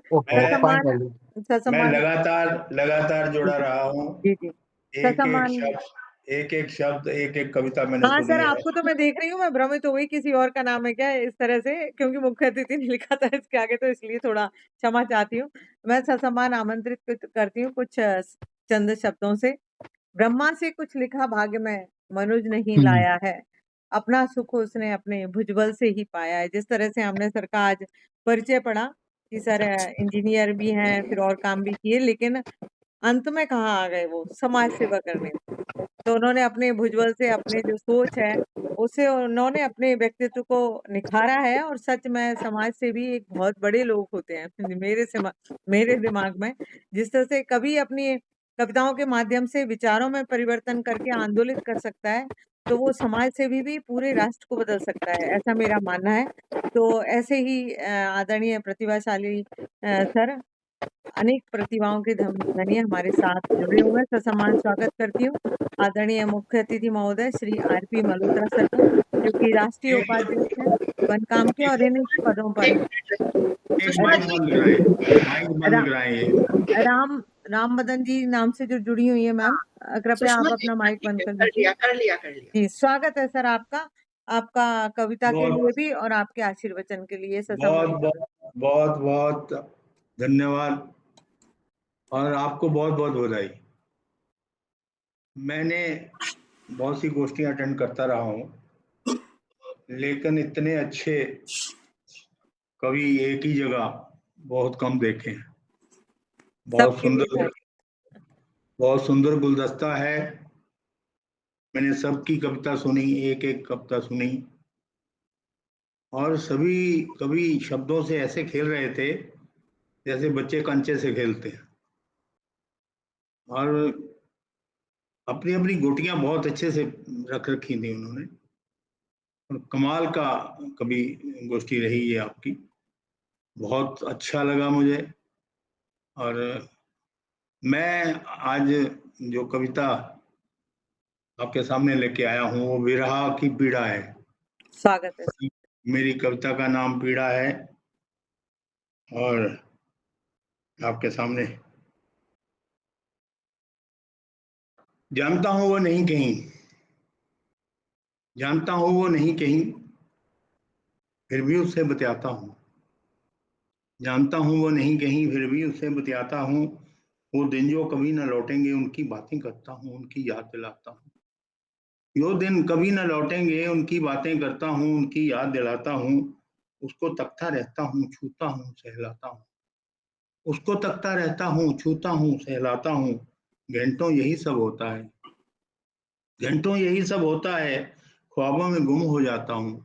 Speaker 9: मैं
Speaker 1: ससम्मान
Speaker 9: लगातार जुड़ा रहा हूँ।
Speaker 1: जी, जी। ससम्मान
Speaker 9: एक शब्द, एक कविता मैंने
Speaker 1: हाँ
Speaker 9: सुनी
Speaker 1: सर,
Speaker 9: है।
Speaker 1: आपको तो मैं देख रही हूँ, मैं भ्रमित हो गई किसी और का नाम है क्या इस तरह से, क्योंकि मुख्य अतिथि ने लिखा था इसके आगे, तो इसलिए थोड़ा क्षमा चाहती हूँ। मैं ससम्मान आमंत्रित करती हूँ कुछ चंद शब्दों से। ब्रह्मा से कुछ लिखा भाग्य में मनुज नहीं लाया है, अपना सुख उसने अपने भुजबल से ही पाया है। जिस तरह से हमने सर का आज परिचय पढ़ा कि सर इंजीनियर भी हैं, फिर और काम भी किए, लेकिन अंत में कहाँ आ गए वो समाज सेवा करने। तो उन्होंने अपने भुजबल से अपने जो सोच है उससे उन्होंने अपने व्यक्तित्व को निखारा है, और सच में समाज से भी एक बहुत बड़े लोग होते हैं मेरे दिमाग में। जिस तरह से कभी अपनी कविताओं के माध्यम से विचारों में परिवर्तन करके आंदोलित कर सकता है, तो वो समाज से भी पूरे राष्ट्र को बदल सकता है, ऐसा मेरा मानना है। तो ऐसे ही आदरणीय प्रतिभाशाली सर, अनेक प्रतिभाओं के धनी हमारे साथ जुड़े हुए हैं। ससम्मान स्वागत करती हूँ आदरणीय मुख्य अतिथि महोदय श्री आरपी मल्होत्रा सर का, जो कि राष्ट्रीय उपाध्यक्ष हैं बनकाम के, और इन पदों पर राम मदन जी नाम से जो जुड़ी हुई है मैम, कृपया आप अपना माइक बंद कर दीजिए।
Speaker 2: कर लिया
Speaker 1: जी, स्वागत है सर आपका कविता के लिए भी और आपके आशीर्वचन के लिए।
Speaker 9: बहुत धन्यवाद और आपको बहुत बधाई। मैंने बहुत सी गोष्ठियां अटेंड करता रहा हूँ, लेकिन इतने अच्छे कवि एक ही जगह बहुत कम देखे हैं। बहुत सुंदर गुलदस्ता है। मैंने सबकी कविता सुनी, एक कविता सुनी, और सभी कवि शब्दों से ऐसे खेल रहे थे जैसे बच्चे कंचे से खेलते हैं, और अपनी अपनी गोटियां बहुत अच्छे से रख रखी थी उन्होंने, और कमाल का कवि गोष्ठी रही ये आपकी। बहुत अच्छा लगा मुझे। और मैं आज जो कविता आपके सामने लेके आया हूँ वो विरह की पीड़ा है।
Speaker 1: स्वागत है।
Speaker 9: मेरी कविता का नाम पीड़ा है, और आपके सामने जानता हूँ वो नहीं कहीं, जानता हूँ वो नहीं कहीं, फिर भी उससे बतियाता हूँ। जानता हूँ वो नहीं कहीं, फिर भी उससे बतियाता हूँ। वो दिन जो कभी न लौटेंगे उनकी बातें करता हूँ, उनकी याद दिलाता हूँ। यो दिन कभी न लौटेंगे उनकी बातें करता हूँ, उनकी याद दिलाता हूँ। उसको तकता रहता हूँ, छूता हूँ, सहलाता हूँ। उसको तकता रहता हूँ, छूता हूँ, सहलाता हूँ। घंटों यही सब होता है, घंटों यही सब होता है। ख्वाबों में गुम हो जाता हूँ,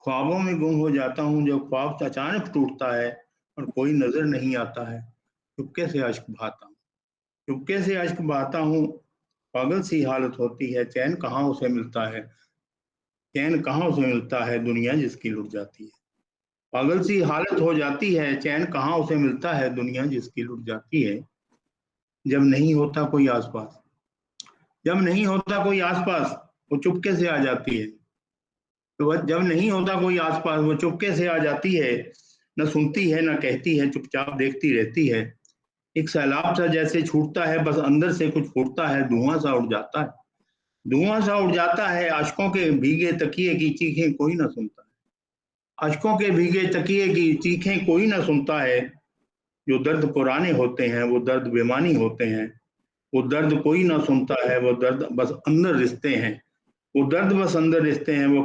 Speaker 9: ख्वाबों में गुम हो जाता हूँ। जब ख्वाब अचानक टूटता है और कोई नजर नहीं आता है, चुपके से अश्क बहाता हूँ, चुपके से अश्क बहाता हूँ। पागल सी हालत होती है, चैन कहाँ उसे मिलता है, चैन कहाँ उसे मिलता है, दुनिया जिसकी लुट जाती है। पागल सी हालत हो जाती है, चैन कहाँ उसे मिलता है, दुनिया जिसकी लुट जाती है। जब नहीं होता कोई आसपास, जब नहीं होता कोई आसपास, वो चुपके से आ जाती है। तो वह जब नहीं होता कोई आसपास, वो चुपके से आ जाती है। न सुनती है न कहती है, चुपचाप देखती रहती है। एक सैलाब सा जैसे छूटता है, बस अंदर से कुछ फूटता है, धुआं सा उड़ जाता है, धुआं सा उड़ जाता है। आशिकों के भीगे तकिए की चीखें कोई ना सुनता है, आशिकों के भीगे तकिए की चीखें कोई ना सुनता है। जो दर्द पुराने होते हैं वो दर्द बेमानी होते हैं, वो दर्द कोई ना सुनता है, वो दर्द बस अंदर रिश्ते हैं, वो दर्द बस अंदर रिश्ते हैं। वो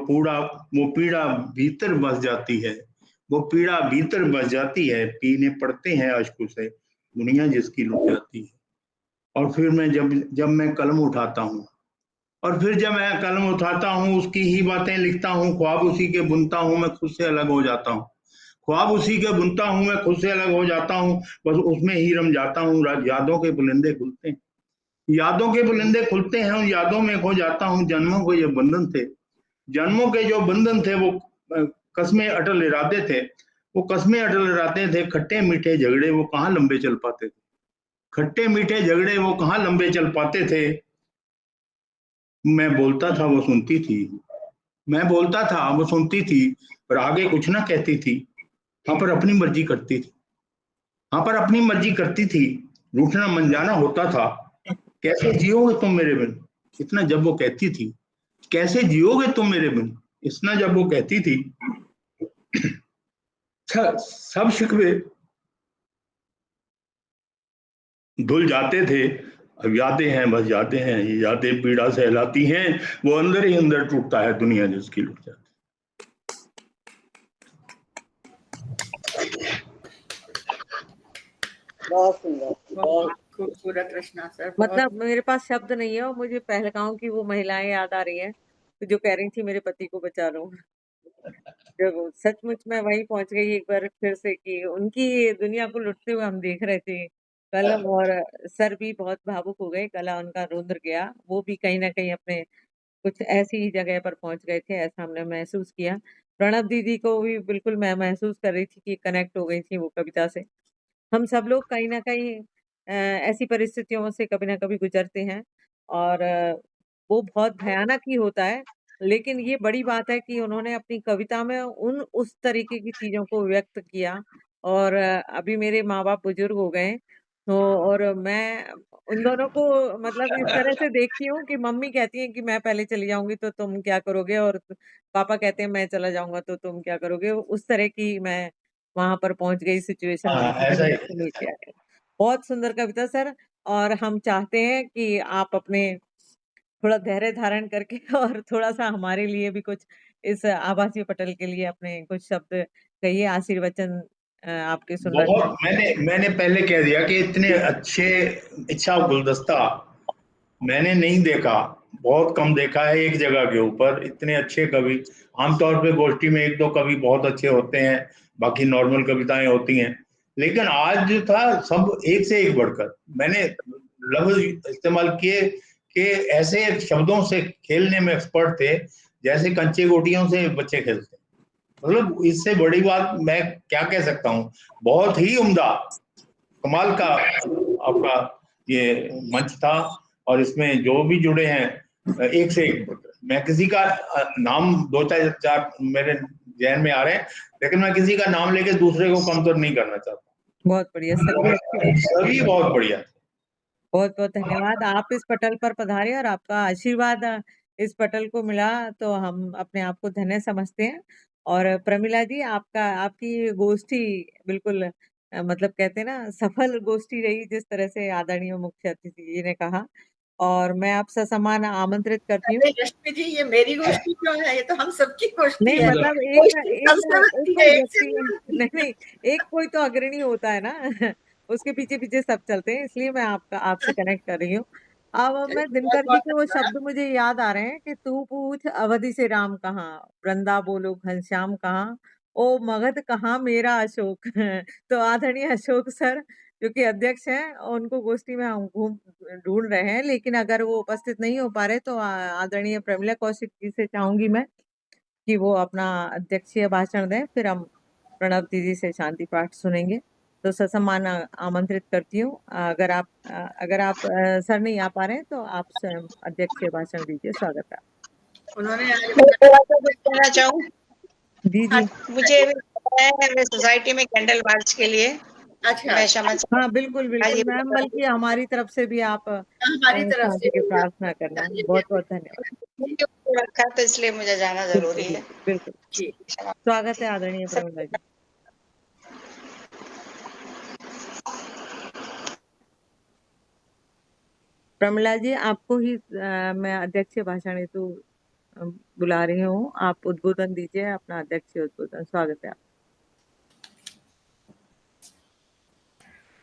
Speaker 9: पीड़ा भीतर बस जाती है, वो पीड़ा भीतर बस जाती है। पीने पड़ते हैं अश्कों से, दुनिया जिसकी लुट जाती है। और फिर मैं जब मैं कलम उठाता हूँ, और फिर जब मैं कलम उठाता हूँ, उसकी ही बातें लिखता हूँ। ख्वाब उसी के बुनता हूँ, मैं खुद से अलग हो जाता हूँ। ख्वाब उसी के बुनता हूँ, मैं खुद से अलग हो जाता हूँ। बस उसमें ही रम जाता हूँ। यादों के बुलंदे खुलते हैं, यादों के बुलंदे खुलते हैं, उन यादों में खो जाता हूँ। जन्मों को ये बंधन थे, जन्मों के जो बंधन थे, वो कस्में अटल इरादे थे, वो कस्में अटल इरादे थे। खट्टे मीठे झगड़े वो कहाँ लंबे चल पाते थे, खट्टे मीठे झगड़े वो कहाँ लंबे चल पाते थे। मैं बोलता था वो सुनती थी, मैं बोलता था वो सुनती थी, पर आगे कुछ ना कहती थी। हाँ, पर अपनी मर्जी करती थी, हाँ, पर अपनी मर्जी करती थी, रूठना मनजाना होता था। कैसे जियोगे तुम मेरे बिन, इतना जब वो कहती थी। कैसे जियोगे तुम मेरे बिन, इतना जब वो कहती थी। सब शिकवे धुल जाते थे, अब यादें हैं, बस यादें हैं, ये यादें पीड़ा सहलाती हैं, वो अंदर ही अंदर टूटता है दुनिया जिसकी लुट जाती।
Speaker 3: बहुत सुंदर,
Speaker 2: बहुत खूबसूरत रचना सर।
Speaker 1: मतलब मेरे पास शब्द नहीं है और मुझे पहलगांव की वो महिलाएं याद आ रही हैं जो कह रही थी मेरे पति को बचा लो। जब सचमुच में वहीं पहुंच गई एक बार फिर से कि उनकी दुनिया को लुटते हुए हम देख रहे थे कल, और सर भी बहुत भावुक हो गए, गला उनका रुंध गया। वो भी कहीं ना कहीं अपने कुछ ऐसी ही जगह पर पहुंच गए थे, ऐसा हमने महसूस किया। प्रणब दीदी को भी बिल्कुल मैं महसूस कर रही थी कि कनेक्ट हो गई थी वो कविता से। हम सब लोग कहीं ना कहीं ऐसी परिस्थितियों से कभी ना कभी गुजरते हैं, और वो बहुत भयानक ही होता है। लेकिन ये बड़ी बात है कि उन्होंने अपनी कविता में उस तरीके की चीजों को व्यक्त किया। और अभी मेरे माँ बाप बुजुर्ग हो गए, तो और मैं उन दोनों को मतलब इस तरह से देखती हूँ कि मम्मी कहती है कि मैं पहले चली जाऊंगी तो तुम क्या करोगे, और पापा कहते हैं मैं चला जाऊंगा तो तुम क्या करोगे। उस तरह की मैं वहां पर पहुंच गई सिचुएशन
Speaker 9: हाँ,
Speaker 1: में
Speaker 9: ऐसा ही।
Speaker 1: मिल के आए। बहुत सुंदर कविता सर, और हम चाहते हैं कि आप अपने थोड़ा धैर्य धारण करके और थोड़ा सा हमारे लिए भी कुछ इस आभासी पटल के लिए अपने कुछ शब्द कहिए, आशीर्वचन आपके सुनना
Speaker 9: बहुत
Speaker 1: चाहेंगे।
Speaker 9: मैंने पहले कह दिया कि इतने अच्छे इच्छा गुलदस्ता मैंने नहीं देखा, बहुत कम देखा है एक जगह के ऊपर। इतने अच्छे कवि, आमतौर पे गोष्ठी में एक दो कवि बहुत अच्छे होते हैं, बाकी नॉर्मल कविताएं होती हैं, लेकिन आज जो था सब एक से एक बढ़कर। मैंने लफ्ज इस्तेमाल किए कि ऐसे शब्दों से खेलने में एक्सपर्ट थे जैसे कंचे गोटियों से बच्चे खेलते हैं। मतलब इससे बड़ी बात मैं क्या कह सकता हूँ। बहुत ही उम्दा, कमाल का आपका ये मंच था, और इसमें जो भी जुड़े हैं एक से एक। मैं किसी का नाम दो चार मेरे जहन में आ रहे हैं, लेकिन मैं किसी का नाम लेके दूसरे को कमतर नहीं करना चाहता।
Speaker 1: बहुत बढ़िया, सभी अच्छी बात है।
Speaker 9: सभी बहुत बढ़िया।
Speaker 1: बहुत बहुत धन्यवाद, आप इस पटल पर पधारे और आपका आशीर्वाद इस पटल को मिला तो हम अपने आप को धन्य समझते हैं। और प्रमिला जी, आपकी गोष्ठी बिल्कुल मतलब कहते हैं ना सफल गोष्ठी रही, जिस तरह से आदरणीय मुख्य अतिथि जी ने कहा, और मैं आप ससम्मान आमंत्रित करती हूँ।
Speaker 2: अरे रश्मि जी, ये मेरी गोष्ठी क्यों है? ये तो हम सबकी गोष्ठी
Speaker 1: नहीं
Speaker 2: है।
Speaker 1: मतलब
Speaker 2: गोष्ठी सबसे
Speaker 1: एक
Speaker 2: बनती है,
Speaker 1: कोई
Speaker 2: एक से
Speaker 1: व्यक्ति
Speaker 2: नहीं बनती।
Speaker 1: नहीं, एक कोई तो अग्रणी होता है ना उसके पीछे पीछे सब चलते हैं, इसलिए मैं आपसे कनेक्ट कर रही हूँ। अब मैं
Speaker 2: बहुत
Speaker 1: दिनकर जी
Speaker 2: बहुत
Speaker 1: के वो
Speaker 2: धन्यवाद।
Speaker 1: शब्द मुझे याद आ रहे हैं कि तू पूछ अवधि से राम कहाँ, वृंदा बोलो घनश्याम कहाँ, ओ मगध कहाँ मेरा अशोक तो आदरणीय अशोक सर जो कि अध्यक्ष हैं, उनको गोष्ठी में हम ढूंढ रहे हैं, लेकिन अगर वो उपस्थित नहीं हो पा रहे तो आदरणीय प्रमिला कौशिक जी से चाहूंगी मैं कि वो अपना अध्यक्षीय भाषण दें, फिर हम प्रणव दीदी से शांति पाठ सुनेंगे। तो ससम्मान आमंत्रित करती हूँ। अगर आप सर नहीं आ पा रहे हैं तो आप स्वयं अध्यक्षीय भाषण दीजिए। स्वागत है।
Speaker 2: उन्होंने आज
Speaker 8: मैं थोड़ा सा कुछ कहना चाहूँ।
Speaker 1: जी जी
Speaker 8: मुझे सोसाइटी में कैंडल मार्च के लिए
Speaker 2: अच्छा
Speaker 8: मैं क्षमा
Speaker 1: हाँ बिल्कुल बिल्कुल मैम, बल्कि हमारी तरफ से भी आप
Speaker 2: हमारी तरफ से
Speaker 1: शांति की प्रार्थना करना। बहुत बहुत धन्यवाद।
Speaker 8: रखा तो इसलिए मुझे जाना जरूरी है।
Speaker 1: बिल्कुल स्वागत है आदरणीय प्रमिला जी। प्रमिला जी, आपको ही मैं अध्यक्षीय भाषण हेतु बुला रही हूँ, आप उद्बोधन दीजिए, अपना अध्यक्षीय उद्बोधन। स्वागत है आप।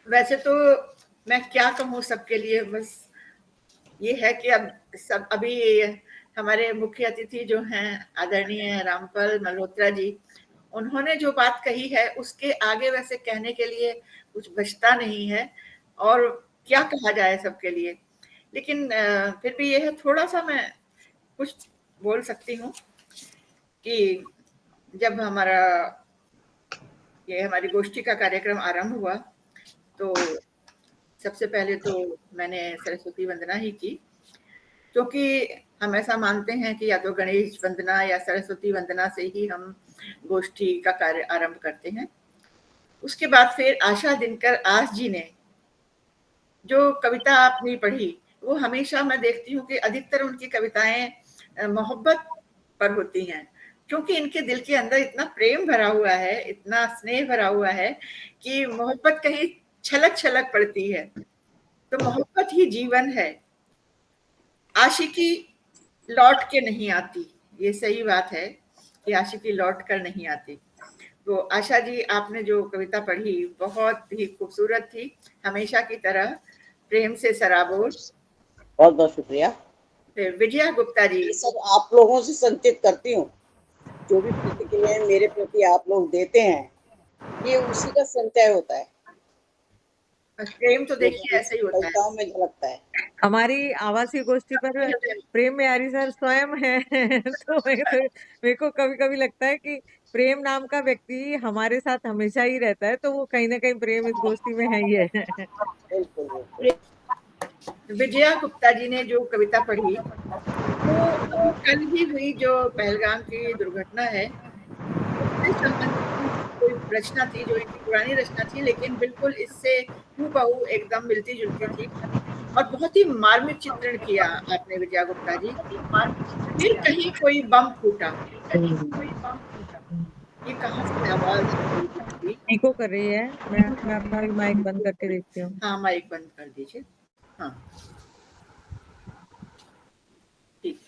Speaker 2: वैसे तो मैं क्या कहूँ सबके लिए, बस ये है कि अब सब अभी हमारे मुख्य अतिथि जो हैं आदरणीय रामपाल मल्होत्रा जी, उन्होंने जो बात कही है उसके आगे वैसे कहने के लिए कुछ बचता नहीं है, और क्या कहा जाए सबके लिए। लेकिन फिर भी ये है, थोड़ा सा मैं कुछ बोल सकती हूँ कि जब हमारी गोष्ठी का कार्यक्रम आरंभ हुआ तो सबसे पहले तो मैंने सरस्वती वंदना ही की, क्योंकि हम ऐसा मानते हैं कि या तो गणेश वंदना या सरस्वती वंदना से ही हम गोष्ठी का कार्य आरंभ करते हैं। उसके बाद फिर आशा दिनकर आस जी ने जो कविता आपने पढ़ी, वो हमेशा मैं देखती हूँ कि अधिकतर उनकी कविताएं मोहब्बत पर होती हैं, क्योंकि इनके दिल के अंदर इतना प्रेम भरा हुआ है, इतना स्नेह भरा हुआ है कि मोहब्बत कहीं छलक छलक पड़ती है। तो मोहब्बत ही जीवन है, आशिकी लौट के नहीं आती। ये सही बात है कि आशिकी लौट कर नहीं आती। तो आशा जी, आपने जो कविता पढ़ी बहुत ही खूबसूरत थी, हमेशा की तरह प्रेम से सराबोर।
Speaker 3: बहुत बहुत शुक्रिया।
Speaker 2: फिर विजया गुप्ता जी,
Speaker 3: ये सब आप लोगों से संचित करती हूँ, जो भी प्रतिक्रियाएं मेरे प्रति आप लोग देते हैं, ये उसी का संचय होता है।
Speaker 2: प्रेम तो देखिए ऐसे ही होता है,
Speaker 3: कविताओं में झलकता है।
Speaker 1: हमारी आवासीय गोष्ठी पर प्रेम बिहारी सर स्वयं है तो मेरे को कभी कभी लगता है कि प्रेम नाम का व्यक्ति हमारे साथ हमेशा ही रहता है, तो वो कहीं ना कहीं प्रेम इस गोष्ठी में है ही है।
Speaker 3: बिल्कुल बिल्कुल।
Speaker 2: विजया गुप्ता जी ने जो कविता पढ़ी, वो अभी कल ही हुई जो पहलगाम की दुर्घटना है, उससे संबंधित कोई रचना थी, जो इनकी पुरानी रचना थी, लेकिन बिल्कुल इससे हूबहू एकदम मिलती जुलती थी और बहुत ही मार्मिक चित्रण किया आपने विजया गुप्ता जी। फिर कहीं कोई बम फूटा, ये कहाँ से आवाज आई?
Speaker 1: इको कर रही है, मैं अपना भी माइक बंद करके देखती हूँ।
Speaker 2: हाँ, माइक बंद कर दीजिए। हाँ, ठीक।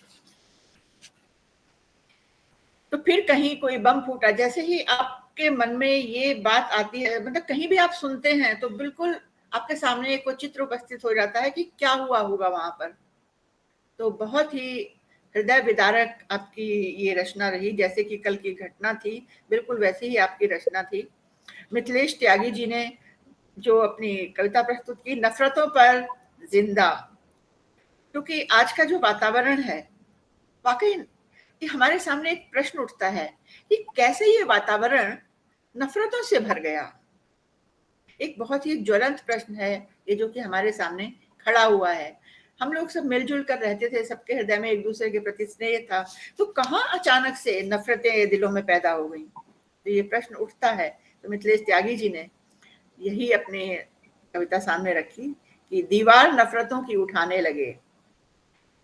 Speaker 2: तो फिर कहीं कोई बम फूटा, जैसे ही आपके मन में ये बात आती है, मतलब कहीं भी आप सुनते हैं तो बिल्कुल आपके सामने एक वो चित्र उपस्थित हो जाता है कि क्या हुआ होगा वहां पर। तो बहुत ही हृदय विदारक आपकी ये रचना रही, जैसे कि कल की घटना थी, बिल्कुल वैसी ही आपकी रचना थी। मिथिलेश त्यागी जी ने जो अपनी कविता प्रस्तुत की, नफरतों पर जिंदा, क्योंकि आज का जो वातावरण है, वाकई कि हमारे सामने एक प्रश्न उठता है कि कैसे ये वातावरण नफरतों से भर गया। एक बहुत ही ज्वलंत प्रश्न है ये, जो कि हमारे सामने खड़ा हुआ है। हम लोग सब मिलजुल कर रहते थे, सबके हृदय में एक दूसरे के प्रति स्नेह था, तो कहाँ अचानक से नफरतें दिलों में पैदा हो गई। तो ये प्रश्न उठता है। तो मिथिलेश त्यागी जी ने यही अपनी कविता सामने रखी कि दीवार नफरतों की उठाने लगे,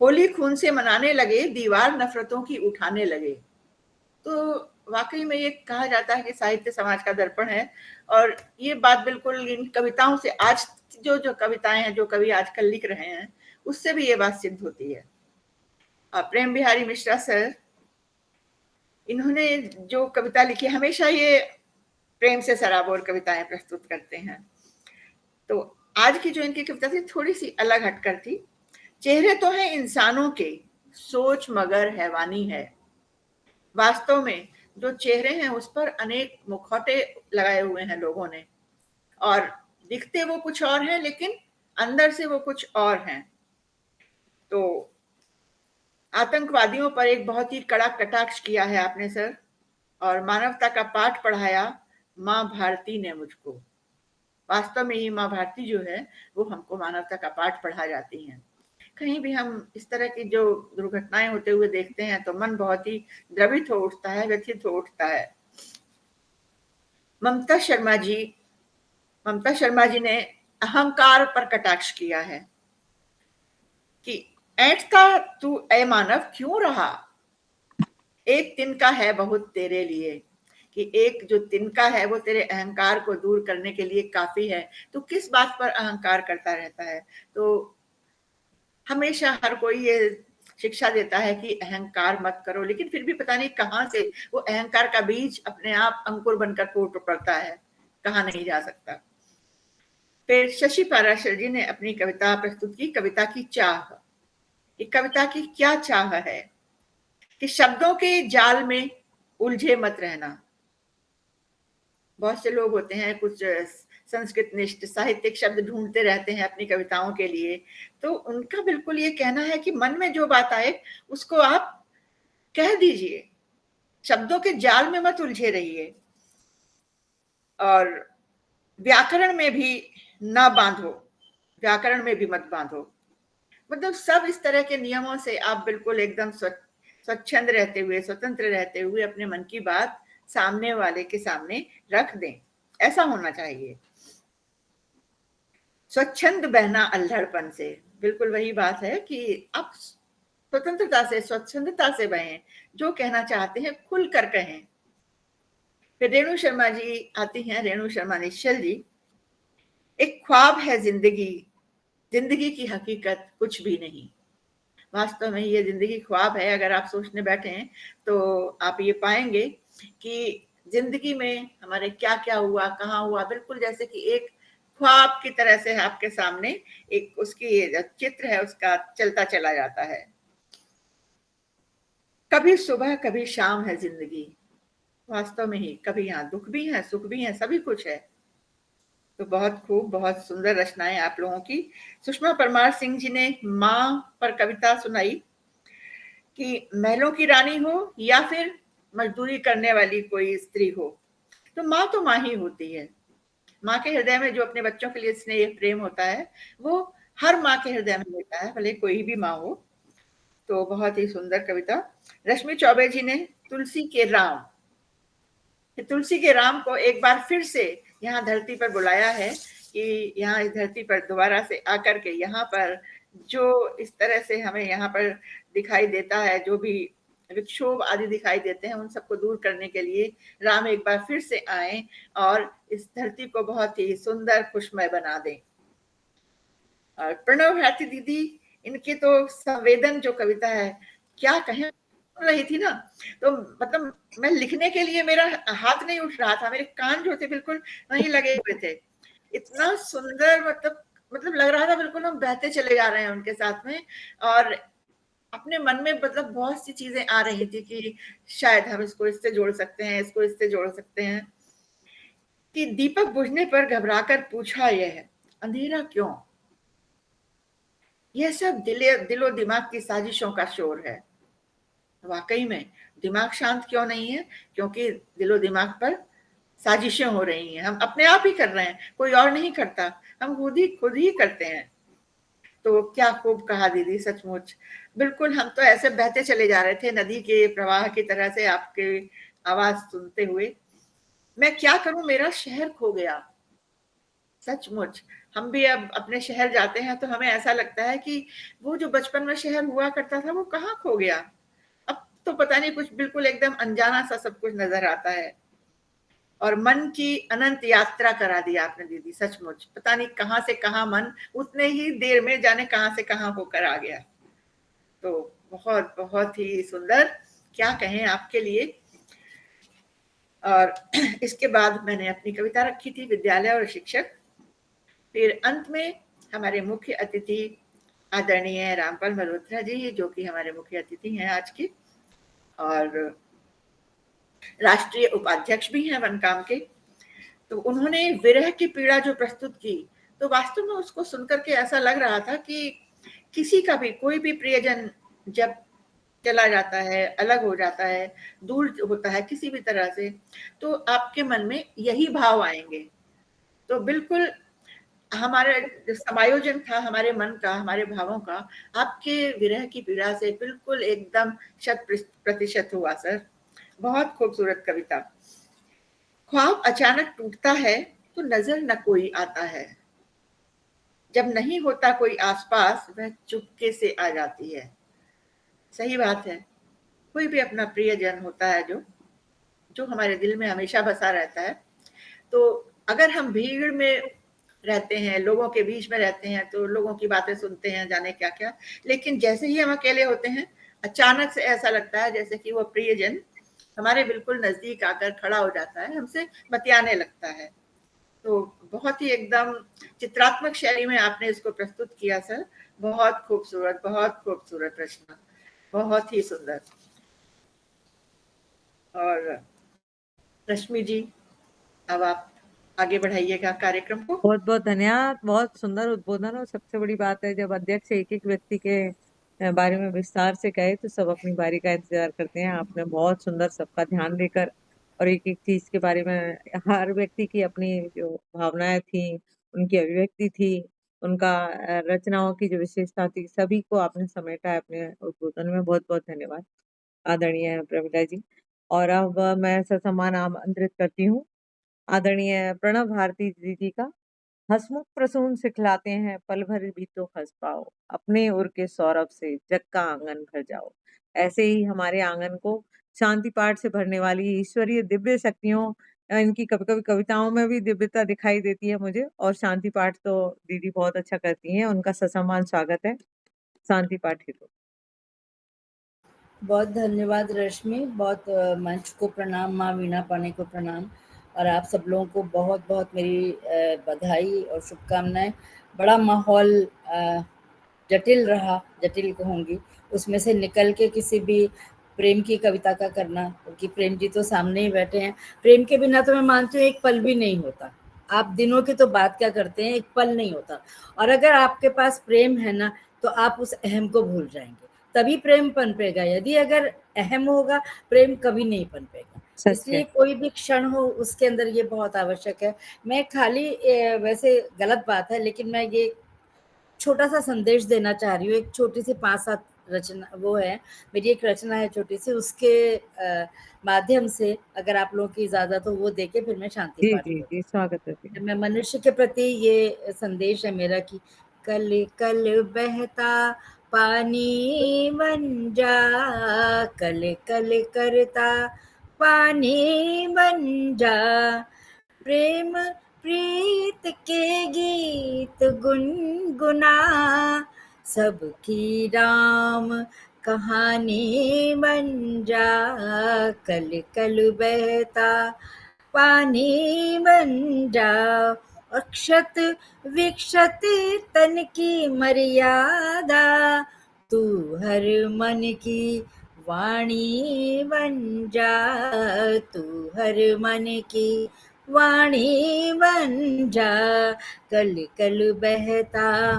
Speaker 2: होली खून से मनाने लगे, दीवार नफरतों की उठाने लगे। तो वाकई में ये कहा जाता है कि साहित्य समाज का दर्पण है, और ये बात बिल्कुल इन कविताओं से, आज जो कविताएं हैं, जो कवि आजकल लिख रहे हैं, उससे भी ये बात सिद्ध होती है। प्रेम बिहारी मिश्रा सर, इन्होंने जो कविता लिखी, हमेशा ये प्रेम से सराबोर कविताएं प्रस्तुत करते हैं। तो आज की जो इनकी कविता थी थोड़ी सी अलग हटकर थी। चेहरे तो हैं इंसानों के, सोच मगर हैवानी है। वास्तव में जो चेहरे हैं उस पर अनेक मुखौटे लगाए हुए हैं लोगों ने, और दिखते वो कुछ और हैं, लेकिन अंदर से वो कुछ और हैं। तो आतंकवादियों पर एक बहुत ही कड़ा कटाक्ष किया है आपने सर, और मानवता का पाठ पढ़ाया माँ भारती ने मुझको। वास्तव में ये माँ भारती जो है, वो हमको मानवता का पाठ पढ़ा जाती हैं। कहीं भी हम इस तरह की जो दुर्घटनाएं होते हुए देखते हैं तो मन बहुत ही द्रवित हो उठता है, व्यथित हो उठता है। ममता शर्मा जी ने अहंकार पर कटाक्ष किया है कि ऐंठता तू ऐ मानव क्यों रहा, एक तिनका है बहुत तेरे लिए, कि एक जो तिनका है वो तेरे अहंकार को दूर करने के लिए काफी है। तो किस बात पर अहंकार करता रहता है। तो हमेशा हर कोई ये शिक्षा देता है कि अहंकार मत करो, लेकिन फिर भी पता नहीं कहाँ से वो अहंकार का बीज अपने आप अंकुर बनकर फूट पड़ता है, कहाँ नहीं जा सकता। फिर शशि पाराशर जी ने अपनी कविता प्रस्तुत की, कविता की चाह। ये कविता की क्या चाह है कि शब्दों के जाल में उलझे मत रहना। बहुत से लोग होते हैं, कुछ संस्कृत निष्ठ साहित्यिक शब्द ढूंढते रहते हैं अपनी कविताओं के लिए, तो उनका बिल्कुल ये कहना है कि मन में जो बात आए उसको आप कह दीजिए, शब्दों के जाल में मत उलझे रहिए, और व्याकरण में भी ना बांधो, व्याकरण में भी मत बांधो। मतलब सब इस तरह के नियमों से आप बिल्कुल एकदम स्वच्छंद रहते हुए, स्वतंत्र रहते हुए अपने मन की बात सामने वाले के सामने रख दें। ऐसा होना चाहिए। स्वच्छंद बहना अल्हड़पन से, बिल्कुल वही बात है कि आप स्वतंत्रता से, स्वच्छंदता से बहें, जो कहना चाहते हैं खुल कर कहें। फिर रेणु शर्मा जी आती हैं, रेणु शर्मा निश्चल जी। एक ख्वाब है जिंदगी, जिंदगी की हकीकत कुछ भी नहीं। वास्तव में ये जिंदगी ख्वाब है। अगर आप सोचने बैठे हैं तो आप ये पाएंगे कि जिंदगी में हमारे क्या क्या हुआ, कहाँ हुआ, बिल्कुल जैसे कि एक ख्वाब की तरह से आपके सामने एक उसकी चित्र है, उसका चलता चला जाता है। कभी सुबह कभी शाम है जिंदगी, वास्तव में ही कभी यहाँ दुख भी है, सुख भी है, सभी कुछ है। तो बहुत खूब, बहुत सुंदर रचनाएं आप लोगों की। सुषमा परमार सिंह जी ने माँ पर कविता सुनाई कि महलों की रानी हो या फिर मजदूरी करने वाली कोई स्त्री हो, तो माँ ही होती है। माँ के हृदय में जो अपने बच्चों के लिए स्नेह प्रेम होता है, वो हर माँ के हृदय में होता है, भले कोई भी माँ हो। तो बहुत ही सुंदर कविता। रश्मि चौबे जी ने तुलसी के राम, तुलसी के राम को एक बार फिर से यहाँ धरती पर बुलाया है कि यहाँ इस धरती पर दोबारा से आकर के यहाँ पर जो इस तरह से हमें यहाँ पर दिखाई देता है, जो भी विक्षोभ आदि दिखाई देते हैं, उन सबको दूर करने के लिए राम एक बार फिर से आए और इस धरती को बहुत ही सुंदर खुशमय बना दें। और प्रणव भारती दीदी, इनके तो संवेदन जो कविता है, क्या कहें, रही थी ना, तो मतलब मैं लिखने के लिए मेरा हाथ नहीं उठ रहा था, मेरे कान जो थे बिल्कुल वहीं लगे हुए थे। इतना सुंदर, मतलब लग रहा था बिल्कुल हम बहते चले जा रहे हैं उनके साथ में। और अपने मन में मतलब बहुत सी चीजें आ रही थी कि शायद हम इसको इससे जोड़ सकते हैं, इसको इससे जोड़ सकते हैं। कि दीपक बुझने पर घबराकर पूछा यह अंधेरा क्यों, यह सब दिलो दिमाग की साजिशों का शोर है। वाकई में दिमाग शांत क्यों नहीं है, क्योंकि दिलो दिमाग पर साजिशें हो रही हैं। हम अपने आप ही कर रहे हैं, कोई और नहीं करता, हम खुद ही करते हैं। तो क्या खूब कहा दीदी, सचमुच बिल्कुल हम तो ऐसे बहते चले जा रहे थे नदी के प्रवाह की तरह से, आपके आवाज सुनते हुए। मैं क्या करूं, मेरा शहर खो गया। सचमुच हम भी अब अपने शहर जाते हैं तो हमें ऐसा लगता है कि वो जो बचपन में शहर हुआ करता था वो कहाँ खो गया। अब तो पता नहीं, कुछ बिल्कुल एकदम अनजाना सा सब कुछ नजर आता है। और मन की अनंत यात्रा करा दी आपने दीदी, सचमुच पता नहीं कहाँ से कहाँ मन उतने ही देर में जाने कहाँ से कहाँ होकर आ गया। तो बहुत बहुत ही सुंदर, क्या कहें आपके लिए। और इसके बाद मैंने अपनी कविता रखी थी विद्यालय और शिक्षक। फिर अंत में हमारे मुख्य अतिथि आदरणीय रामपाल मल्होत्रा जी, जो कि हमारे मुख्य अतिथि हैं आज की, और राष्ट्रीय उपाध्यक्ष भी हैं वनकाम के। तो उन्होंने विरह की पीड़ा जो प्रस्तुत की, तो वास्तव में उसको सुनकर के ऐसा लग रहा था कि किसी का भी कोई भी प्रियजन जब चला जाता है, अलग हो जाता है, दूर होता है किसी भी तरह से, तो आपके मन में यही भाव आएंगे। तो बिल्कुल हमारा जो समायोजन था हमारे मन का, हमारे भावों का, आपके विरह की पीड़ा से बिल्कुल एकदम 100% हुआ सर। बहुत खूबसूरत कविता। ख्वाब अचानक टूटता है तो नजर न कोई आता है, जब नहीं होता कोई आसपास वह चुपके से आ जाती है। सही बात है, कोई भी अपना प्रियजन होता है जो हमारे दिल में हमेशा बसा रहता है। तो अगर हम भीड़ में रहते हैं, लोगों के बीच में रहते हैं, तो लोगों की बातें सुनते हैं, जाने क्या क्या, लेकिन जैसे ही हम अकेले होते हैं, अचानक से ऐसा लगता है जैसे कि वो प्रियजन हमारे बिल्कुल नजदीक आकर खड़ा हो जाता है, हमसे बतियाने लगता है। तो बहुत ही एकदम चित्रात्मक शैली में आपने इसको प्रस्तुत किया सर। बहुत खूबसूरत रचना, बहुत ही सुंदर। और रश्मि जी, अब आप आगे बढ़ाइएगा कार्यक्रम को।
Speaker 1: बहुत बहुत धन्यवाद, बहुत सुंदर उद्बोधन। और सबसे बड़ी बात है, जब अध्यक्ष एक एक व्यक्ति के बारे में विस्तार से कहे तो सब अपनी बारी का इंतजार करते हैं। आपने बहुत सुंदर सबका ध्यान देकर और एक एक चीज के बारे में, हर व्यक्ति की अपनी जो भावनाएं थी, उनकी अभिव्यक्ति थी, उनका रचनाओं की जो विशेषता थी, सभी को आपने समेटा है अपने उद्बोधन में। बहुत बहुत धन्यवाद आदरणीय प्रमिला जी। और अब मैं ससम्मान आमंत्रित करती हूँ आदरणीय प्रणव भारती जी का हसमुख प्रसून सिखलाते हैं, पल भर भी तो हंस पाओ, अपने उर के सौरभ से जग का आंगन भर जाओ। ऐसे ही हमारे आंगन को शांति पाठ से भरने वाली ईश्वरीय दिव्य शक्तियों, इनकी कभी कभी कविताओं में भी दिव्यता दिखाई देती है मुझे, और शांति पाठ तो दीदी बहुत अच्छा करती हैं, उनका ससम्मान स्वागत है शांति पाठ हेतु।
Speaker 5: बहुत धन्यवाद रश्मि, बहुत मंच को प्रणाम, माँ वीणा पाने को प्रणाम, और आप सब लोगों को बहुत बहुत मेरी बधाई और शुभकामनाएं। बड़ा माहौल जटिल रहा, जटिल कहूँगी, उसमें से निकल के किसी भी प्रेम की कविता का करना, क्योंकि प्रेम जी तो सामने ही बैठे हैं। प्रेम के बिना तो मैं मानती हूँ एक पल भी नहीं होता। आप दिनों की तो बात क्या करते हैं, एक पल नहीं होता। और अगर आपके पास प्रेम है ना, तो आप उस अहम को भूल जाएंगे, तभी प्रेम पनपेगा। यदि अगर अहम होगा, प्रेम कभी नहीं पनपेगा। इसलिए कोई भी क्षण हो, उसके अंदर ये बहुत आवश्यक है। मैं खाली वैसे गलत बात है, लेकिन मैं ये छोटा सा संदेश देना चाह रही हूँ। एक छोटी सी 5-7 रचना, वो है मेरी एक रचना है छोटी सी, उसके माध्यम से अगर आप लोगों की इजाजत हो वो देके फिर मैं शांति
Speaker 1: जी
Speaker 5: पाठ
Speaker 1: जी
Speaker 5: करूँ।
Speaker 1: जी, स्वागत है।
Speaker 5: मैं मनुष्य के प्रति ये संदेश है मेरा कि कल कल बहता पानी बन जा, कल कल करता पानी बन जा, प्रेम प्रीत के गीत गुनगुना, सबकी राम कहानी बन जा, कल कल बहता पानी बन जा, अक्षत विक्षत तन की मर्यादा, तू हर मन की वाणी बन जा, तू हर मन की वाणी बन जा, कल कल बहता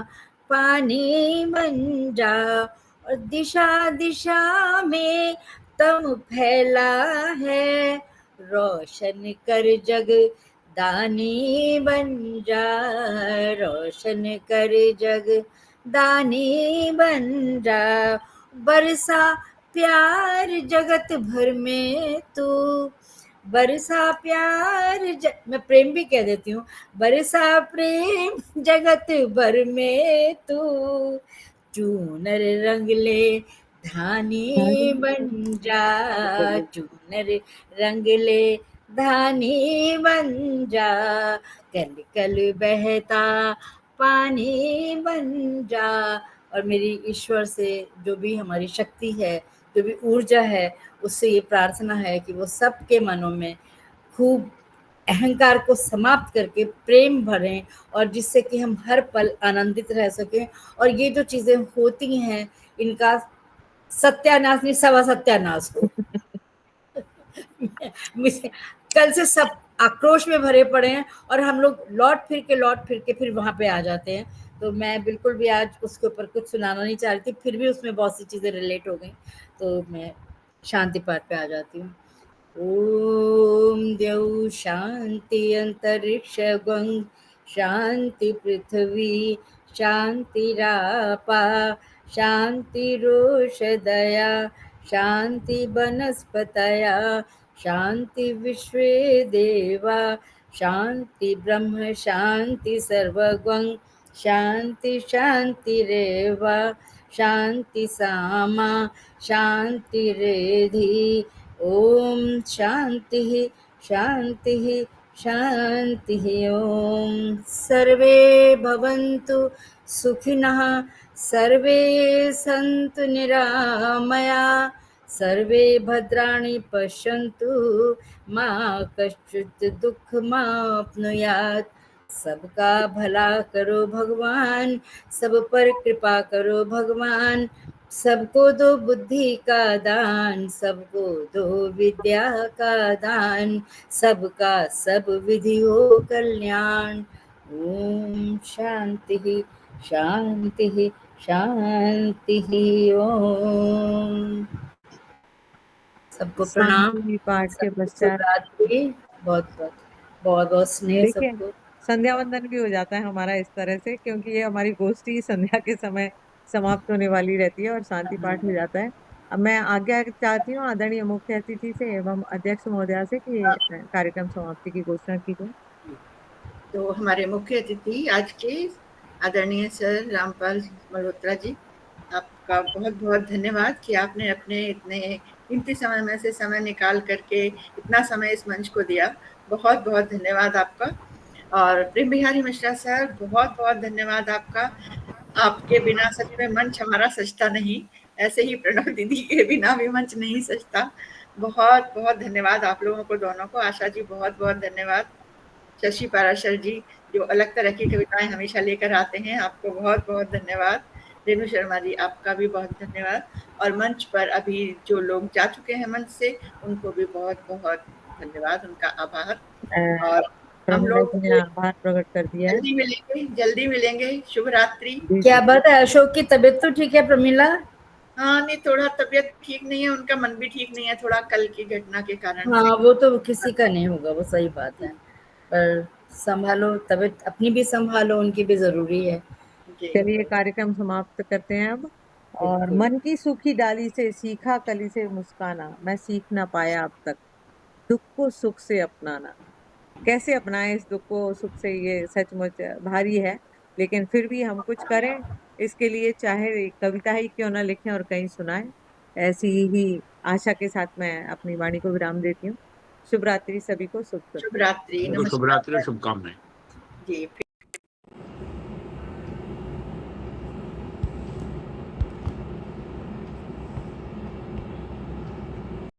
Speaker 5: पानी बन जा, और दिशा दिशा में तम फैला है, रोशन कर जग दानी बन जा, रोशन कर जग दानी बन जा, बरसा प्यार जगत भर में तू, बरसा प्यार मैं प्रेम भी कह देती हूँ, बरसा प्रेम जगत भर में तू, चूनर रंग ले धानी बन जा, चूनर रंग ले धानी बन जा, कल कल बहता पानी बन जा। और मेरी ईश्वर से जो भी हमारी शक्ति है, जो भी ऊर्जा है, उससे ये प्रार्थना है कि वो सबके मनों में खूब अहंकार को समाप्त करके प्रेम भरें, और जिससे कि हम हर पल आनंदित रह सकें, और ये जो चीजें होती हैं इनका सत्यानाश नहीं, सवा सत्यानाश हो। कल से सब आक्रोश में भरे पड़े हैं, और हम लोग लौट फिर के फिर वहां पे आ जाते हैं। तो मैं बिल्कुल भी आज उसके ऊपर कुछ सुनाना नहीं चाह रही थी, फिर भी उसमें बहुत सी चीजें रिलेट हो गई, तो मैं शांति पाठ पे आ जाती हूँ। ओम द्यौ शांति अंतरिक्ष गं, शांति पृथ्वी शांतिरापा, शांति रोष दया, शांति वनस्पतया, शांति विश्वे देवा, शांति ब्रह्म शांति सर्वगं, शांति शांतिरेव, शांति सामा शांतिरेधि, ओम शांति शांति शांति। ओम सर्वे भवन्तु सुखिनः, सर्वे सन्तु निरामया, सर्वे भद्राणि पश्यन्तु, मा कश्चित् दुःखमाप्नुयात्। सबका भला करो भगवान, सब पर कृपा करो भगवान, सबको दो बुद्धि का दान, सबको दो विद्या का दान, सबका सब विधि हो कल्याण। ओम शांति शांति शांति। ओम सबको प्रणाम,
Speaker 1: शांति पाठ के
Speaker 5: सबको
Speaker 1: पश्चात
Speaker 5: शुभरात्रि, बहुत बहुत बहुत बहुत स्नेह
Speaker 1: देखिए
Speaker 5: सबको।
Speaker 1: संध्या वंदन भी हो जाता है हमारा इस तरह से, क्योंकि ये हमारी गोष्ठी संध्या के समय समाप्त होने वाली रहती है और शांति पाठ हो जाता है। अब मैं आज्ञा चाहती हूँ आदरणीय मुख्य अतिथि से एवं अध्यक्ष महोदया से कि कार्यक्रम समाप्ति की घोषणा की जाए।
Speaker 2: तो हमारे मुख्य अतिथि आज के आदरणीय सर रामपाल मल्होत्रा जी, आपका बहुत बहुत धन्यवाद कि आपने अपने इतने कीमती समय में से समय निकाल करके इतना समय इस मंच को दिया। बहुत बहुत धन्यवाद आपका। और प्रेम बिहारी मिश्रा सर, बहुत बहुत धन्यवाद आपका। आपके बिना सच में मंच हमारा सजता नहीं, ऐसे ही प्रणव दीदी के बिना भी मंच नहीं सजता। बहुत बहुत धन्यवाद आप लोगों को दोनों को। आशा जी बहुत बहुत धन्यवाद। शशि पाराशर जी जो अलग तरह की कविताएं हमेशा लेकर आते हैं, आपको बहुत बहुत धन्यवाद। रेणु शर्मा जी आपका भी बहुत धन्यवाद। और मंच पर अभी जो लोग जा चुके हैं मंच से, उनको भी बहुत बहुत धन्यवाद, उनका आभार। और हम
Speaker 1: प्रमिला
Speaker 2: लोग
Speaker 1: जी ने आभार प्रकट कर दिया है।
Speaker 2: जल्दी मिलेंगे। शुभ रात्रि।
Speaker 5: क्या बात है, अशोक की तबीयत तो ठीक है प्रमिला?
Speaker 2: हाँ, नहीं थोड़ा तबीयत ठीक नहीं है, उनका मन भी ठीक नहीं है, थोड़ा कल की घटना के कारण से।
Speaker 5: हाँ, वो तो किसी का नहीं होगा, वो सही बात है, पर संभालो तबीयत अपनी भी, संभालो उनकी भी जरूरी है।
Speaker 1: चलिए कार्यक्रम समाप्त करते हैं अब। और मन की सूखी डाली से सीखा कली से मुस्काना, मैं सीख ना पाया अब तक दुख को सुख से अपनाना। कैसे अपनाएं इस दुख को सुख से, ये सचमुच भारी है, लेकिन फिर भी हम कुछ करें इसके लिए, चाहे कविता ही क्यों ना लिखें और कहीं सुनाएं। ऐसी ही आशा के साथ मैं अपनी वाणी को विराम देती हूँ। शुभ रात्रि सभी को। शुभ
Speaker 2: रात्रि।
Speaker 10: शुभ रात्रि, शुभकामनाएं।
Speaker 2: जी।